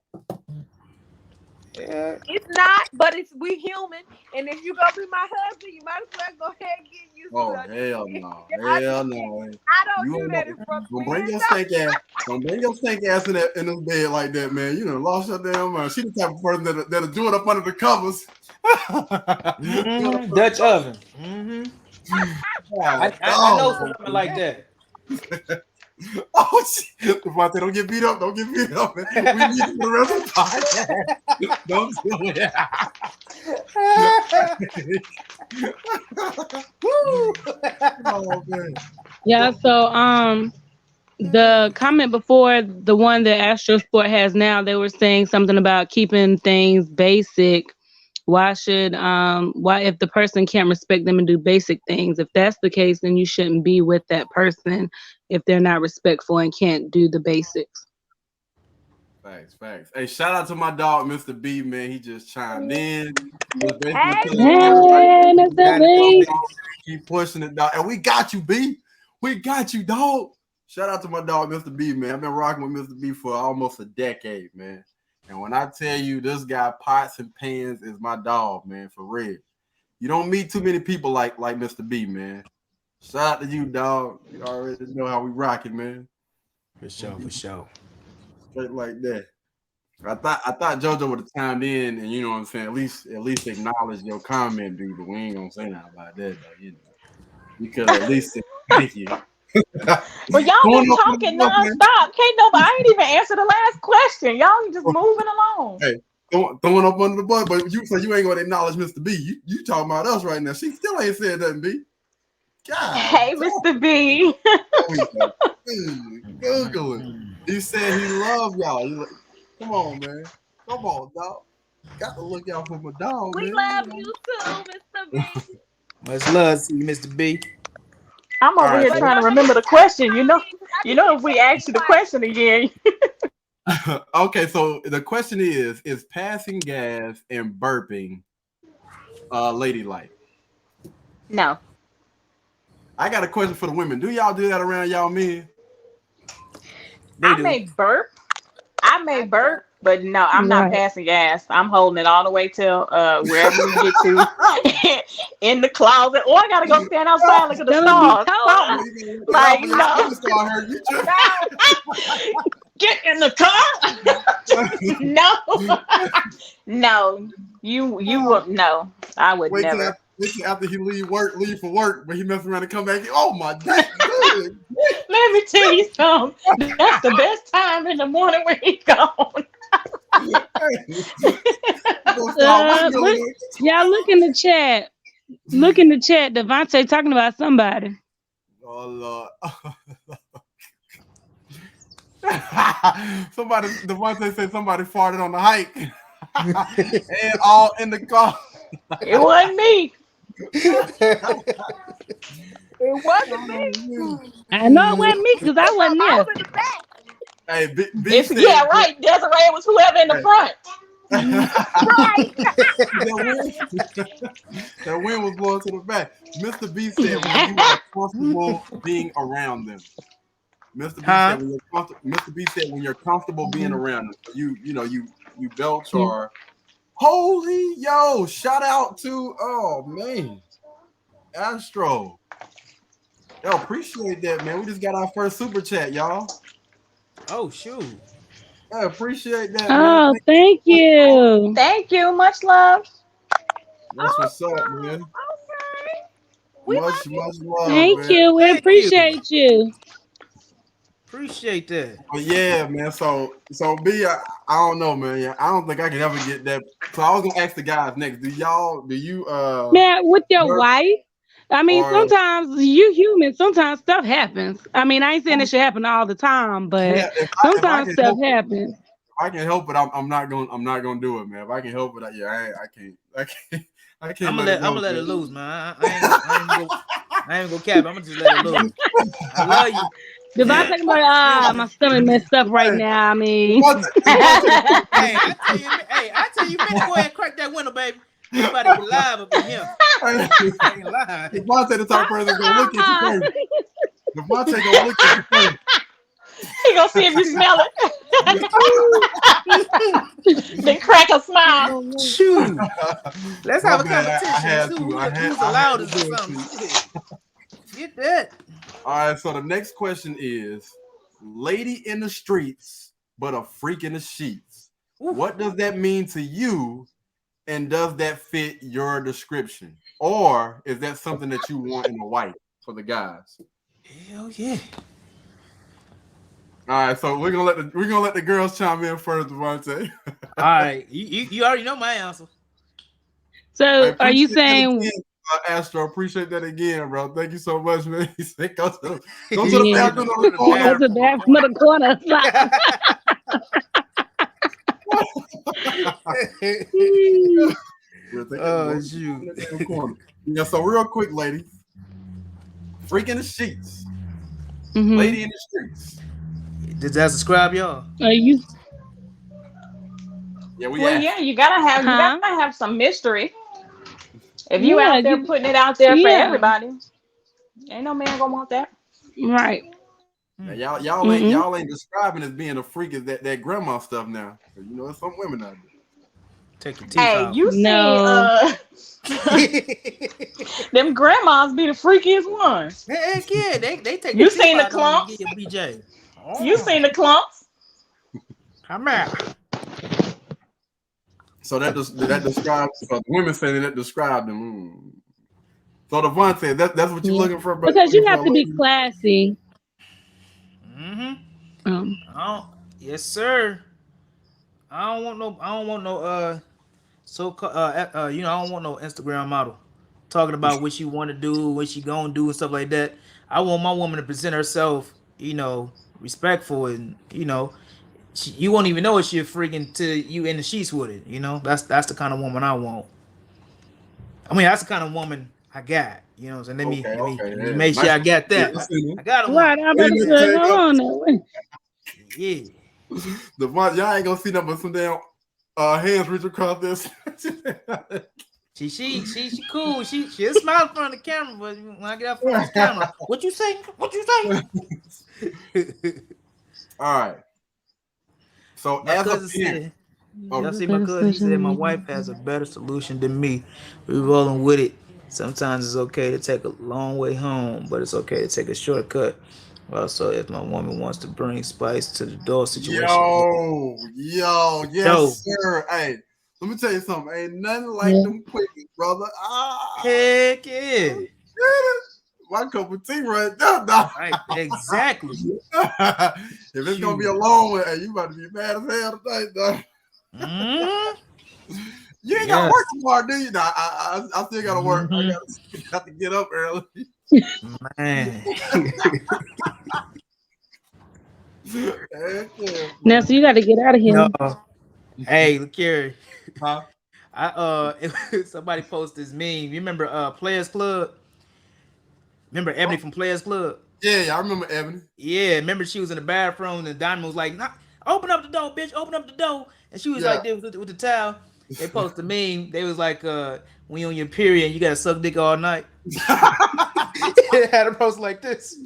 Yeah. It's not, but we human. And if you gonna be my husband, you might as well go ahead and get used Oh, to it. hell no. I Hell no. don't do that in front of Don't bring your stink ass. Don't bring your stink ass in this bed like that, man. You done lost your damn mind. She the type of person that'll do it up under the covers. Dutch oven. I know something like that. Oh shit! Devontae, don't get beat up. Don't get beat up, man. We need you for the rest of the podcast. Don't do it. Oh man. Yeah, so the comment before the one that Astro Sport has now, they were saying something about keeping things basic. Why if the person can't respect them and do basic things? If that's the case, then you shouldn't be with that person if they're not respectful and can't do the basics. Facts. Hey, shout out to my dog, Mr. B, man. He just chimed in. Hey, Mr. B. Keep pushing it, dog. And we got you, B. We got you, dog. Shout out to my dog, Mr. B, man. I've been rocking with Mr. B for almost a decade, man. And when I tell you this guy, Pots and Pans, is my dog, man, for real. You don't meet too many people like Mr. B, man. Shout out to you, dog. You already know how we rock it, man. For sure. Straight like that. I thought JoJo would have chimed in and, you know what I'm saying, at least acknowledge your comment, dude, but we ain't gonna say nothing about that, though, you know. You could at least say thank you. Well, y'all been talking nonstop. Can't nobody. I ain't even answer the last question. Y'all just moving along. Hey, throwing up under the bus, but you say you ain't gonna acknowledge Mr. B. You talking about us right now. She still ain't said nothing, B. God. Hey, Mr. B. Googling. He said he love y'all. Like, come on, man. Come on, dog. Got to look out for my dog. We man. love you too, Mr. B. Much love to you, Mr. B. I'm over here trying to remember the question. You know, if we ask you the question again. Okay, so the question is passing gas and burping ladylike? No. I got a question for the women. Do y'all do that around y'all men? I may burp, but no, I'm not passing gas. I'm holding it all the way till wherever we get to in the closet, or I gotta go stand outside look at the stars. Like no, get in the car. No, you would no. I would never. After he leave for work, but he mess around and come back. Oh my God! Let me tell you something. That's the best time in the morning when he's gone. Y'all look in the chat. Look in the chat. Devontae talking about somebody. Oh Lord. Devontae said somebody farted on the hike. And all in the car. It wasn't me. It wasn't me. I know it wasn't me because I wasn't there. I was in the back. Hey, said, yeah, right. Desiree was whoever in the front. Right. That wind was blowing to the back. Mr. B said when you are comfortable being around them. Mr. B said when you're comfortable being around them. You belch or holy yo, shout out to Astro. Yo, appreciate that, man. We just got our first super chat, y'all. Oh shoot. I appreciate that. Oh, man. thank you. Thank you. Much love. That's what's up, man. Okay. Much love. Thank man. you. We appreciate you. Appreciate that. But yeah, man. So B, I don't know, man. Yeah, I don't think I can ever get that. So I was gonna ask the guys next. Do you man, with your wife? I mean, sometimes you human. Sometimes stuff happens. I mean, I ain't saying it should happen all the time, but sometimes stuff happens. If I can help it, I'm not gonna do it, man. If I can help it, I can't. I'm gonna let it loose, man. I ain't gonna cap. I'm gonna just let it loose. I love you. Devontae can be like, my stomach messed up right now. I mean, I tell you, man, go ahead and crack that window, baby. You about to be live up in here. Ain't lying. Devontae the type of person gonna look at you first. Devontae gonna look at you first. He gonna see if you smell it. Then crack a smile. Shoot. Let's have a competition. Who's the loudest or something? Get that. All right, so the next question is, lady in the streets, but a freak in the sheets. Ooh. What does that mean to you? And does that fit your description? Or is that something that you want in a wife for the guys? Hell yeah. All right, so we're gonna let the girls chime in first, Devontae. All right, you already know my answer. So are you saying Astro, appreciate that again, bro. Thank you so much, man. He said, go to the bathroom on the corner. Go to the bathroom on the corner. Oh, shoot. Yeah, so real quick, ladies. Freak in the sheets. Mm-hmm. Lady in the streets. Does that describe y'all? Are you? Yeah, yeah, you gotta have some mystery. If you out there putting it out there for everybody, ain't no man gonna want that. Right. Now, y'all ain't describing as being a freak as that grandma stuff now. You know, there's some women out there. Take your teeth out. You see, them grandmas be the freakiest ones. Heck yeah, they take. You seen the clumps? BJ. Oh. You seen the clumps? Come out. So that describes the women saying that described them. So Devontae, that's what you're looking for, because you have to be classy. Yes, sir. I don't want no I don't want no Instagram model talking about what she want to do, what she gonna do, and stuff like that. I want my woman to present herself, respectful, and you won't even know if she's freaking till you in the sheets with it. That's the kind of woman I want. I mean, that's the kind of woman I got. You know what I'm saying? Let me make sure I got that. I got him. Right, I'm about to say, hold on. Yeah. Y'all ain't gonna see nothing but some damn hands reach across this. She cool. She smile in front of the camera, but when I get out front of the camera, what you say? All right. So my as cousin a parent, y'all see my cousin said my wife has a better solution than me. We rolling with it. Sometimes it's okay to take a long way home, but it's okay to take a shortcut. Also, if my woman wants to bring spice to the door situation. Yes, sir. Hey, let me tell you something. Ain't nothing like them quickies, brother. Heck yeah. My cup of tea right there, dog. Right, exactly. If it's gonna be a long one, hey, you about to be mad as hell tonight, dog. You ain't gotta work tomorrow, do you? Nah, I still gotta work. I got to get up early. Man. Now, so you got to get out of here. No. Hey, look here. Somebody posted this meme. You remember Players Club? Remember Ebony from Players Club? Yeah, I remember Ebony. Yeah, remember she was in the bathroom and Diamond was like, open up the door, bitch, open up the door. And she was like there with the towel. They posted a meme. They was like, when you on your period, you gotta suck dick all night. It had a post like this.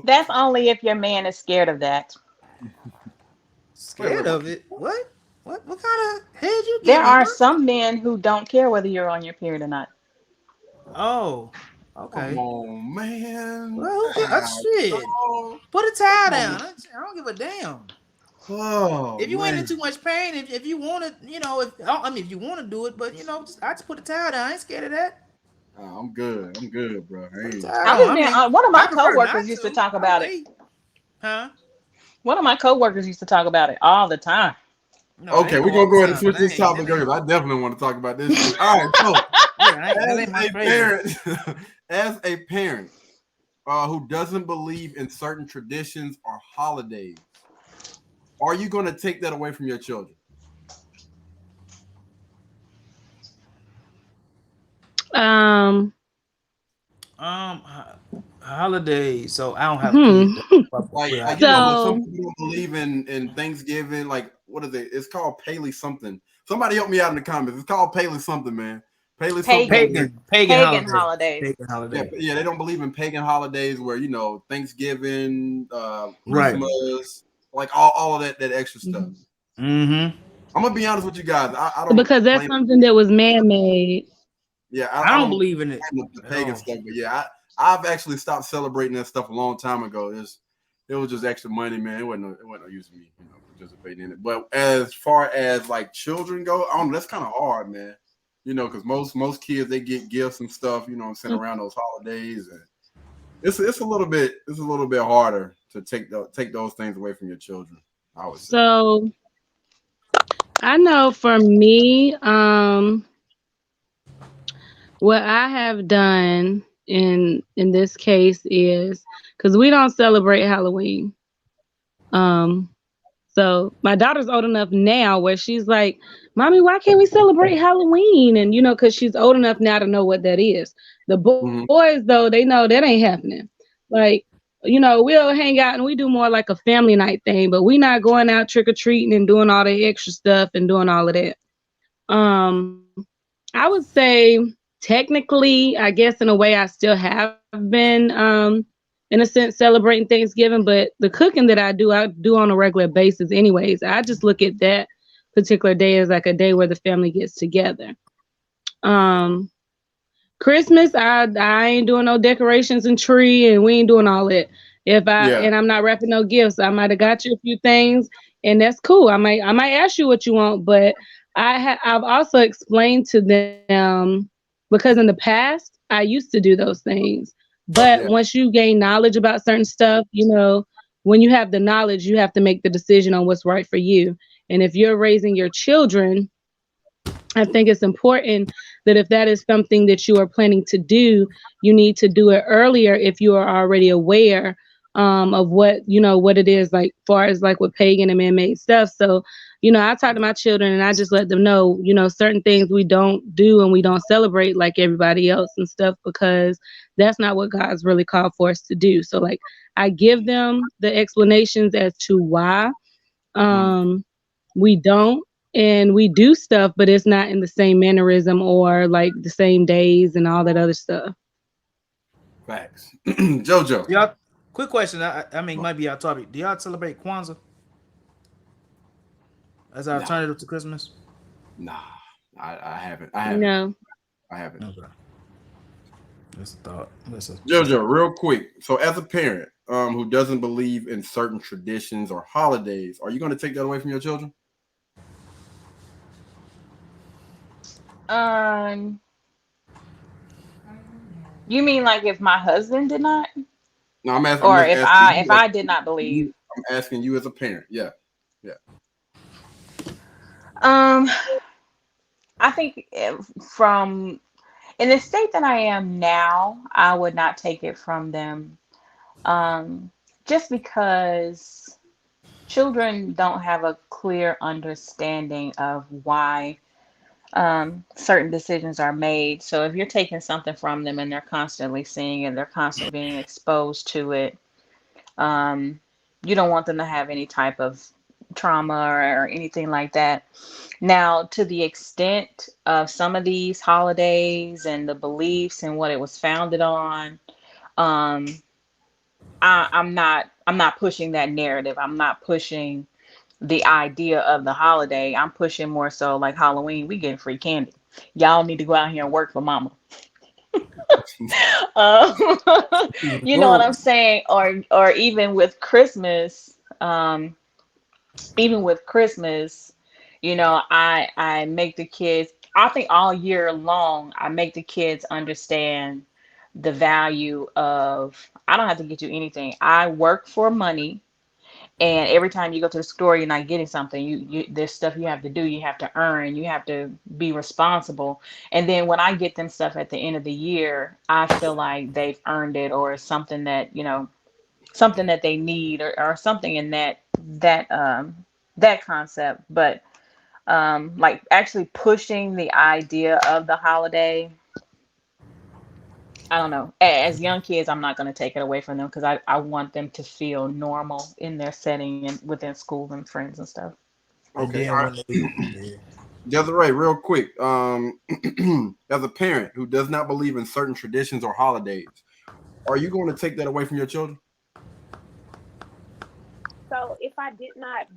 That's only if your man is scared of that. Scared of it? What kind of head you get? There are some men who don't care whether you're on your period or not. Oh, okay. Come on, man. Well, shit. Put a towel down. I don't give a damn. Oh, if you ain't in too much pain, if you want to, if you want to do it, but I just put the towel down. I ain't scared of that. Oh, I'm good, bro. Hey. One of my coworkers used to talk about it. Huh? One of my coworkers used to talk about it all the time. No, okay, we're gonna go ahead and switch this topic because I definitely want to talk about this. All right, so as a parent who doesn't believe in certain traditions or holidays, are you going to take that away from your children? Holidays. So I don't have Hmm. kids. Like Well, you know, when some So people don't believe in Thanksgiving, like what is it? It's called Paley something. Somebody help me out in the comments. It's called Paley something, man. Paley something. Pagan. pagan Pagan holiday. holidays. Pagan Yeah, holiday. yeah, they don't believe in pagan holidays where you know Thanksgiving, Right. Christmas, like all of that extra stuff. Mm-hmm. I'm gonna be honest with you guys. I don't because that's claim. something that was man-made. Yeah, I I don't don't believe in it claim the at pagan all. stuff, but yeah, I've actually stopped celebrating that stuff a long time ago. It was just extra money, man. It wasn't no use of me, you know, participating in it. But as far as like children go, I don't know, that's kind of hard, man. You know, because most kids they get gifts and stuff, you know, and sent around those holidays, and it's a little bit harder to take those things away from your children. I would say. So I know for me, what I have done in this case is because we don't celebrate Halloween. Um, so my daughter's old enough now where she's like, "Mommy, why can't we celebrate Halloween?" And because she's old enough now to know what that is. The Mm-hmm. boys though, they know that ain't happening. Like, we'll hang out and we do more like a family night thing, but we not going out trick or treating and doing all the extra stuff and doing all of that. Um, I would say technically, I guess in a way, I still have been, in a sense, celebrating Thanksgiving. But the cooking that I do on a regular basis, anyways. I just look at that particular day as like a day where the family gets together. Um, Christmas, I ain't doing no decorations and tree, and we ain't doing all that. Yeah. And I'm not wrapping no gifts. I might have got you a few things, and that's cool. I might ask you what you want, but I've also explained to them because in the past I used to do those things, but Yeah. once you gain knowledge about certain stuff, when you have the knowledge, you have to make the decision on what's right for you. And if you're raising your children, I think it's important that if that is something that you are planning to do, you need to do it earlier if you are already aware of what it is like, far as like with pagan and man-made stuff. So, I talk to my children and I just let them know, certain things we don't do and we don't celebrate like everybody else and stuff because that's not what God's really called for us to do. So, like, I give them the explanations as to why. Mm. We don't, and we do stuff, but it's not in the same mannerism or like the same days and all that other stuff. Facts. JoJo. Y'all, quick question. I mean, might be our topic. Do y'all celebrate Kwanzaa as an Nah, alternative to Christmas? nah. I haven't. No. I haven't. Okay. That's a thought. JoJo, real quick. So, as a parent who doesn't believe in certain traditions or holidays, are you going to take that away from your children? You mean like if my husband did not, No, I'm asking. I'm or just if asking I if you. I did not believe? I'm asking you as a parent. Yeah. Yeah. Um, I think from in the state that I am now, I would not take it from them. Um, just because children don't have a clear understanding of why certain decisions are made. So if you're taking something from them and they're constantly seeing it, they're constantly being exposed to it, um, you don't want them to have any type of trauma or anything like that. Now, to the extent of some of these holidays and the beliefs and what it was founded on, um, I'm not pushing that narrative. I'm not pushing the idea of the holiday. I'm pushing more so like Halloween, we getting free candy. Y'all need to go out here and work for mama. Um, you know what Whoa. I'm saying? Or even with Christmas, even with Christmas, I make the kids, I think all year long, I make the kids understand the value of, I don't have to get you anything. I work for money. And every time you go to the store, you're not getting something. There's stuff you have to do. You have to earn. You have to be responsible. And then when I get them stuff at the end of the year, I feel like they've earned it, or it's something that something that they need, or something in that concept. But like actually pushing the idea of the holiday, I don't know. As young kids, I'm not going to take it away from them because I want them to feel normal in their setting and within school and friends and stuff. And Okay. then All when right. they, yeah. Desiree, real quick. As a parent who does not believe in certain traditions or holidays, are you going to take that away from your children? So if I did not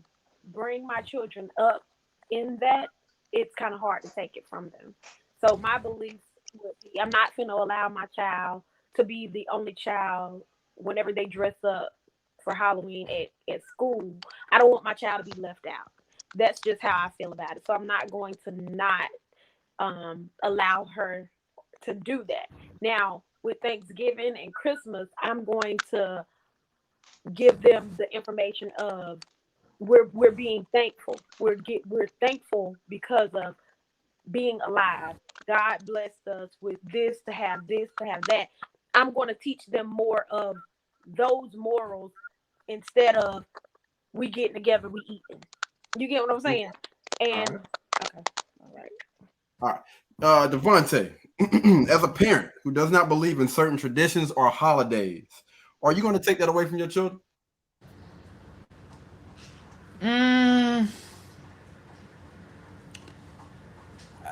bring my children up in that, it's kind of hard to take it from them. So my beliefs would be I'm not going to allow my child to be the only child whenever they dress up for Halloween at school. I don't want my child to be left out. That's just how I feel about it. So I'm not going to not allow her to do that. Now, with Thanksgiving and Christmas, I'm going to give them the information of we're being thankful. We're thankful because of being alive. God blessed us with this to have that. I'm going to teach them more of those morals instead of we getting together, we eating. You get what I'm saying? And okay, all right. All right. Devontae, as a parent who does not believe in certain traditions or holidays, are you going to take that away from your children?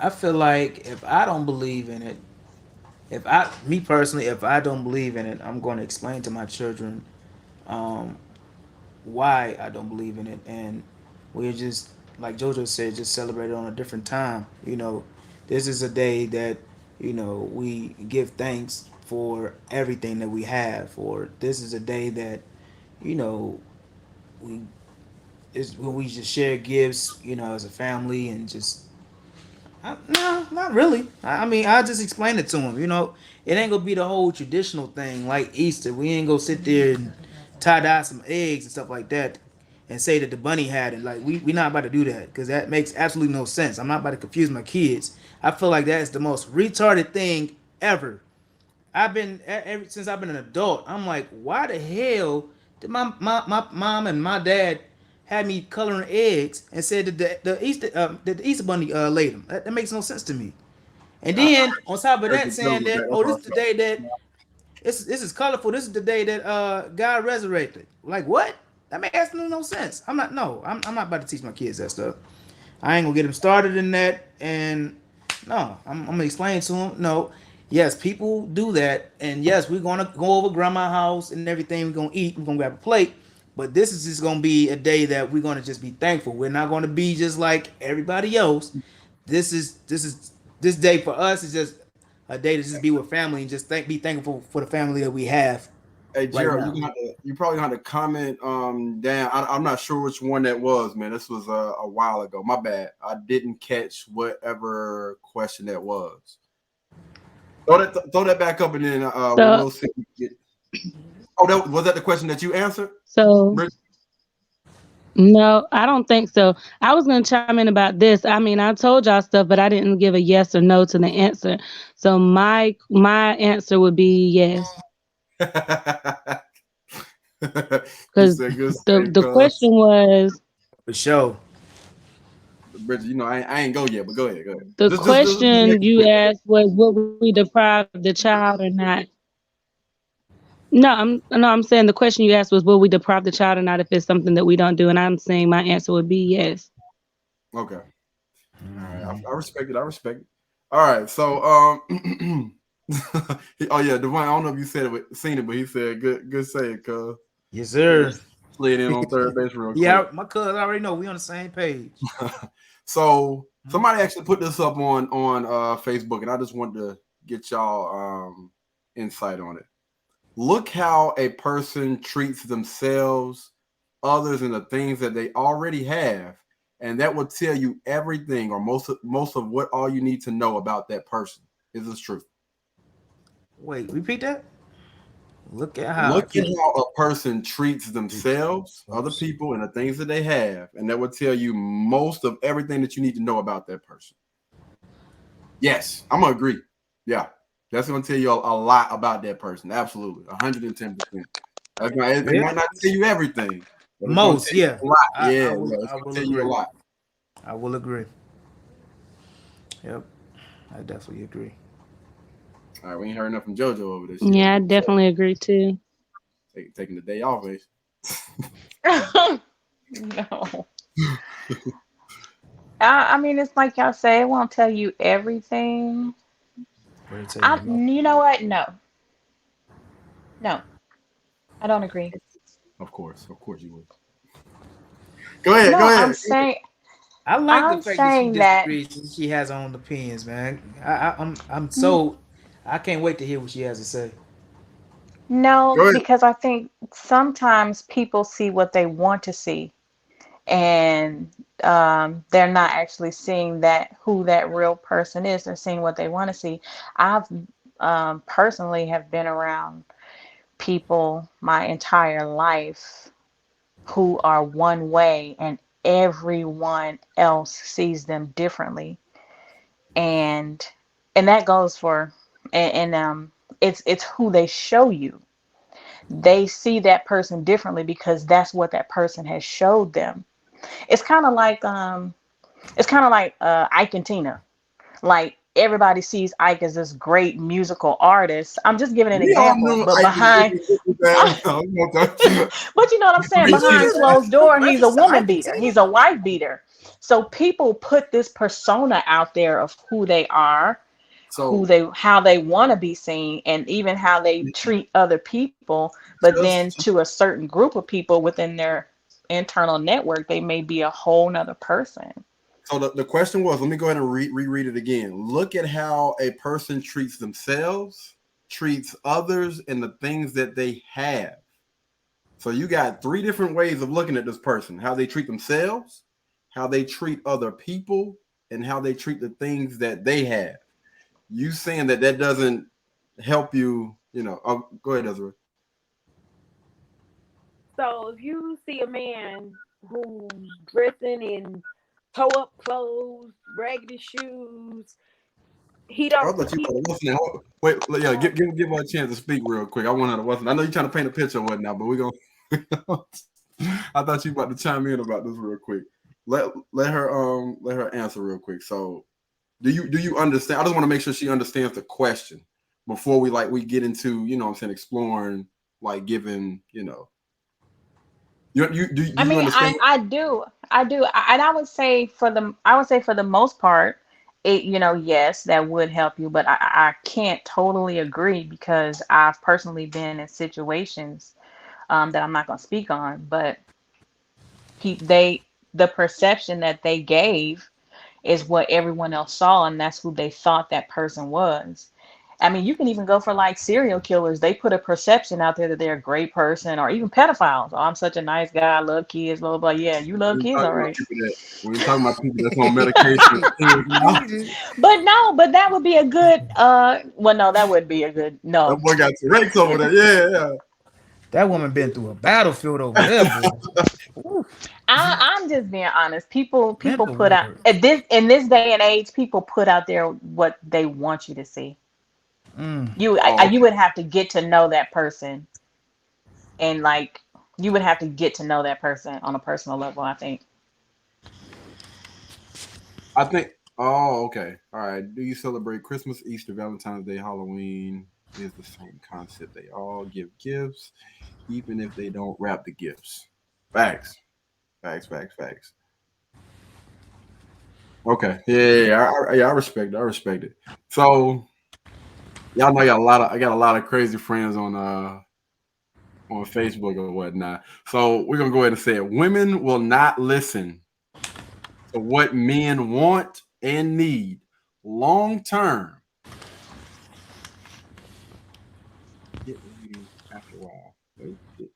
I feel like if I don't believe in it, me personally, if I don't believe in it, I'm going to explain to my children um, why I don't believe in it, and we're just like JoJo said, just celebrate it on a different time. This is a day that we give thanks for everything that we have. Or this is a day that you know we is when we just share gifts, as a family, and just no, not really. I mean, I just explain it to them. It ain't gonna be the whole traditional thing like Easter. We ain't gonna sit there and tie dye some eggs and stuff like that, and say that the bunny had it. Like we not about to do that because that makes absolutely no sense. I'm not about to confuse my kids. I feel like that is the most retarded thing ever. I've been ever since I've been an adult. I'm like, why the hell did my mom and my dad had me coloring eggs and said that the Easter bunny laid them? That makes no sense to me. And then on top of that, saying that this is the day that this is colorful. This is the day that God resurrected. Like what? That makes absolutely no sense. I'm not about to teach my kids that stuff. I ain't gonna get them started in that. And no, I'm gonna explain to them. No, yes, people do that, and yes, we're gonna go over grandma's house and everything. We're gonna eat. We're gonna grab a plate. But this is just gonna be a day that we're gonna just be thankful. We're not gonna be just like everybody else. This day for us is just a day to just be with family and just be thankful for the family that we have. Hey Right Gerald, now. you probably gonna have to comment down. I'm not sure which one that was, man. This was a while ago. My bad. I didn't catch whatever question that was. Throw that back up and then So, we'll see. Oh, was that the question that you answered? so Bridget? no, I don't think so. I was gonna chime in about this. I mean, I told y'all stuff, but I didn't give a yes or no to the answer. So my answer would be yes, You because said good the cuz. question was For sure. Bridget, I ain't go yet, but go ahead, go ahead. the Just make question it you quick. asked was would we deprive the child or not? No, I'm saying the question you asked was will we deprive the child or not if it's something that we don't do, and I'm saying my answer would be yes. Okay. All right. Mhm. I respect it. I respect it. All right. So oh yeah, Devon, I don't know if you said it but seen it, but he said good save, cuz. Yes, sir. Slid in on third base real quick. Yeah, my cousin already know we on the same page. So somebody actually put this up on Facebook, and I just wanted to get y'all insight on it. Look how a person treats themselves, others, and the things that they already have, and that will tell you everything or most of what all you need to know about that person. Is this truth? Wait, repeat that. Look at how. Look at how a person treats themselves, other people, and the things that they have, and that will tell you most of everything that you need to know about that person. Yes, I'm gonna agree. Yeah, that's gonna tell you a lot about that person. Absolutely, 110%. It Yeah. might not tell you everything, but it's gonna Most, tell you yeah. a lot. I Yeah, will it's I gonna will tell you a agree. lot. I will agree. Yep. I definitely agree. All right, we ain't heard enough from JoJo over this. Yeah, I definitely agree too. Taking the day off, Ace. No. I mean, it's like y'all say, it won't tell you everything. You know what? No, I don't agree. Of course you would. Go ahead. I'm saying. I like I'm the fact saying that that she disagrees and she has her own opinions, man. I can't wait to hear what she has to say. no, because I think sometimes people see what they want to see, and they're not actually seeing that who that real person is. They're seeing what they want to see. I've personally have been around people my entire life who are one way, and everyone else sees them differently, and that goes for and it's who they show you. They see that person differently because that's what that person has showed them. It's kind of like Ike and Tina. Like everybody sees Ike as this great musical artist. I'm just giving an We all example, knew but Ike behind but you know what I'm saying? Behind closed door, he's a woman beater. He's a wife beater. So people put this persona out there of who they are, how they want to be seen, and even how they treat other people. But then to a certain group of people within their internal network, they may be a whole nother person. So the question was, let me go ahead and reread it again. Look at how a person treats themselves, treats others, and the things that they have. So you got 3 different ways of looking at this person: how they treat themselves, how they treat other people, and how they treat the things that they have. You saying that doesn't help you, go ahead, Ezra. So if you see a man who's dressing in toe-up clothes, raggedy shoes, he don't. Wait, yeah, give her a chance to speak real quick. I want her to listen. I know you're trying to paint a picture or whatnot, but we're gonna. I thought you were about to chime in about this real quick. Let her answer real quick. So, do you understand? I just want to make sure she understands the question before we get into exploring, giving You understand? I do, and I would say for the most part, it yes, that would help you, but I can't totally agree because I've personally been in situations that I'm not going to speak on, but the perception that they gave is what everyone else saw, and that's who they thought that person was. I mean, you can even go for serial killers. They put a perception out there that they're a great person, or even pedophiles. Oh, I'm such a nice guy. I love kids. Blah, blah, blah. Yeah, you love kids, all right. We're talking about people that's on medication. But that would be a good. Well, no, that would be a good. No. That boy got Tourette's over there. Yeah. That woman been through a battlefield over there. I'm just being honest. People put out in this day and age. People put out there what they want you to see. You would have to get to know that person, and you would have to get to know that person on a personal level. I think. Oh, okay. All right. Do you celebrate Christmas, Easter, Valentine's Day, Halloween? Is the same concept. They all give gifts, even if they don't wrap the gifts. Facts. Okay. Yeah. I respect it. So, y'all know I got a lot of crazy friends on Facebook or whatnot. So we're gonna go ahead and say it. Women will not listen to what men want and need long term. After a while,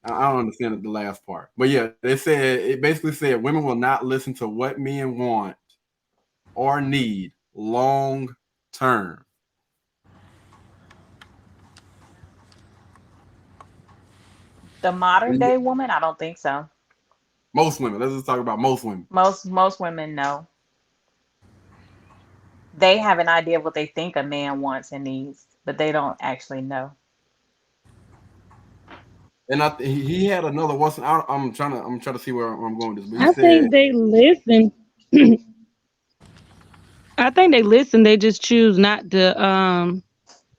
I don't understand the last part, but yeah, it basically said women will not listen to what men want or need long term. The modern day woman, I don't think so. Most women. Let's just talk about most women. Most women know. They have an idea of what they think a man wants and needs, but they don't actually know. And he had another one. I'm trying to see where I'm going with this. I think they listen. I think they listen. They just choose not to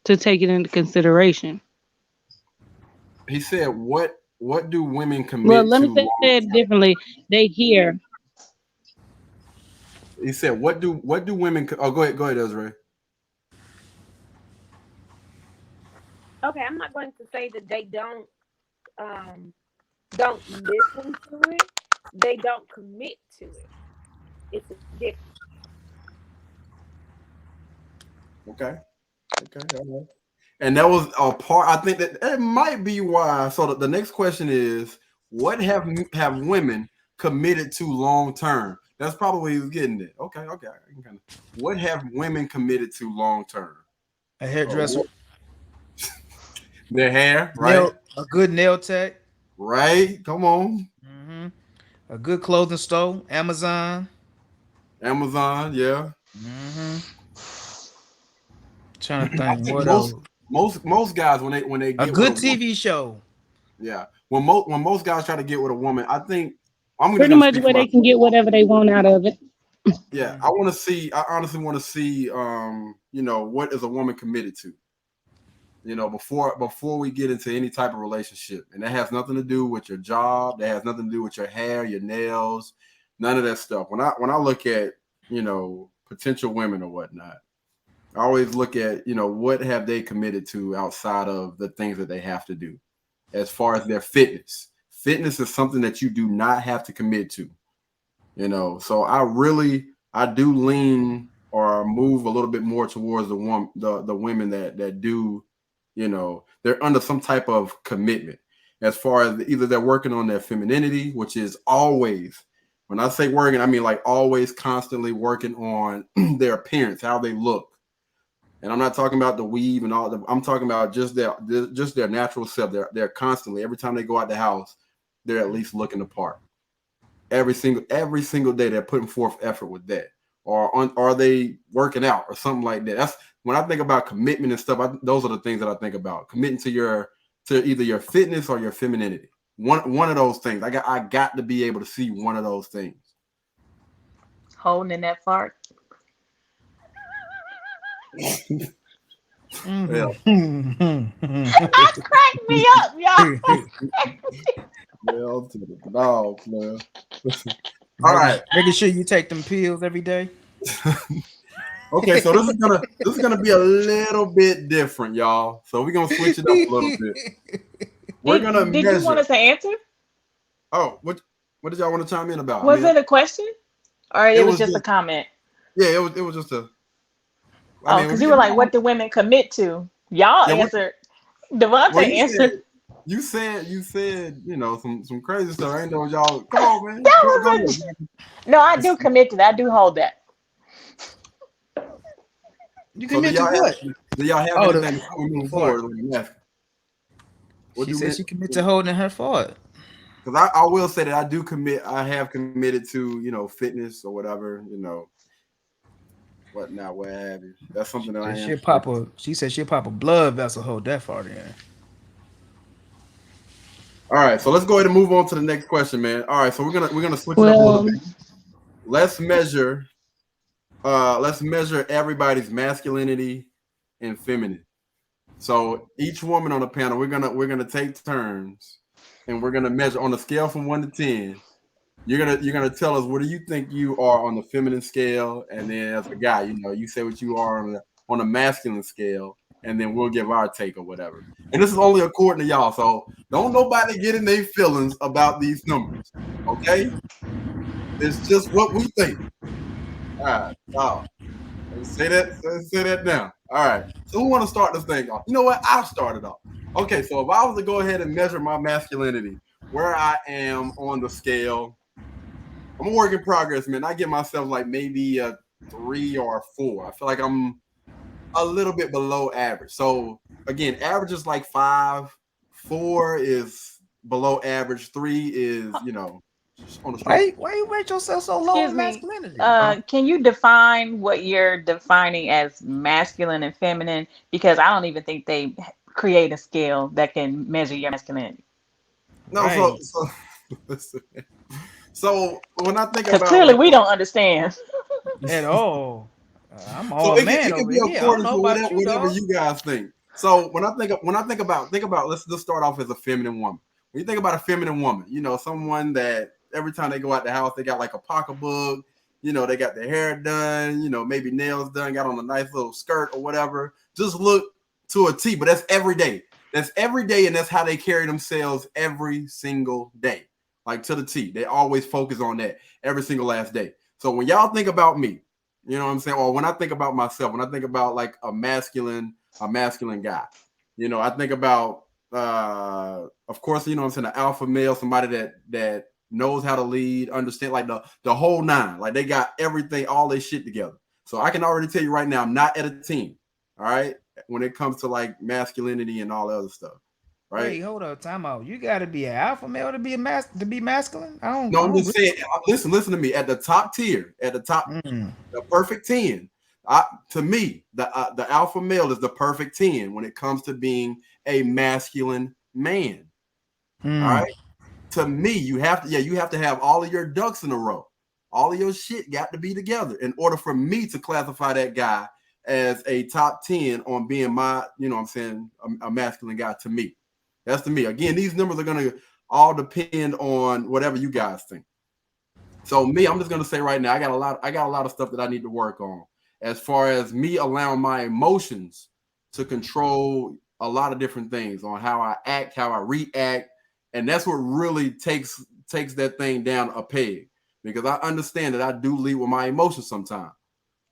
to take it into consideration. He said, "What do women Well, commit let me to say long it differently. They hear. He said, "What do women?" Oh, go ahead, Desiree. Okay, I'm not going to say that they don't listen to it. They don't commit to it. It's different. Okay. All right. And that was a part. I think that it might be why. So the next question is, what have women committed to long term? That's probably what he was getting at. Okay. I can kind of. What have women committed to long term? A hairdresser, Their hair, right? a good nail tech, Right. Come on, a good clothing store, Amazon. Amazon. Yeah. Trying to I think think what else. most guys when they A get good with a woman, TV show. yeah. When most guys try to get with a woman, I think I'm just Pretty gonna much speak for where they myself. can get whatever they want out of it. Yeah, I want to see. I honestly want to see. What is a woman committed to? Before we get into any type of relationship, and that has nothing to do with your job. That has nothing to do with your hair, your nails, none of that stuff. When I look at potential women or whatnot, I always look at what have they committed to outside of the things that they have to do, as far as their fitness. Fitness is something that you do not have to commit to. So I do lean or move a little bit more towards the women that do, they're under some type of commitment as far as either they're working on their femininity, which is always, when I say working, I mean like always constantly working on their appearance, how they look. And I'm not talking about the weave and all I'm talking about just their natural self. They're constantly, every time they go out the house, they're at least looking the part. Every single day they're putting forth effort with that, or are they working out or something like that? That's when I think about commitment and stuff. Those are the things that I think about, committing to either your fitness or your femininity. One of those things. I got to be able to see one of those things. Holding in that fart. Yeah. That cracked me up, y'all. Well, to the dogs, man. All right. Making sure you take them pills every day. Okay, so this is gonna be a little bit different, y'all. So we're gonna switch it up a little bit. We're gonna Did measure. you want us to answer? Oh, what did y'all want to chime in about? Was it a question, or it was just a comment? Yeah, it was just a. Because you were like, "What do women commit to?" Y'all answered. Devontae answered. You said some crazy stuff. I ain't know y'all. Come on, man. No, I do commit to that. I do hold that. You commit to what? Do y'all have anything before we move forward? She said she commit to holding her fart. Because I will say that I do commit. I have committed to fitness or whatever. Whatnot, what have you. That's something that I am. She said she'll pop a blood vessel, hold that fart in. All right, so let's go ahead and move on to the next question, man. All right, so we're gonna switch it up a little bit. Let's measure everybody's masculinity and femininity. So each woman on the panel, we're gonna take turns, and we're gonna measure on a scale from 1 to 10. You're gonna tell us what do you think you are on the feminine scale, and then as a guy, you say what you are on the masculine scale, and then we'll give our take or whatever. And this is only according to y'all, so don't nobody get in their feelings about these numbers, okay? It's just what we think. All right, let's say that now. All right, so who want to start this thing off? You know what? I'll start it off. Okay, so if I was to go ahead and measure my masculinity, where I am on the scale, I'm a work in progress, man. I give myself like maybe a 3 or a 4. I feel like I'm a little bit below average. So again, average is like 5. 4 is below average. 3 is, on the Why you rate yourself so low in masculinity? Can you define what you're defining as masculine and feminine? Because I don't even think they create a scale that can measure your masculinity. No, right. So when I think about, clearly we don't understand at all. I'm all man it over can be here. according to whatever you guys think. So when I think about let's just start off as a feminine woman. When you think about a feminine woman, you know, someone that every time they go out the house, they got like a pocketbook, you know, they got their hair done, you know, maybe nails done, got on a nice little skirt or whatever. Just look to a T, but that's every day. That's every day, and that's how they carry themselves every single day. Like to the T. They always focus on that every single last day. So when y'all think about me, you know what I'm saying? Or when I think about myself, when I think about like a masculine guy, you know, I think about of course, you know what I'm saying, an alpha male, somebody that knows how to lead, understand like the whole nine. Like they got everything, all their shit together. So I can already tell you right now, I'm not at a team. All right. When it comes to like masculinity and all the other stuff. Right. Wait, hold up, time out. You gotta be an alpha male to be masculine. No, I'm just saying, listen to me. At the top tier, the perfect 10. To me, the alpha male is the perfect 10 when it comes to being a masculine man. All right. To me, you have to have all of your ducks in a row. All of your shit got to be together in order for me to classify that guy as a top 10 on being my, you know what I'm saying, a masculine guy to me. That's to me. Again, these numbers are going to all depend on whatever you guys think. So me, I'm just going to say right now, I got a lot of stuff that I need to work on as far as me allowing my emotions to control a lot of different things on how I act, how I react. And that's what really takes that thing down a peg, because I understand that I do lead with my emotions sometimes.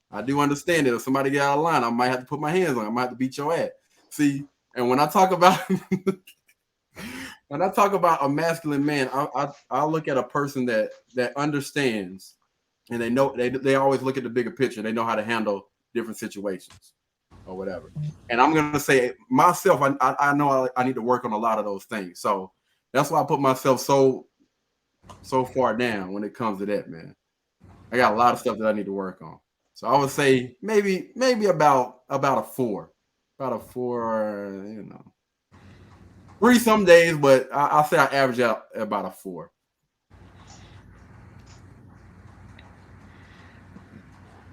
I do understand that if somebody get out of line, I might have to put my hands on. I might have to beat your ass. See, and when I talk about a masculine man, I look at a person that understands, and they know they always look at the bigger picture. They know how to handle different situations or whatever. And I'm gonna say myself, I know I need to work on a lot of those things. So that's why I put myself so far down when it comes to that, man. I got a lot of stuff that I need to work on. So I would say maybe about a 4. About a 4, you know. 3 some days, but I'll say I average out about a 4.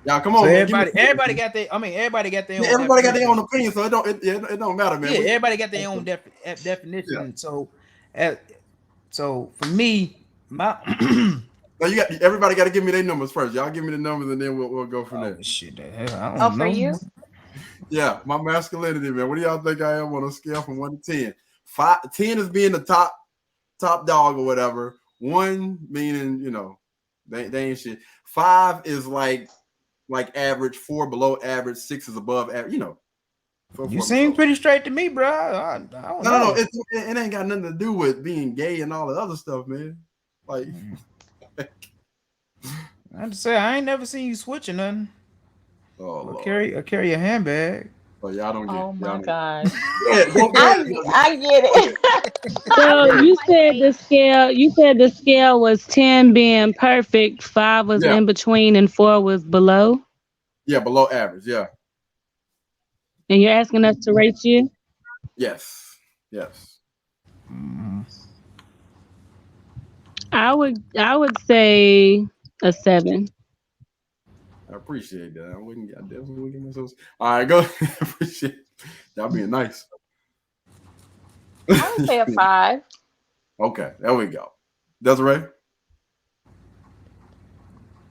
Y'all, come on. So man. everybody got their own. Everybody got their own opinion, so it don't matter, man. Yeah, everybody got their own definition. Yeah. So for me, my now everybody got to give me their numbers first. Y'all give me the numbers, and then we'll go from there. Shit, I don't know. For you? Yeah, my masculinity, man. What do y'all think I am on a scale from 1 to 10? 10 is being the top dog or whatever. 1 meaning, you know, they ain't shit. 5 is like average. 4 below average. 6 is above average. You know. You seem pretty straight to me, bro. I don't know. No. It ain't got nothing to do with being gay and all the other stuff, man. Like, I just say I ain't never seen you switching nothing. Oh, I carry a handbag. Oh, y'all don't get. Oh my God. I get it. So you said the scale was 10 being perfect, 5 was in between, and 4 was below. Yeah, below average. Yeah. And you're asking us to rate you? Yes. I would say a 7. I appreciate that. I definitely wouldn't give myself. All right, go. Appreciate y'all being nice. I would say a 5. Okay, there we go. Desiree?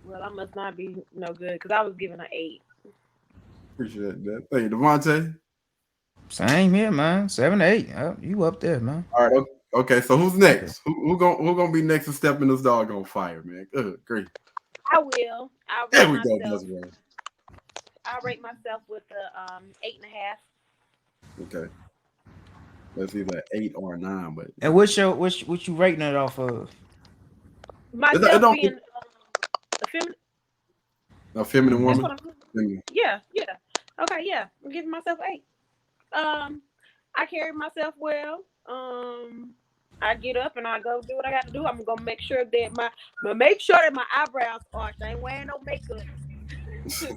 Well, I must not be no good because I was given an 8. Appreciate that. Thank you, Devontae. Same here, man. 7 to 8. You up there, man. All right. Okay. So who's next? Who gonna be next to step in this doggone fire, man? Great. I will. There we go, Desiree. I'll rate myself with a 8.5. Okay. That's either 8 or a 9, but. And what you rating it off of? Myself being a feminine woman. Yeah. Okay, yeah. I'm giving myself 8. I carry myself well. I get up and I go do what I got to do. I'm gonna make sure that my eyebrows arched. I ain't wearing no makeup.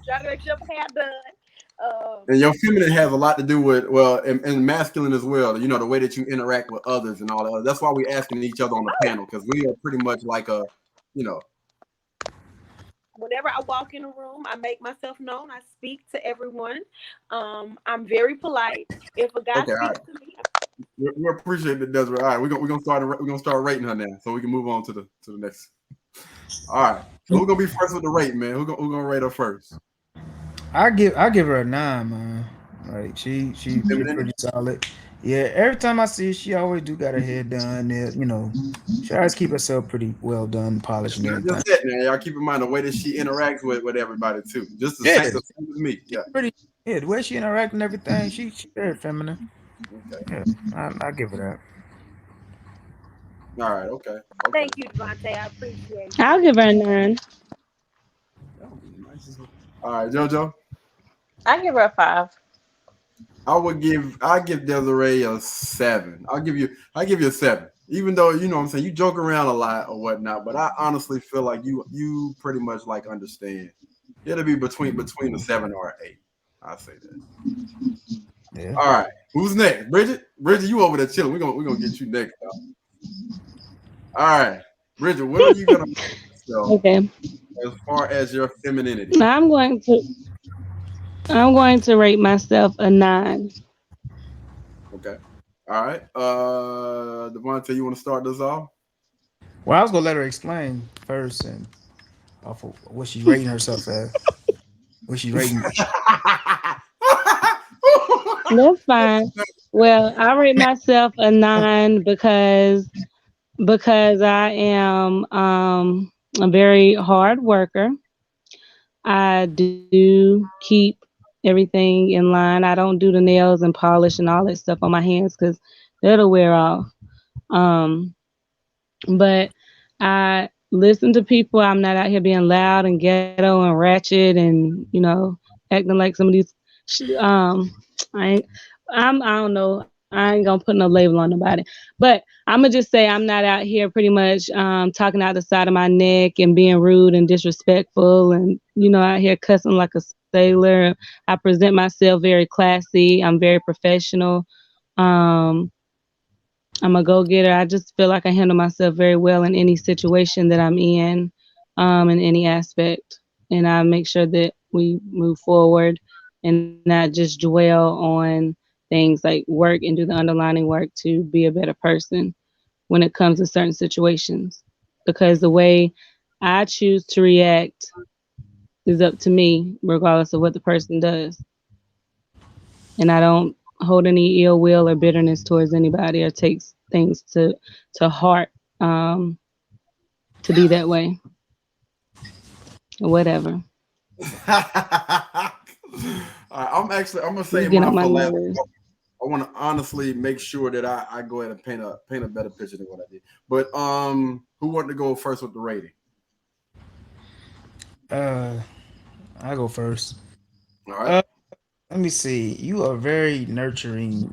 Try to make sure my hair done. And your feminine has a lot to do with and masculine as well. You know, the way that you interact with others and all that. That's why we're asking each other on the panel, because we are pretty much like a, you know. whenever I walk in a room, I make myself known. I speak to everyone. I'm very polite. If a guy Okay, all speaks right. to me, We appreciate it, Desiree. All right, we're gonna start rating her now, so we can move on to the next. All right, so who's gonna be first with the rate, man? Who gonna rate her first? I give her a 9, man. Like she Femininity? pretty solid. Yeah, every time I see her, she always do got her hair done. She always keep herself pretty well done, polished It's and not everything. just that, man. Y'all keep in mind the way that she interacts with everybody too. Just Yeah, the same as me. Yeah. pretty. Yeah, the way she interact and everything, she very feminine. Okay. Yeah, I give her that. All right. Okay. Okay. thank you, Devontae. I appreciate I'll you. give her a 9. That would be nice as well. All right, JoJo. I give her a 5. I give Desiree a 7. I give you a 7. Even though you know what I'm saying you joke around a lot or whatnot, but I honestly feel like you pretty much like understand. It'll be between a 7 or an 8. I'll say that. Yeah. All right. Who's next? Bridget? Bridget, you over there chilling. We're gonna get you next. All right. Bridget, what are you gonna so Okay. as far as your femininity? I'm going to rate myself a 9. Okay. All right. Devontae, you want to start this off? Well, I was gonna let her explain first and off of what she's rating herself at. What she's rating. That's fine. Well, I rate myself a 9 because I am a very hard worker. I do keep everything in line. I don't do the nails and polish and all that stuff on my hands because that'll wear off. Um, but I listen to people. I'm not out here being loud and ghetto and ratchet and acting like some of these. I ain't, I don't know. I ain't gonna put no label on nobody, but I'm gonna just say I'm not out here pretty much talking out the side of my neck and being rude and disrespectful and out here cussing like a sailor. I present myself very classy. I'm very professional. Um, I'm a go getter. I just feel like I handle myself very well in any situation that I'm in any aspect. And I make sure that we move forward and not just dwell on things like work and do the underlining work to be a better person when it comes to certain situations. Because the way I choose to react is up to me, regardless of what the person does. And I don't hold any ill will or bitterness towards anybody or takes things to heart um, to be that way or whatever. All right, I'm gonna say Just get mine on my for last. nerves. I want to honestly make sure that I go ahead and paint a better picture than what I did. But who wanted to go first with the rating? Uh, I go first. All right. Uh, Let me see. You are a very nurturing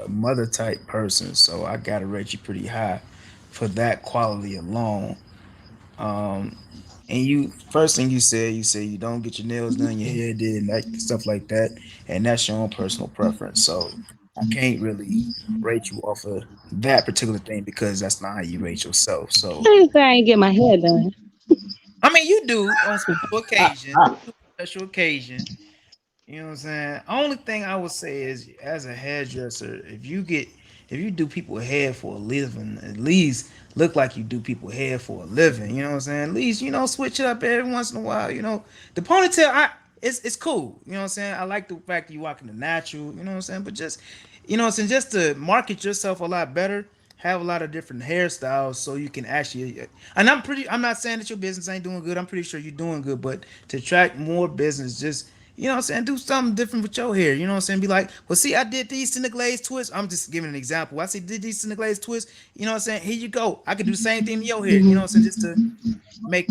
mother type person, so I gotta rate you pretty high for that quality alone. Um, and you first thing you say you don't get your nails done, your hair did, and that stuff like that, and that's your own personal preference. So I can't really rate you off of that particular thing because that's not how you rate yourself. I So didn't say I ain't get my hair done. I mean, you do on special occasion, special occasion. You know what I'm saying? Only thing I would say is, as a hairdresser, if you do people hair for a living, at least look like you do people hair for a living. You know what I'm saying? At least switch it up every once in a while. The ponytail, it's cool. You know what I'm saying? I like the fact that you walking the natural. You know what I'm saying? But just what I'm saying, just to market yourself a lot better, have a lot of different hairstyles so you can actually. And I'm not saying that your business ain't doing good. I'm pretty sure you're doing good, but to attract more business, just you know what I'm saying? Do something different with your hair. You know what I'm saying? Be like, well, see, I did these center glaze twists. I'm just giving an example. I see did these center glaze twists. You know what I'm saying? Here you go. I could do the same thing to your hair. You know what I'm saying? Just to make,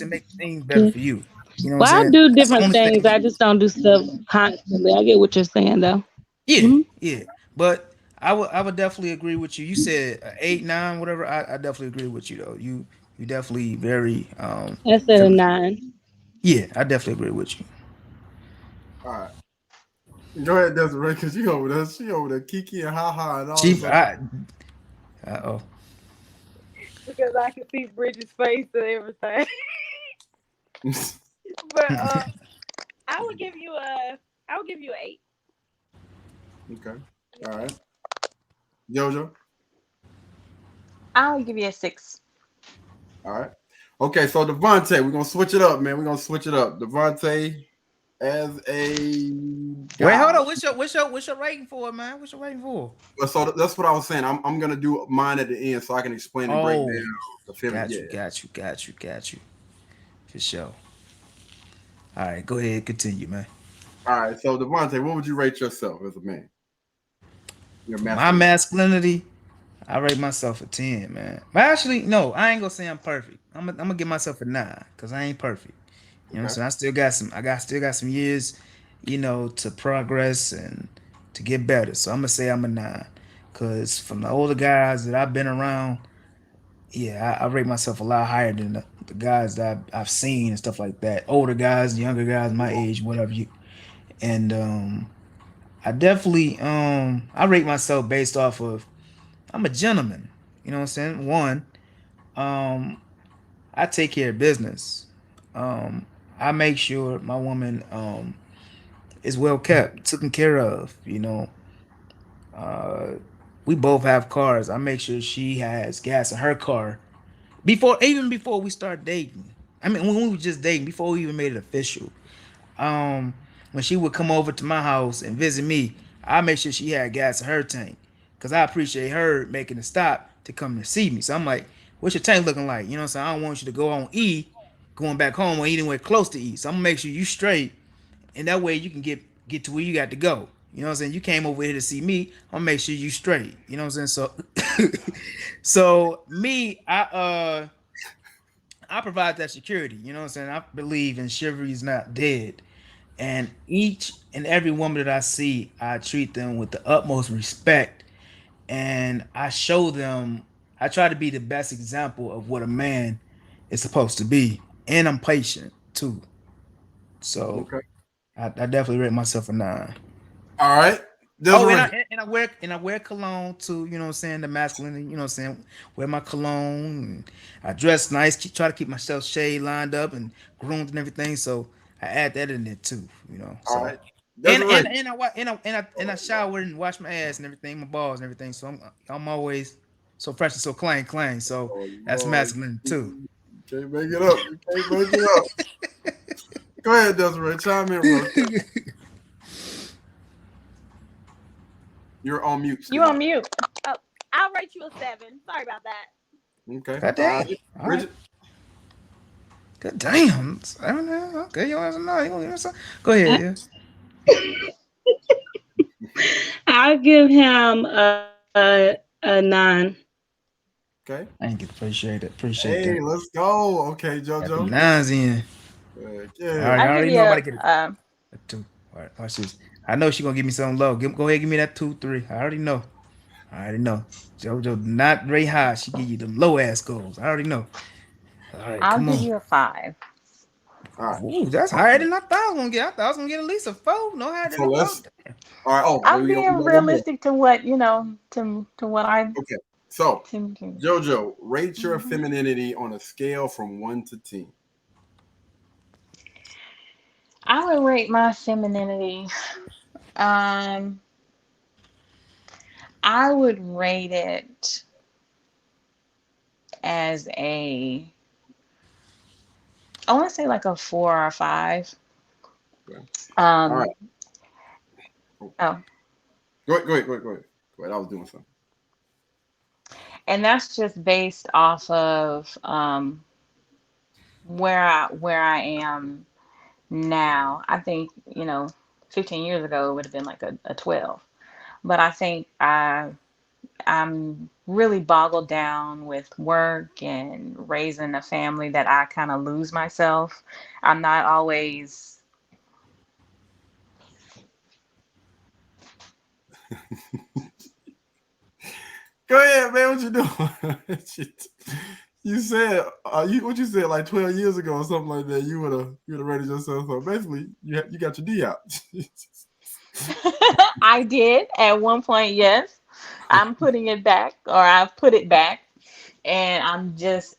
make things better Yeah. for you. You know what Well, I I'm saying? do That's the different only things. I thing. just don't do stuff constantly. I get what you're saying though. Yeah, Hmm. yeah. But I would definitely agree with you. You said 8, 9, whatever. I definitely agree with you though. You definitely very I said a feminine. 9. Yeah, I definitely agree with you. All right. Go ahead, Desiree, because she over there, Kiki and haha and all this Chief, other. oh. because I can see Bridget's face and everything. But I would give you an 8. Okay. All right. Jojo. I'll give you a 6. All right. Okay, so Devontae, we're gonna switch it up, man. We're gonna switch it up. Devontae as a guy. Wait, hold on. What's your rating for it, man? What's your rating for? So that's what I was saying. I'm gonna do mine at the end so I can explain and break down the feminine. Got you. For sure. All right, go ahead, continue, man. All right, so Devontae, what would you rate yourself as a man? My masculinity, I rate myself a 10, man. But actually, no, I ain't gonna say I'm perfect. I'm gonna give myself a 9 because I ain't perfect. You know what I'm saying? I still got some years, to progress and to get better. So I'm gonna say I'm a 9. Cause from the older guys that I've been around, yeah, I rate myself a lot higher than the guys that I've seen and stuff like that. Older guys, younger guys, my age, whatever you. And I definitely I rate myself based off of I'm a gentleman. You know what I'm saying? One, I take care of business. I make sure my woman is well kept, taken care of. We both have cars. I make sure she has gas in her car even before we start dating. I mean, when we were just dating, before we even made it official. When she would come over to my house and visit me, I make sure she had gas in her tank because I appreciate her making a stop to come to see me. So I'm like, what's your tank looking like? You know what I'm saying? I don't want you to go on E, going back home or anywhere close to E. So I'm gonna make sure you straight, and that way you can get to where you got to go. You know what I'm saying? You came over here to see me. I'm gonna make sure you straight. You know what I'm saying? So me, I provide that security. You know what I'm saying? I believe in chivalry's not dead. And each and every woman that I see, I treat them with the utmost respect. And I try to be the best example of what a man is supposed to be. And I'm patient too. So I definitely rate myself a 9. All right. And I wear cologne too, you know what I'm saying? The masculinity, you know what I'm saying? Wear my cologne, and I dress nice, try to keep myself shade lined up and groomed and everything. So I add that in there too, So all right. And I shower and wash my ass and everything, my balls and everything. So I'm always so fresh and so clean. So that's masculine too. You can't make it up. Go ahead, Desiree. Chime in, bro. You're on mute. You on mute. Oh, I'll rate you a 7. Sorry about that. Okay. God damn. Bridget. God damn. I don't know. Okay, you want to know? Go ahead. I'll give him a 9. Okay. Thank you. Appreciate that. Hey, let's go. Okay, JoJo. 9's in. Yeah. I already know about to get a 2. All right, watch this. I know she's gonna give me something low. Go ahead, give me that 2, 3. I already know. JoJo not very high. She give you them low ass goals. I already know. All right, I'll give you a 5. All right. Ooh, that's higher than I thought I was gonna get. I thought I was gonna get at least a 4. No higher than So I let's. All right. Oh, I'm being realistic to what to what I. Okay. So, JoJo, rate your femininity on a scale from 1 to 10. I would rate my femininity. I would rate it as I want to say like a 4 or 5. Okay. All right. Oh. Go ahead. I was doing something. And that's just based off of where I am now. I think 15 years ago it would have been like a 12, but I think I'm really boggled down with work and raising a family that I kind of lose myself. I'm not always. Go ahead, man. What you doing? You said what you said like 12 years ago or something like that. You would have rated yourself. So basically, you got your D out. I did at one point. Yes, I'm putting it back, or I've put it back, and I'm just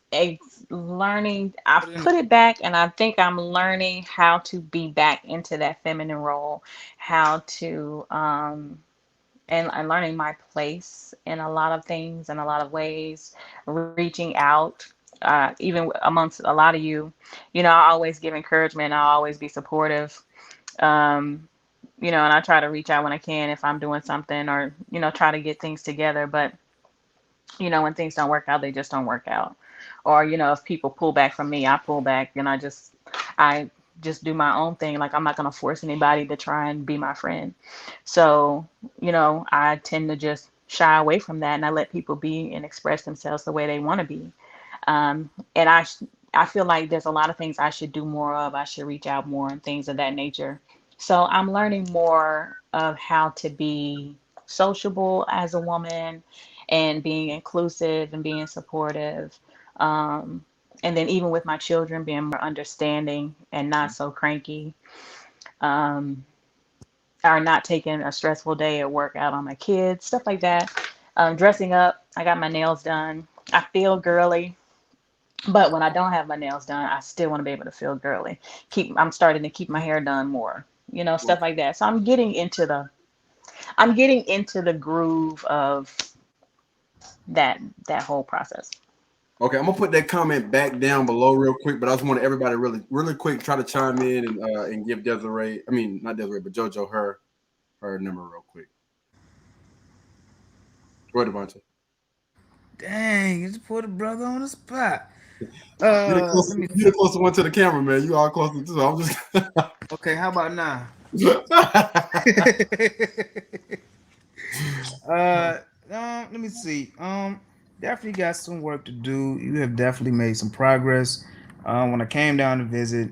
learning. I've put it back, and I think I'm learning how to be back into that feminine role, how to and learning my place in a lot of things, in a lot of ways, reaching out, even amongst a lot of you. You know, I always give encouragement. I'll always be supportive. Um, and I try to reach out when I can if I'm doing something, or try to get things together. But when things don't work out, they just don't work out. Or, if people pull back from me, I pull back, and I just do my own thing. Like, I'm not going to force anybody to try and be my friend. So, I tend to just shy away from that, and I let people be and express themselves the way they want to be. And I feel like there's a lot of things I should do more of. I should reach out more and things of that nature. So I'm learning more of how to be sociable as a woman, and being inclusive and being supportive. Um, and then even with my children, being more understanding and not so cranky, um, or not taking a stressful day at work out on my kids, stuff like that. Dressing up, I got my nails done. I feel girly, but when I don't have my nails done, I still want to be able to feel girly. I'm starting to keep my hair done more, stuff like that. So I'm getting into the groove of that whole process. Okay, I'm gonna put that comment back down below real quick, but I just want everybody really, really quick try to chime in and give Desiree, I mean not Desiree, but JoJo her number real quick. Go ahead, Devontae. Dang, you just put a brother on the spot. You're the closer one to the camera, man. You are closer to. I'm just. Okay, how about now? Let me see. Definitely got some work to do. You have definitely made some progress. When I came down to visit,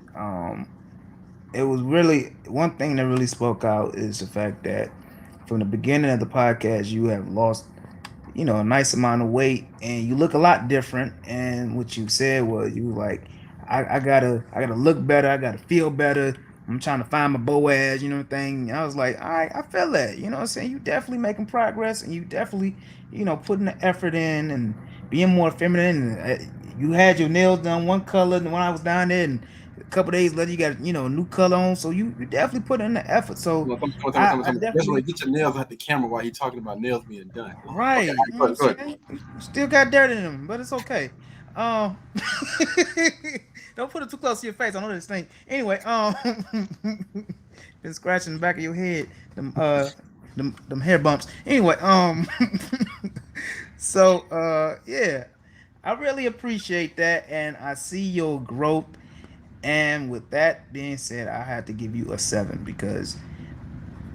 it was really one thing that really spoke out is the fact that from the beginning of the podcast, you have lost, a nice amount of weight, and you look a lot different. And what you said was you were like, I gotta look better, I gotta feel better. I'm trying to find my Boaz, thing. And I was like, all right, I feel that, what I'm saying? You definitely making progress, and you definitely, putting the effort in and being more feminine. And you had your nails done one color, and when I was down there, and a couple days later, you got, a new color on. So you definitely put in the effort. So I definitely get your nails at the camera while you're talking about nails being done. right. Okay, You know what I'm saying? Still got dirt in them, but it's okay. Um, don't put it too close to your face. I know this thing. Anyway, been scratching the back of your head, them hair bumps. Anyway, so yeah, I really appreciate that, and I see your growth. And with that being said, I had to give you a 7 because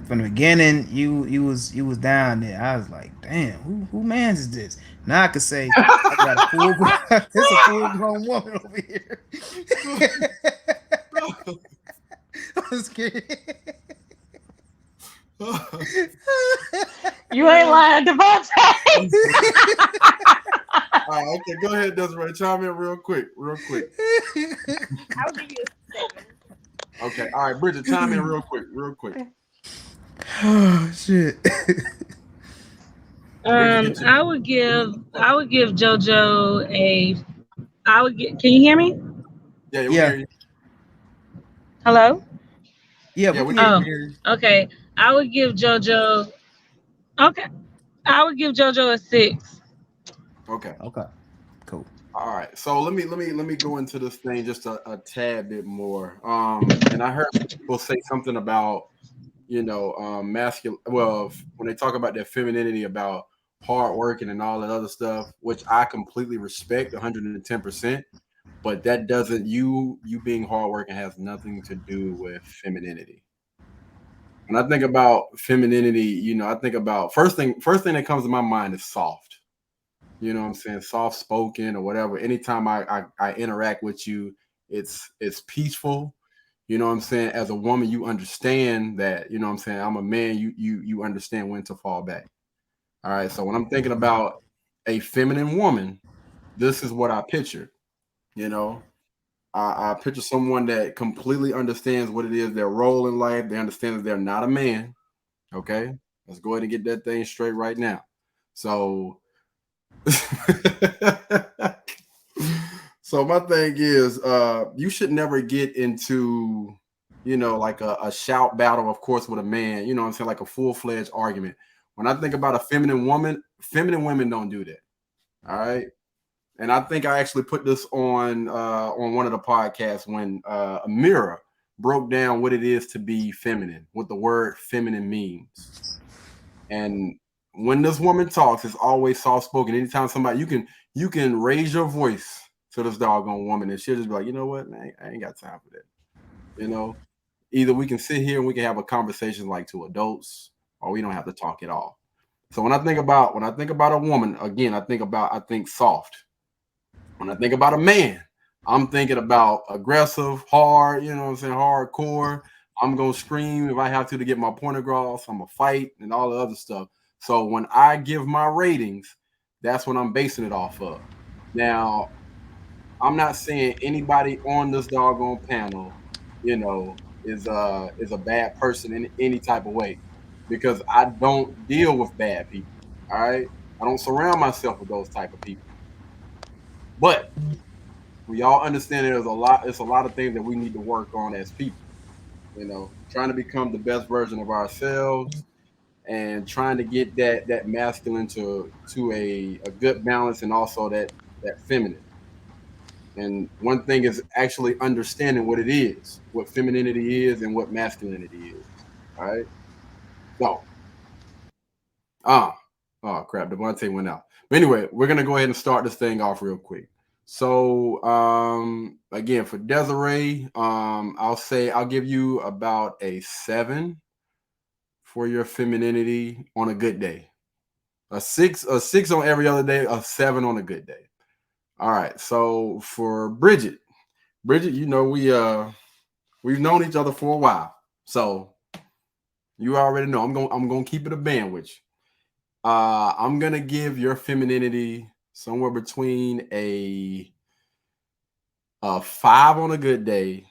from the beginning you was down there. I was like, damn, who man's is this? Now I could say I got a full it's a full grown woman over here. I'm scared. You ain't lying, Devontae. All right, okay, go ahead, Desiree. Chime in real quick. I'll give you a 7. Okay, all right, Bridget, chime in real quick. Oh shit. I would give JoJo can you hear me? Yeah, we hear you. Hello? Yeah, we can hear you. Okay. I would give JoJo a 6. Okay. Cool. All right. So let me go into this thing just a tad bit more. And I heard people say something about, masculine. Well, when they talk about their femininity, about hard working and all that other stuff, which I completely respect 110%. But that doesn't you being hardworking has nothing to do with femininity. When I think about femininity, I think about first thing that comes to my mind is soft. You know what I'm saying? Soft spoken or whatever. Anytime I interact with you, it's peaceful. You know what I'm saying? As a woman, you understand that, you know what I'm saying? I'm a man, you understand when to fall back. All right. So when I'm thinking about a feminine woman, this is what I picture. I picture someone that completely understands what it is, their role in life. They understand that they're not a man. Okay. Let's go ahead and get that thing straight right now. So So my thing is, you should never get into, like a shout battle, of course, with a man. You know what I'm saying? Like a full-fledged argument. When I think about a feminine woman, feminine women don't do that. All right. And I think I actually put this on one of the podcasts when Amira broke down what it is to be feminine, what the word feminine means. And when this woman talks, it's always soft spoken. Anytime somebody you can raise your voice to this doggone woman, and she'll just be like, you know what, man, I ain't got time for that. Either we can sit here and we can have a conversation like two adults, or we don't have to talk at all. So when I think about a woman, again, I think soft. When I think about a man, I'm thinking about aggressive, hard, you know what I'm saying, hardcore. I'm gonna scream if I have to get my point across. I'm gonna fight and all the other stuff. So when I give my ratings, that's what I'm basing it off of. Now, I'm not saying anybody on this doggone panel, is a bad person in any type of way, because I don't deal with bad people. All right, I don't surround myself with those type of people. But we all understand it's a lot of things that we need to work on as people. Trying to become the best version of ourselves and trying to get that masculine to a good balance, and also that feminine. And one thing is actually understanding what it is, what femininity is, and what masculinity is. All right. So, oh crap, Devontae went out. But anyway, we're gonna go ahead and start this thing off real quick. So, again, for Desiree, I'll give you about a 7 for your femininity on a good day. A six on every other day, a 7 on a good day. All right. So for Bridget, we've known each other for a while, so you already know I'm gonna keep it a band with you. I'm gonna give your femininity somewhere between a 5 on a good day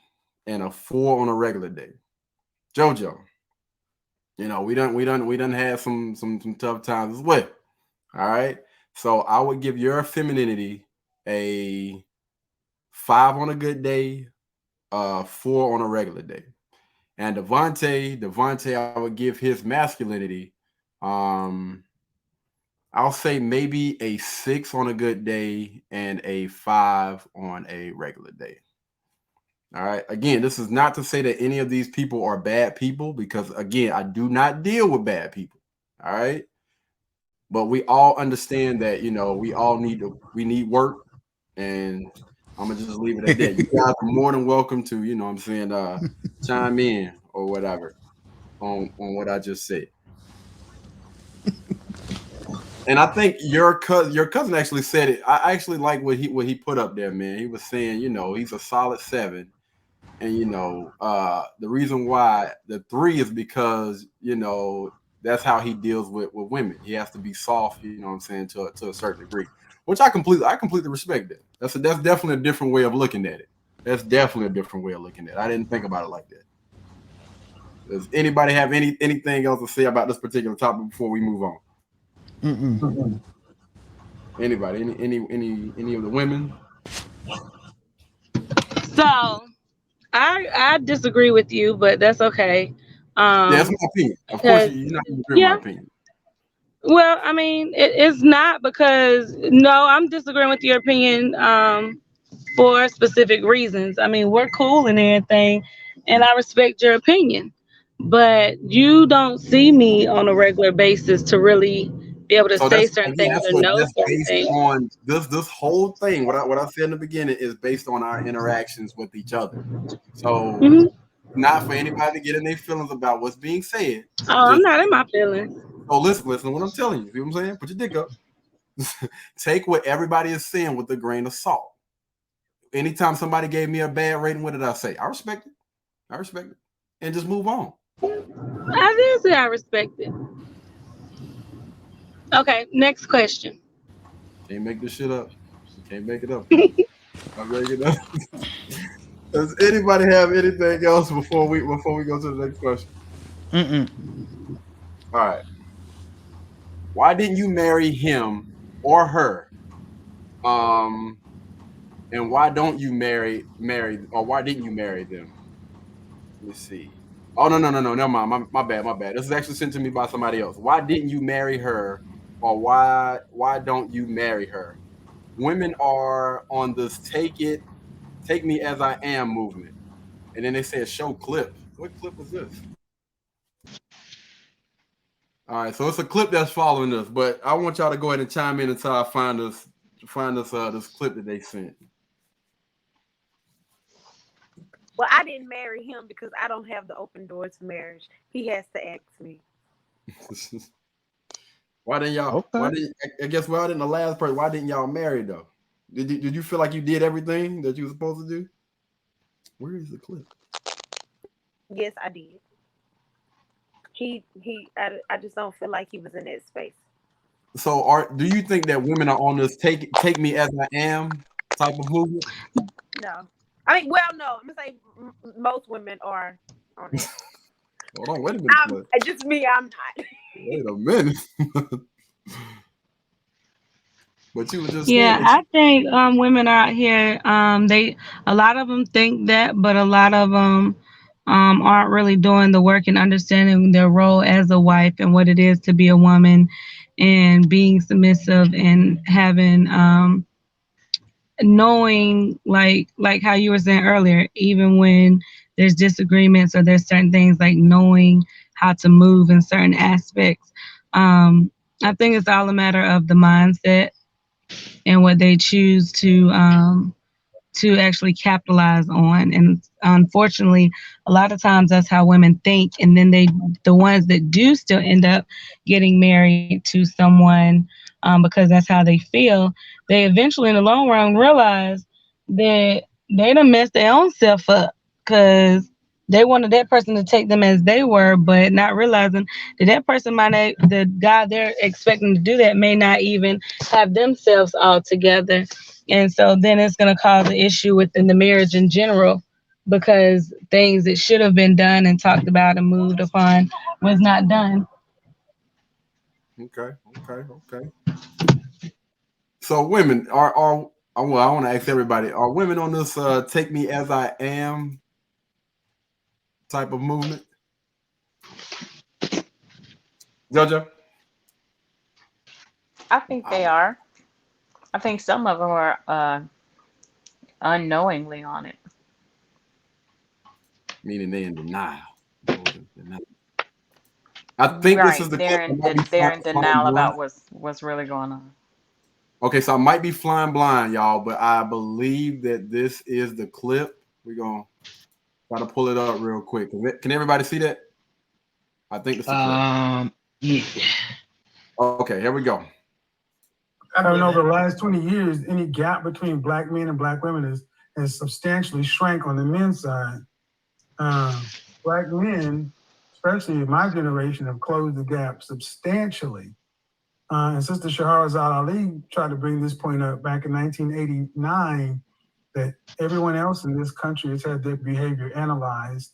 and a 4 on a regular day. JoJo, we done had some tough times as well. All right. So I would give your femininity a 5 on a good day, 4 on a regular day. And Devontae, I would give his masculinity, I'll say maybe a 6 on a good day and a 5 on a regular day. All right. Again, this is not to say that any of these people are bad people, because again, I do not deal with bad people. All right. But we all understand that, we need work, and I'm gonna just leave it at that. You guys are more than welcome to, chime in or whatever on what I just said. And I think your cousin actually said it. I actually like what he put up there, man. He was saying, he's a solid 7. And the reason why the 3 is because, that's how he deals with women. He has to be soft, to a certain degree. Which I completely respect that. That's definitely a different way of looking at it. That's definitely a different way of looking at it. I didn't think about it like that. Does anybody have anything else to say about this particular topic before we move on? Mm-mm. Anybody? Any of the women? So I disagree with you, but that's okay. Yeah, that's my opinion. Of course, you're not going to agree with my opinion. Well, I mean, it's not, because no, I'm disagreeing with your opinion for specific reasons. I mean, we're cool and everything, and I respect your opinion, but you don't see me on a regular basis to really be able to So say that's certain again, things or know that's certain based things. on this whole thing. What I said in the beginning is based on our interactions with each other. So Mhm. not for anybody to get in their feelings about what's being said. Oh, I'm not in my feelings. Oh, listen to what I'm telling you. See what I'm saying? Put your dick up. Take what everybody is saying with a grain of salt. Anytime somebody gave me a bad rating, what did I say? I respect it. And just move on. I did say I respect it. Okay, next question. Can't make this shit up. You can't make it up. I'm making it up. Does anybody have anything else before we go to the next question? Mm-mm. All right. Why didn't you marry him or her? And why don't you marry, or why didn't you marry them? Let me see. Oh no, never mind. My bad. This is actually sent to me by somebody else. Why didn't you marry her, or why don't you marry her? Women are on this take me as I am movement, and then they said show clip. What clip was this? All right, so it's a clip that's following us, but I want y'all to go ahead and chime in until I find this clip that they sent. Well, I didn't marry him because I don't have the open doors to marriage. He has to ask me. Why didn't y'all? Okay. Why didn't I guess why didn't the last person? Why didn't y'all marry though? Did you feel like you did everything that you were supposed to do? Where is the clip? Yes, I did. I just don't feel like he was in that space. So, do you think that women are on this take me as I am type of movement? No. I mean, well, no. I'm gonna say most women are on it. Hold on, wait a minute. Just me, I'm not. Wait a minute. But you were just Yeah, saying I think women out here, a lot of them think that, but a lot of them aren't really doing the work and understanding their role as a wife and what it is to be a woman and being submissive and having knowing like how you were saying earlier, even when there's disagreements or there's certain things, like knowing how to move in certain aspects. I think it's all a matter of the mindset and what they choose to actually capitalize on. And unfortunately, a lot of times that's how women think. And then the ones that do still end up getting married to someone because that's how they feel, they eventually in the long run realize that they done messed their own self up because they wanted that person to take them as they were, but not realizing that person the guy they're expecting to do that may not even have themselves all together. And so then it's going to cause an issue within the marriage in general because things that should have been done and talked about and moved upon was not done. okay. So women are well, I want to ask everybody: are women on this take me as I am type of movement? Jojo? I think they are. I think some of them are unknowingly on it. Meaning they in denial. I think this is Right. the clip that might be They're in flying denial blind. about what's really going on. Okay, so I might be flying blind, y'all, but I believe that this is the clip. We're gonna try to pull it up real quick. Can everybody see that? I think it's the clip. Yeah. Okay, here we go. I don't know, over the last 20 years, any gap between black men and black women has substantially shrank on the men's side. Black men, especially in my generation, have closed the gap substantially. And Sister Shahrazad Ali tried to bring this point up back in 1989, that everyone else in this country has had their behavior analyzed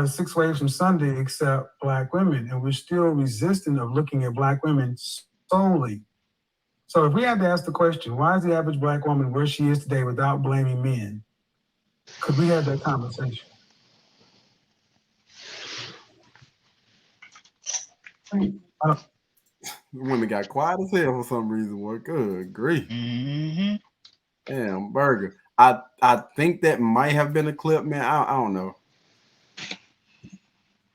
6 ways from Sunday except black women. And we're still resistant of looking at black women solely. So if we had to ask the question, why is the average black woman where she is today without blaming men? Could we have that conversation? Women got quiet as hell for some reason. What good grief. Mm-hmm. Damn, burger. I think that might have been a clip, man. I don't know.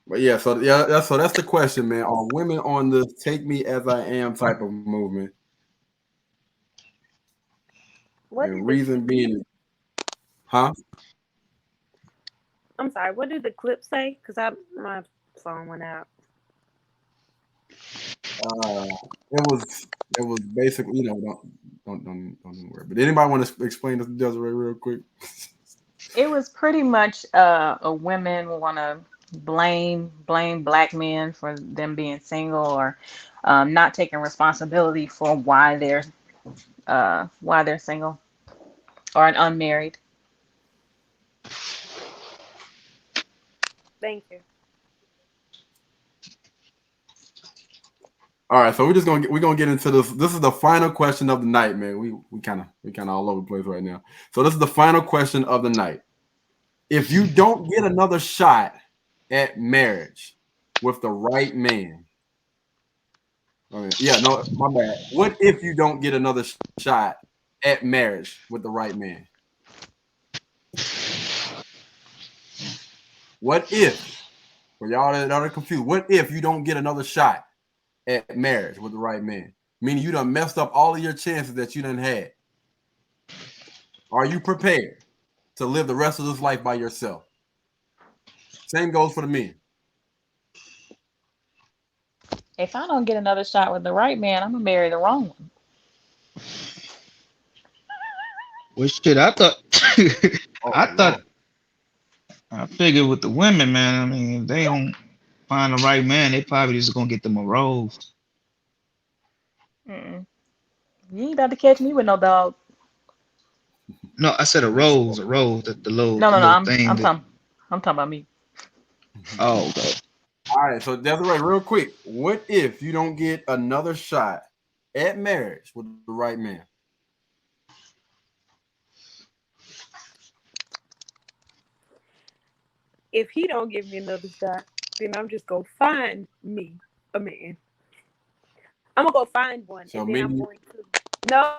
But yeah, so that's the question, man. Are women on this take me as I am type of movement? What And did reason being, huh? I'm sorry. What did the clip say? Because my phone went out. It was basically, don't even worry. But anybody want to explain this to Desiree real quick? It was pretty much a women want to blame black men for them being single or not taking responsibility for why they're single or unmarried. Thank you. All right, so we're gonna get into this. This is the final question of the night, man. We kind of all over the place right now. So this is the final question of the night. If you don't get another shot at marriage with the right man, no, my bad. What if you don't get another shot at marriage with the right man? What if, for y'all that are confused, what if you don't get another shot at marriage with the right man? Meaning you done messed up all of your chances that you done had. Are you prepared to live the rest of this life by yourself? Same goes for the men. If I don't get another shot with the right man, I'm gonna marry the wrong one. Well, shit, I thought, Oh, I figured with the women, man. I mean, if they don't find the right man, they probably just gonna get them a rose. Mm-mm. You ain't about to catch me with no dog. No, I said a rose, the little, No, the no, no. little I'm thing. talking about me. Oh, okay. All right, so Desiree, real quick, what if you don't get another shot at marriage with the right man? If he don't give me another shot, then I'm just gonna find me a man. I'm gonna go find one, So and then I'm going to no.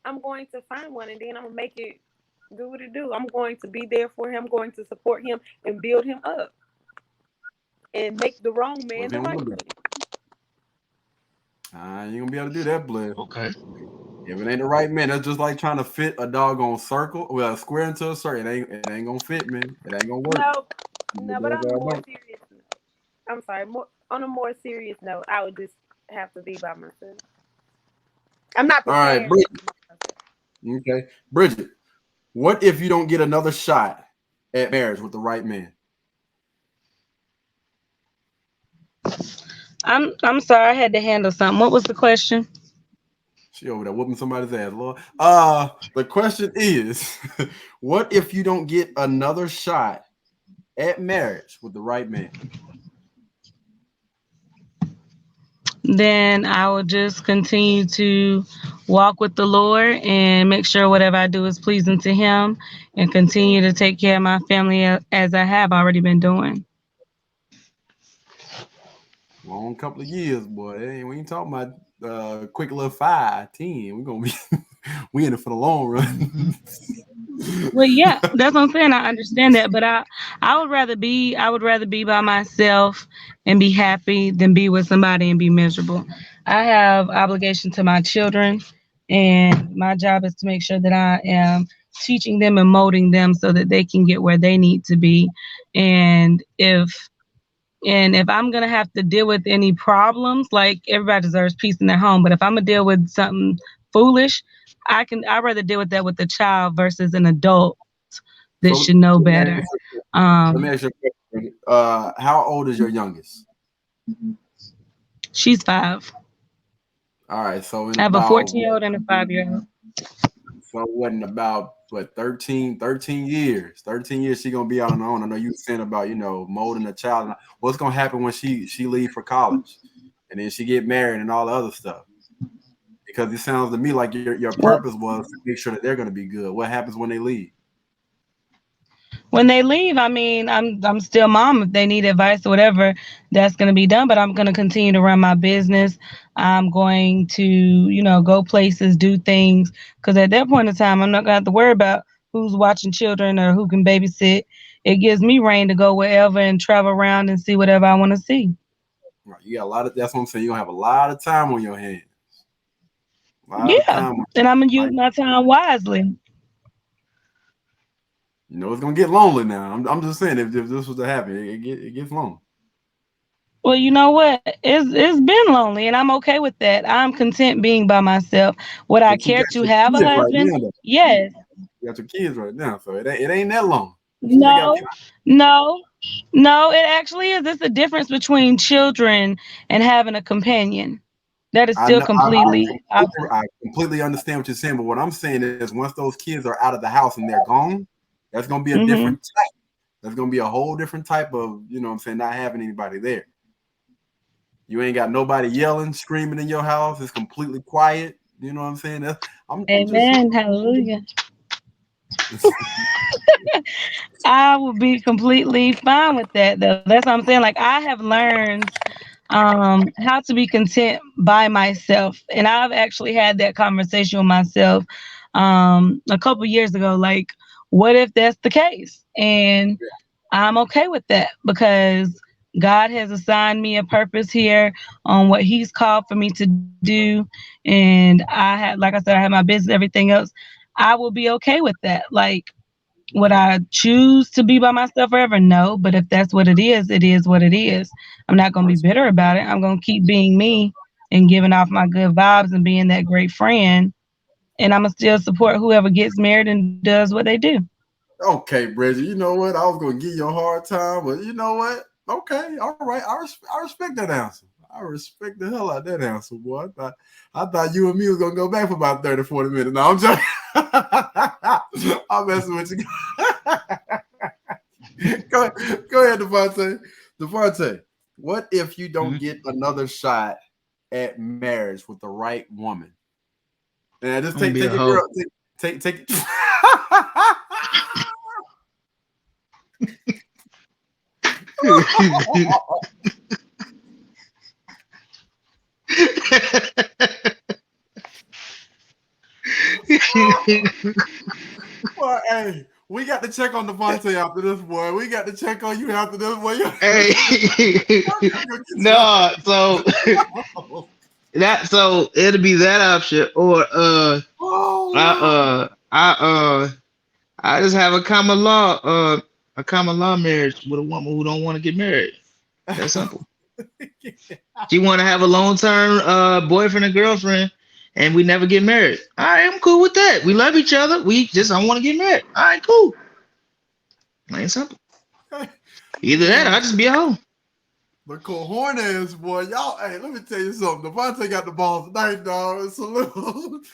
I'm going to find one, and then I'm gonna make it do what it do. I'm going to be there for him. I'm going to support him and build him up, and make the wrong man the right man. You gonna be able to do that, blood. Okay. If it ain't the right man, that's just like trying to fit a doggone circle, a square into a circle. It ain't gonna fit, man. It ain't gonna work. No, but on a more serious note, I'm sorry, on a more serious note, I would just have to be by myself. I'm not prepared. All right, Bridget. Okay, Bridget. What if you don't get another shot at marriage with the right man? I'm sorry, I had to handle something. What was the question? She over there whooping somebody's ass, Lord. The question is, what if you don't get another shot at marriage with the right man? Then I will just continue to walk with the Lord and make sure whatever I do is pleasing to Him, and continue to take care of my family as I have already been doing. Long couple of years, boy. Hey, we ain't talking about quick little 5, 10. We're gonna be we in it for the long run. Well, yeah, that's what I'm saying. I understand that, but I would rather be by myself and be happy than be with somebody and be miserable. I have obligation to my children, and my job is to make sure that I am teaching them and molding them so that they can get where they need to be. And if I'm gonna have to deal with any problems, like everybody deserves peace in their home, but if I'm gonna deal with something foolish, I'd rather deal with that with a child versus an adult that should know better. Let me ask you a question. How old is your youngest? She's 5. All right, so I have a 14-year-old and a 5-year-old. So what, about 13 years? 13 years she gonna be out on her own. I know you were saying about, molding a child. What's gonna happen when she leave for college and then she get married and all the other stuff? Because it sounds to me like your purpose was to make sure that they're gonna be good. What happens when they leave? When they leave, I mean, I'm still mom. If they need advice or whatever, that's going to be done. But I'm going to continue to run my business. I'm going to, go places, do things. Because at that point in time, I'm not going to have to worry about who's watching children or who can babysit. It gives me reign to go wherever and travel around and see whatever I want to see. Right, you got a lot of. That's what I'm saying. You gonna have a lot of time on your hands. Yeah, and I'm gonna use my time wisely. It's gonna get lonely now. I'm just saying, if this was to happen, it gets lonely. Well, you know what? It's been lonely, and I'm okay with that. I'm content being by myself. Would I care to have a husband? Right now, yes. You got your kids right now, so it ain't that long. No. It actually is. It's a difference between children and having a companion. That is still completely. I completely understand what you're saying, but what I'm saying is, once those kids are out of the house and they're gone, that's gonna be a different type. That's gonna be a whole different type of, not having anybody there. You ain't got nobody yelling, screaming in your house. It's completely quiet. You know what I'm saying? Amen. Hallelujah. I would be completely fine with that, though. That's what I'm saying. Like, I have learned how to be content by myself, and I've actually had that conversation with myself a couple years ago. Like, what if that's the case? And I'm okay with that because God has assigned me a purpose here on what He's called for me to do, and I had, like I said, I have my business, everything else. I will be okay with that. Like, would I choose to be by myself forever? No. But if that's what it is what it is. I'm not going to be bitter about it. I'm going to keep being me and giving off my good vibes and being that great friend. And I'm going to still support whoever gets married and does what they do. Okay, Bridget, you know what? I was going to give you a hard time, but you know what? Okay, all right. I respect that answer. I respect the hell out of that answer, boy. I thought you and me was going to go back for about 30, 40 minutes. No, I'm joking. I'm messing with you. Go ahead, Devontae. Devontae, what if you don't get another shot at marriage with the right woman? And just take it, girl. Take it. Well, hey, we got to check on Devontae after this, boy. We got to check on you after this, boy. Hey, no, so it'll be that option, or I just have a common law marriage with a woman who don't want to get married. That's simple. She want to have a long-term boyfriend and girlfriend, and we never get married. All right, I'm cool with that. We love each other. We just don't want to get married. All right, cool. Plain simple. Either that, or I just be a hoe. The cojones, boy. Y'all, hey, let me tell you something. Devontae got the balls tonight, dog. Salute.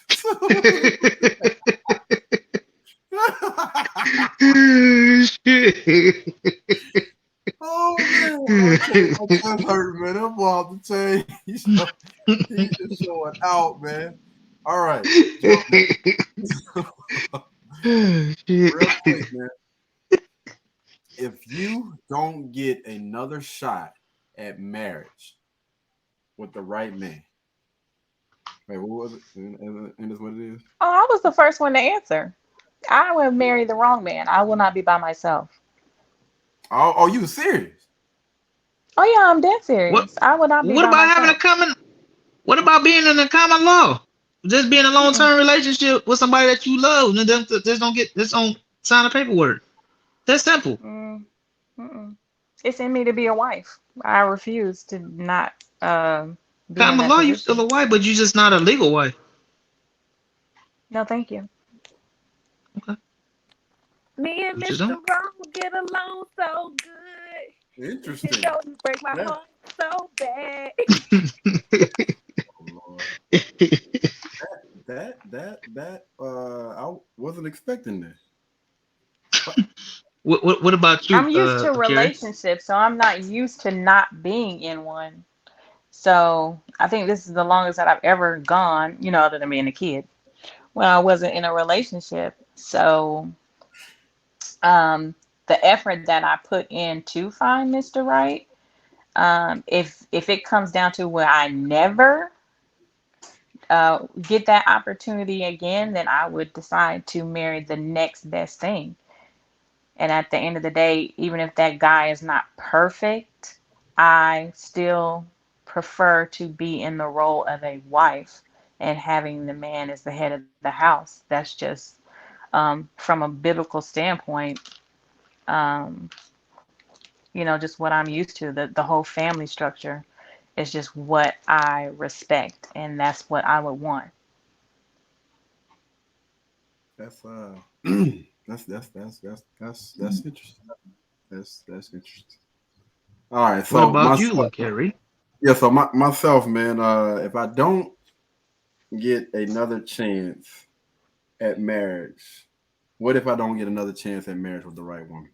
Oh man, my chest hurt, man. That boy off the chain. He's just showing out, man. All right. Real quick, man. If you don't get another shot at marriage with the right man, wait, what was it? And is what it is? Oh, I was the first one to answer. I will marry the wrong man. I will not be by myself. Oh, you serious? Oh yeah, I'm dead serious. I would not be. What about having a common? What about being in a common law? Just being in a long-term relationship with somebody that you love, and just don't sign the paperwork. That's simple. It's in me to be a wife. I refuse to not be common in that law. position. You still a wife, but you just not a legal wife. No, thank you. Okay. Me and Mr. Wrong get along so good. Interesting. You break my heart so bad. That I wasn't expecting this. What about you? I'm used to relationships, so I'm not used to not being in one. So I think this is the longest that I've ever gone, other than being a kid, when I wasn't in a relationship. So the effort that I put in to find Mr. Right, if it comes down to where I never get that opportunity again, then I would decide to marry the next best thing. And at the end of the day, even if that guy is not perfect, I still prefer to be in the role of a wife and having the man as the head of the house. That's just from a biblical standpoint, just what I'm used to. The whole family structure is just what I respect, and that's what I would want. That's interesting. That's interesting. All right. So what about you, Kerry? Yeah. So myself, man. If I don't get another chance at marriage, what if I don't get another chance at marriage with the right woman?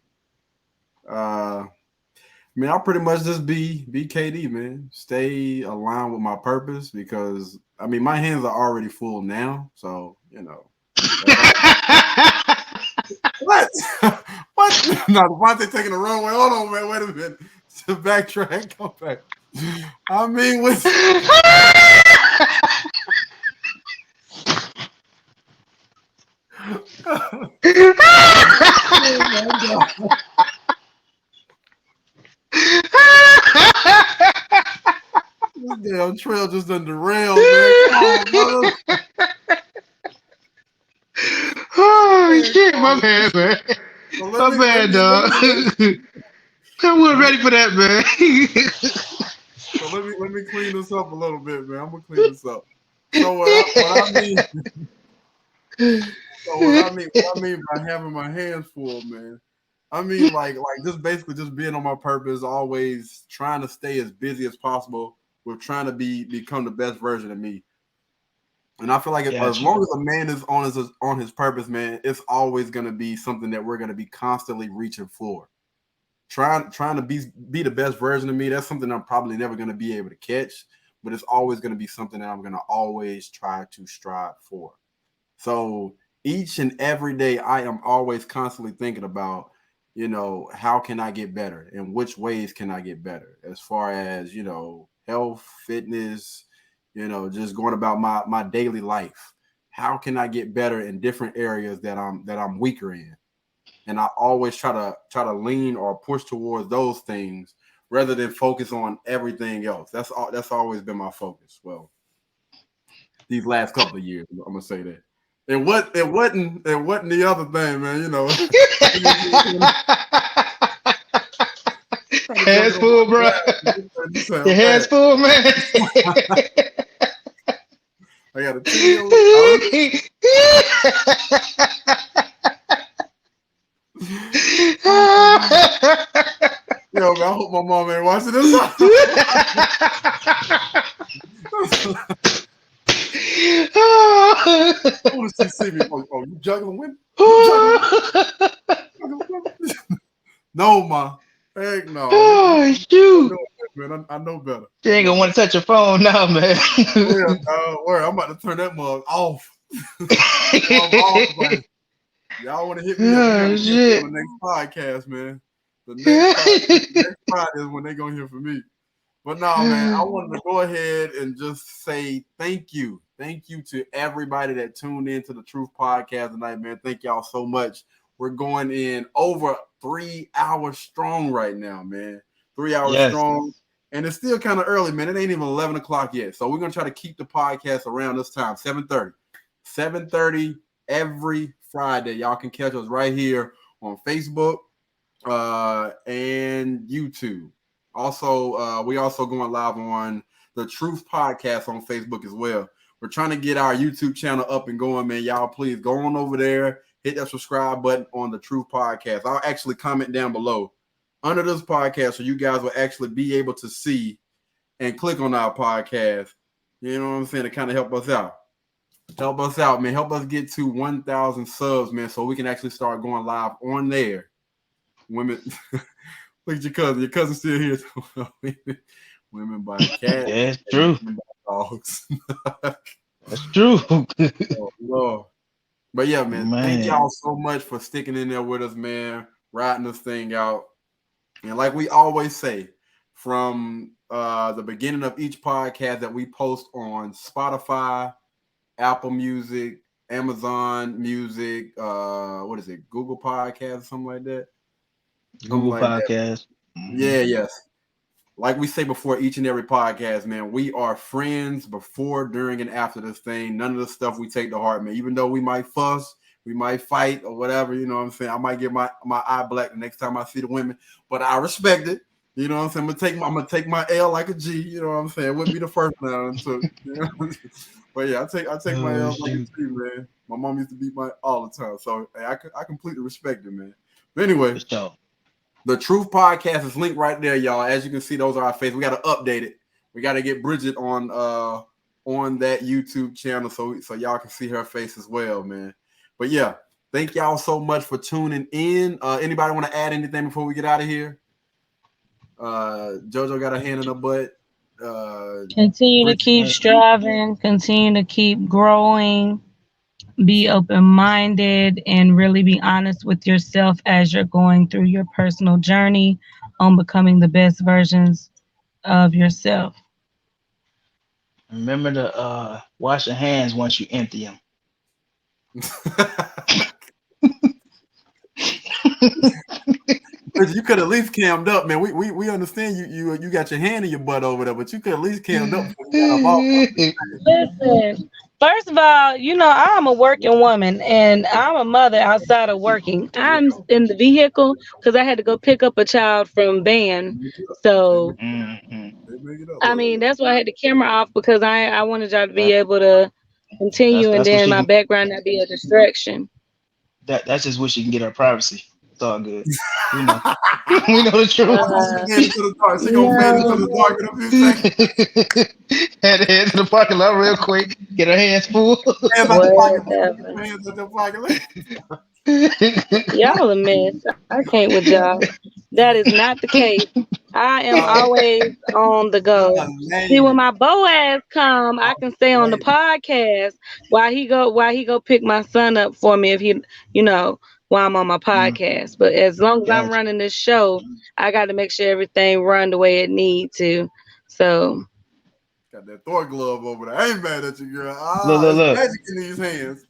mean, I'll pretty much just be KD, man. Stay aligned with my purpose because I mean my hands are already full now, so you know. What? What? No, Devontae taking the wrong way. Hold on, man. Wait a minute. To backtrack, come back. I mean, with this damn trail just done derailed, man. Come on, brother. Oh shit, my bad, man. So My bad, dog. I wasn't ready for that, man. So let me clean this up a little bit, man. I'm gonna clean this up. So what I mean, what I mean by having my hands full, man. I mean like just basically just being on my purpose, always trying to stay as busy as possible with trying to become the best version of me. And I feel like as long as a man is on his purpose, man, it's always gonna be something that we're gonna be constantly reaching for. Trying to be the best version of me, that's something I'm probably never going to be able to catch, but it's always going to be something that I'm going to always try to strive for. So each and every day, I am always constantly thinking about, you know, how can I get better and which ways can I get better as far as, you know, health, fitness, you know, just going about my daily life. How can I get better in different areas that I'm weaker in? And I always try to lean or push towards those things rather than focus on everything else. That's always been my focus. Well, these last couple of years, I'm gonna say that. It wasn't the other thing, man. You know, hands full, bro. Your hands full, man. I got a 2-year-old. Yo, man, I hope my mom ain't watching this. I want to see me. Oh, you juggling women? No, ma. Heck no. Oh, shoot. Man, I know better. You ain't gonna want to touch your phone now, man. I'm about to turn that mug off. Y'all want to hit me up on the next podcast, man. The next Friday is when they're going to hear from me. But no, man, I wanted to go ahead and just say thank you. Thank you to everybody that tuned in to the Truthh Podcast tonight, man. Thank y'all so much. We're going in over 3 hours strong right now, man. 3 hours strong. And it's still kind of early, man. It ain't even 11 o'clock yet. So we're going to try to keep the podcast around this time, 7:30. 7:30 every Friday. Y'all can catch us right here on Facebook and YouTube. Also, we also going live on the Truthh Podcast on Facebook as well. We're trying to get our YouTube channel up and going, man. Y'all please go on over there, hit that subscribe button on the Truthh Podcast. I'll actually comment down below under this podcast so you guys will actually be able to see and click on our podcast. You know what I'm saying? To kind of help us out. Help us out, man. Help us get to 1,000 subs, man, so we can actually start going live on there. Women, look at your cousin. Your cousin's still here. Women by cats. Yeah, it's true. Women by dogs. That's true. Oh, Lord. But yeah, man, thank y'all so much for sticking in there with us, man, riding this thing out. And like we always say, from the beginning of each podcast that we post on Spotify, Apple Music, Amazon Music, what is it, Google Podcast or something like that? Google Podcast. Yeah, yes. Like we say before each and every podcast, man, we are friends before, during, and after this thing. None of the stuff we take to heart, man. Even though we might fuss, we might fight or whatever, you know what I'm saying? I might get my eye black the next time I see the women, but I respect it. You know what I'm saying? I'm gonna take my L like a G, you know what I'm saying? It wouldn't be the first time I took, you know? But yeah, I take my L like a G, man. My mom used to beat my all the time. So hey, I completely respect it, man. But anyway, the Truthh Podcast is linked right there, y'all. As you can see, those are our faces. We got to update it. We got to get Bridget on that YouTube channel so y'all can see her face as well, man. But yeah, thank y'all so much for tuning in. Anybody want to add anything before we get out of here? JoJo got a hand in her butt. Continue to Bridget, keep striving, continue to keep growing, be open minded, and really be honest with yourself as you're going through your personal journey on becoming the best versions of yourself. Remember to wash your hands once you empty them. You could at least cammed up, man. We understand you got your hand in your butt over there, but you could at least cammed up before you got up off. Listen, first of all, I'm a working woman and I'm a mother outside of working. I'm in the vehicle because I had to go pick up a child from van. So, Mhm. I mean, that's why I had the camera off because I wanted y'all to be able to continue and That's what then she my can. background not be a distraction. That's just what she can get her privacy. It's all good. We know. We know the truth. Fan into the dark. She gonna fan into No. the dark in a few seconds. Had to head to the parking lot real quick. Get her hands full. Hands out the pocket. Whatever. Hands out the pocket. Y'all a mess. I can't with y'all. That is not the case. I am always on the go. See, when my Boaz come, I can stay on the podcast while he go pick my son up for me if while I'm on my podcast. But as long as I'm Gotcha. running this show, I got to make sure everything run the way it need to. So Got that Thor glove over there. I ain't mad at you, girl. Look. It's magic in these hands.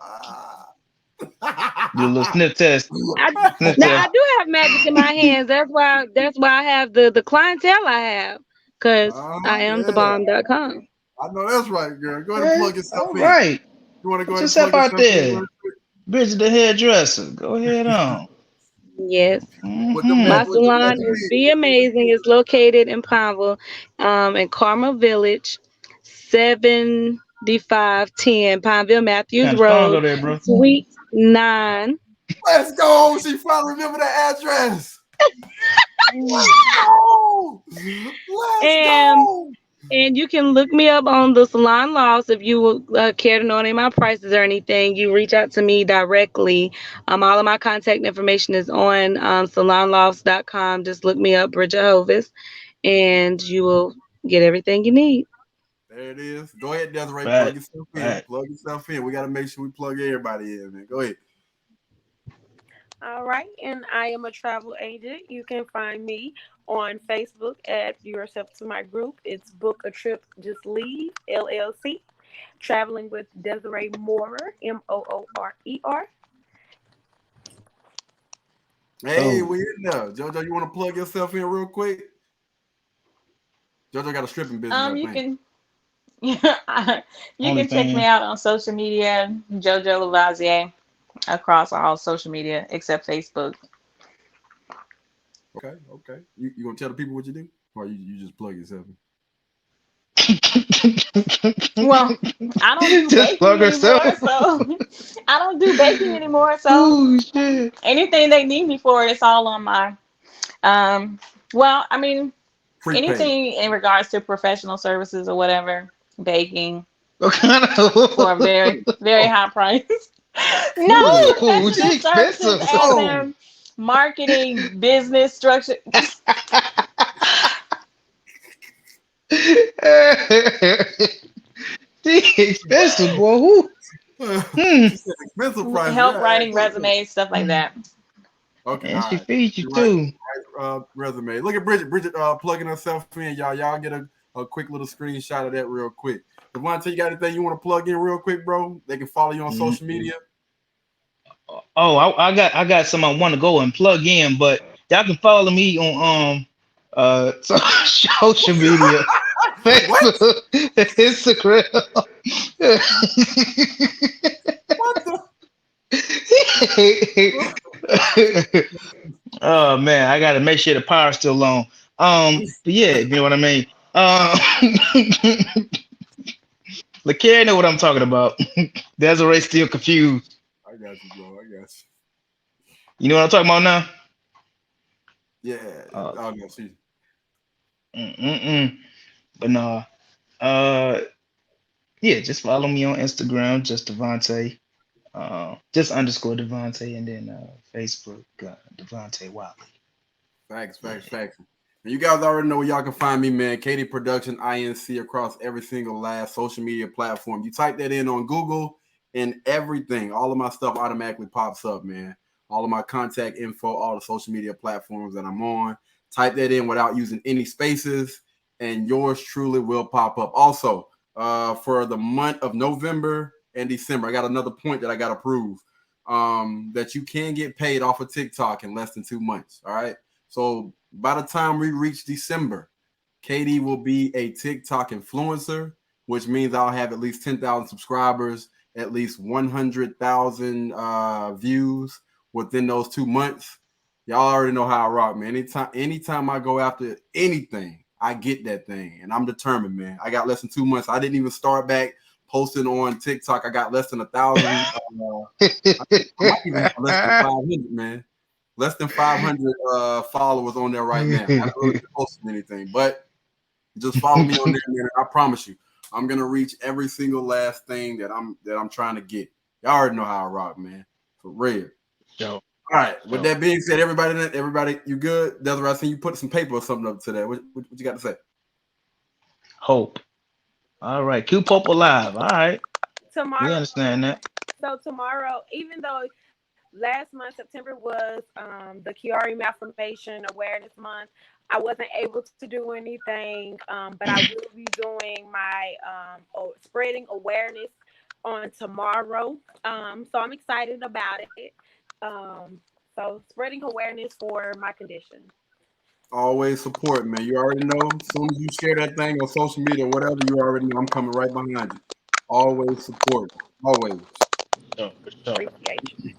Do a little sniff test. Sniff now I test. do have magic in my hands. That's why I have the clientele I have. Cause I am Yeah. thebomb.com. I know that's right, girl. Go ahead and plug yourself All in. right. You want to go Put ahead and yourself plug out yourself in? there. Bridget the hairdresser. Go ahead on. Yes. With them My with them salon magic is hands. Be Amazing. It's located in Pineville, in Carmel Village, 7510 Pineville Matthews Kind of strong Road, over there, bro. Suite 9. Let's go. She finally remember the address. Let's go. Let's And go. And you can look me up on the Salon Loss if you would care to know any of my prices or anything. You reach out to me directly. All of my contact information is on salonlofts.com. Just look me up, Bridget Hovis, and you will get everything you need. There it is. Go ahead, Desiree. Plug Right. yourself in. Right. Plug yourself in. We got to make sure we plug everybody in, man. Go ahead. All right, and I am a travel agent. You can find me on Facebook, add yourself to my group. It's Book a Trip, Just Leave, LLC. Traveling with Desiree Moorer, Moorer. Hey, Oh. we in there. JoJo, you want to plug yourself in real quick? JoJo got a stripping business. I You think. can you can check me OnlyFans. out on social media, JoJo Lavazier, across all social media except Facebook. Okay. You gonna tell the people what you do, or you just plug yourself in? Well, I don't do Just plug baking anymore, herself. so I don't do baking anymore. So Oh shit. anything they need me for, it's all on my well, I mean, Free pay. anything in regards to professional services or whatever, baking What kind of? for a very, very high price. No, Ooh, professional she services expensive. as in marketing, business structure. She expensive, boy. Who? She said expensive price. Help Yeah, writing yeah. resumes, stuff like that. Okay, And all she right. feeds you You're too. right. Resume. Look at Bridget. Bridget plugging herself in. Y'all get a quick little screenshot of that real quick. Devontae, you got anything you want to plug in real quick, bro? They can follow you on social media. Oh, I got some I want to go and plug in, but y'all can follow me on social media, Facebook, Instagram. What the? Oh man, I gotta make sure the power's still on. But yeah, you know what I mean. LaCare know what I'm talking about. Desiree still confused. I got you, bro. I got you. You know what I'm talking about now? Yeah. Oh no, see. But no. Yeah, just follow me on Instagram, just Devontae. Just underscore Devontae, and then Facebook, Devontae Wiley. Facts. You guys already know where y'all can find me, man. KD Production INC across every single last social media platform. You type that in on Google and everything. All of my stuff automatically pops up, man. All of my contact info, all the social media platforms that I'm on. Type that in without using any spaces, and yours truly will pop up. Also, for the month of November and December, I got another point that I got to prove, that you can get paid off of TikTok in less than 2 months. All right. So by the time we reach December, KD will be a TikTok influencer, which means I'll have at least 10,000 subscribers, at least 100,000 views within those 2 months. Y'all already know how I rock, man. Anytime I go after anything, I get that thing, and I'm determined, man. I got less than 2 months. I didn't even start back posting on TikTok. I got less than 1,000. I might even have less than 500, man. Less than 500 followers on there right now. I'm not really posting anything, but just follow me on there, man. I promise you, I'm gonna reach every single last thing that I'm trying to get. Y'all already know how I rock, man. For real. Yo. All right. With that being said, everybody, you good? Desiree, I seen you put some paper or something up to that. What you got to say? Hope. All right. Q Pope alive. All right. Tomorrow. We understand that. So tomorrow, even though last month, September, was the Chiari Malformation Awareness Month, I wasn't able to do anything, but I will be doing my spreading awareness on tomorrow. So I'm excited about it. So spreading awareness for my condition. Always support, man. You already know. As soon as you share that thing on social media or whatever, you already know I'm coming right behind you. Always support. Always. For sure. Appreciate you.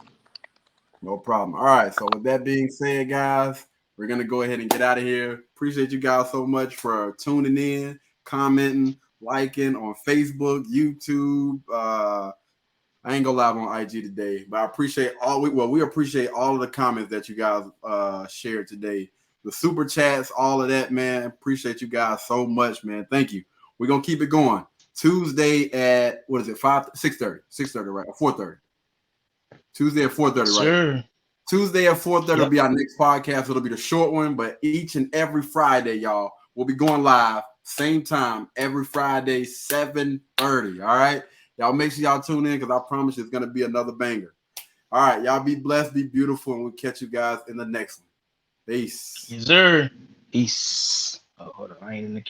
No problem. All right. So with that being said, guys, we're gonna go ahead and get out of here. Appreciate you guys so much for tuning in, commenting, liking on Facebook, YouTube. I ain't go live on IG today, but I appreciate we appreciate all of the comments that you guys shared today. The super chats, all of that, man. Appreciate you guys so much, man. Thank you. We're gonna keep it going. Tuesday at 6:30, right? Or 4:30. Tuesday at 4:30, right? Sure. Tuesday at 4:30 will be our next podcast. It'll be the short one, but each and every Friday, y'all, we'll be going live, same time, every Friday, 7:30. All right. Y'all make sure y'all tune in, because I promise you it's gonna be another banger. All right, y'all be blessed, be beautiful, and we'll catch you guys in the next one. Peace. Yes, sir. Peace. Oh, hold on. I ain't in the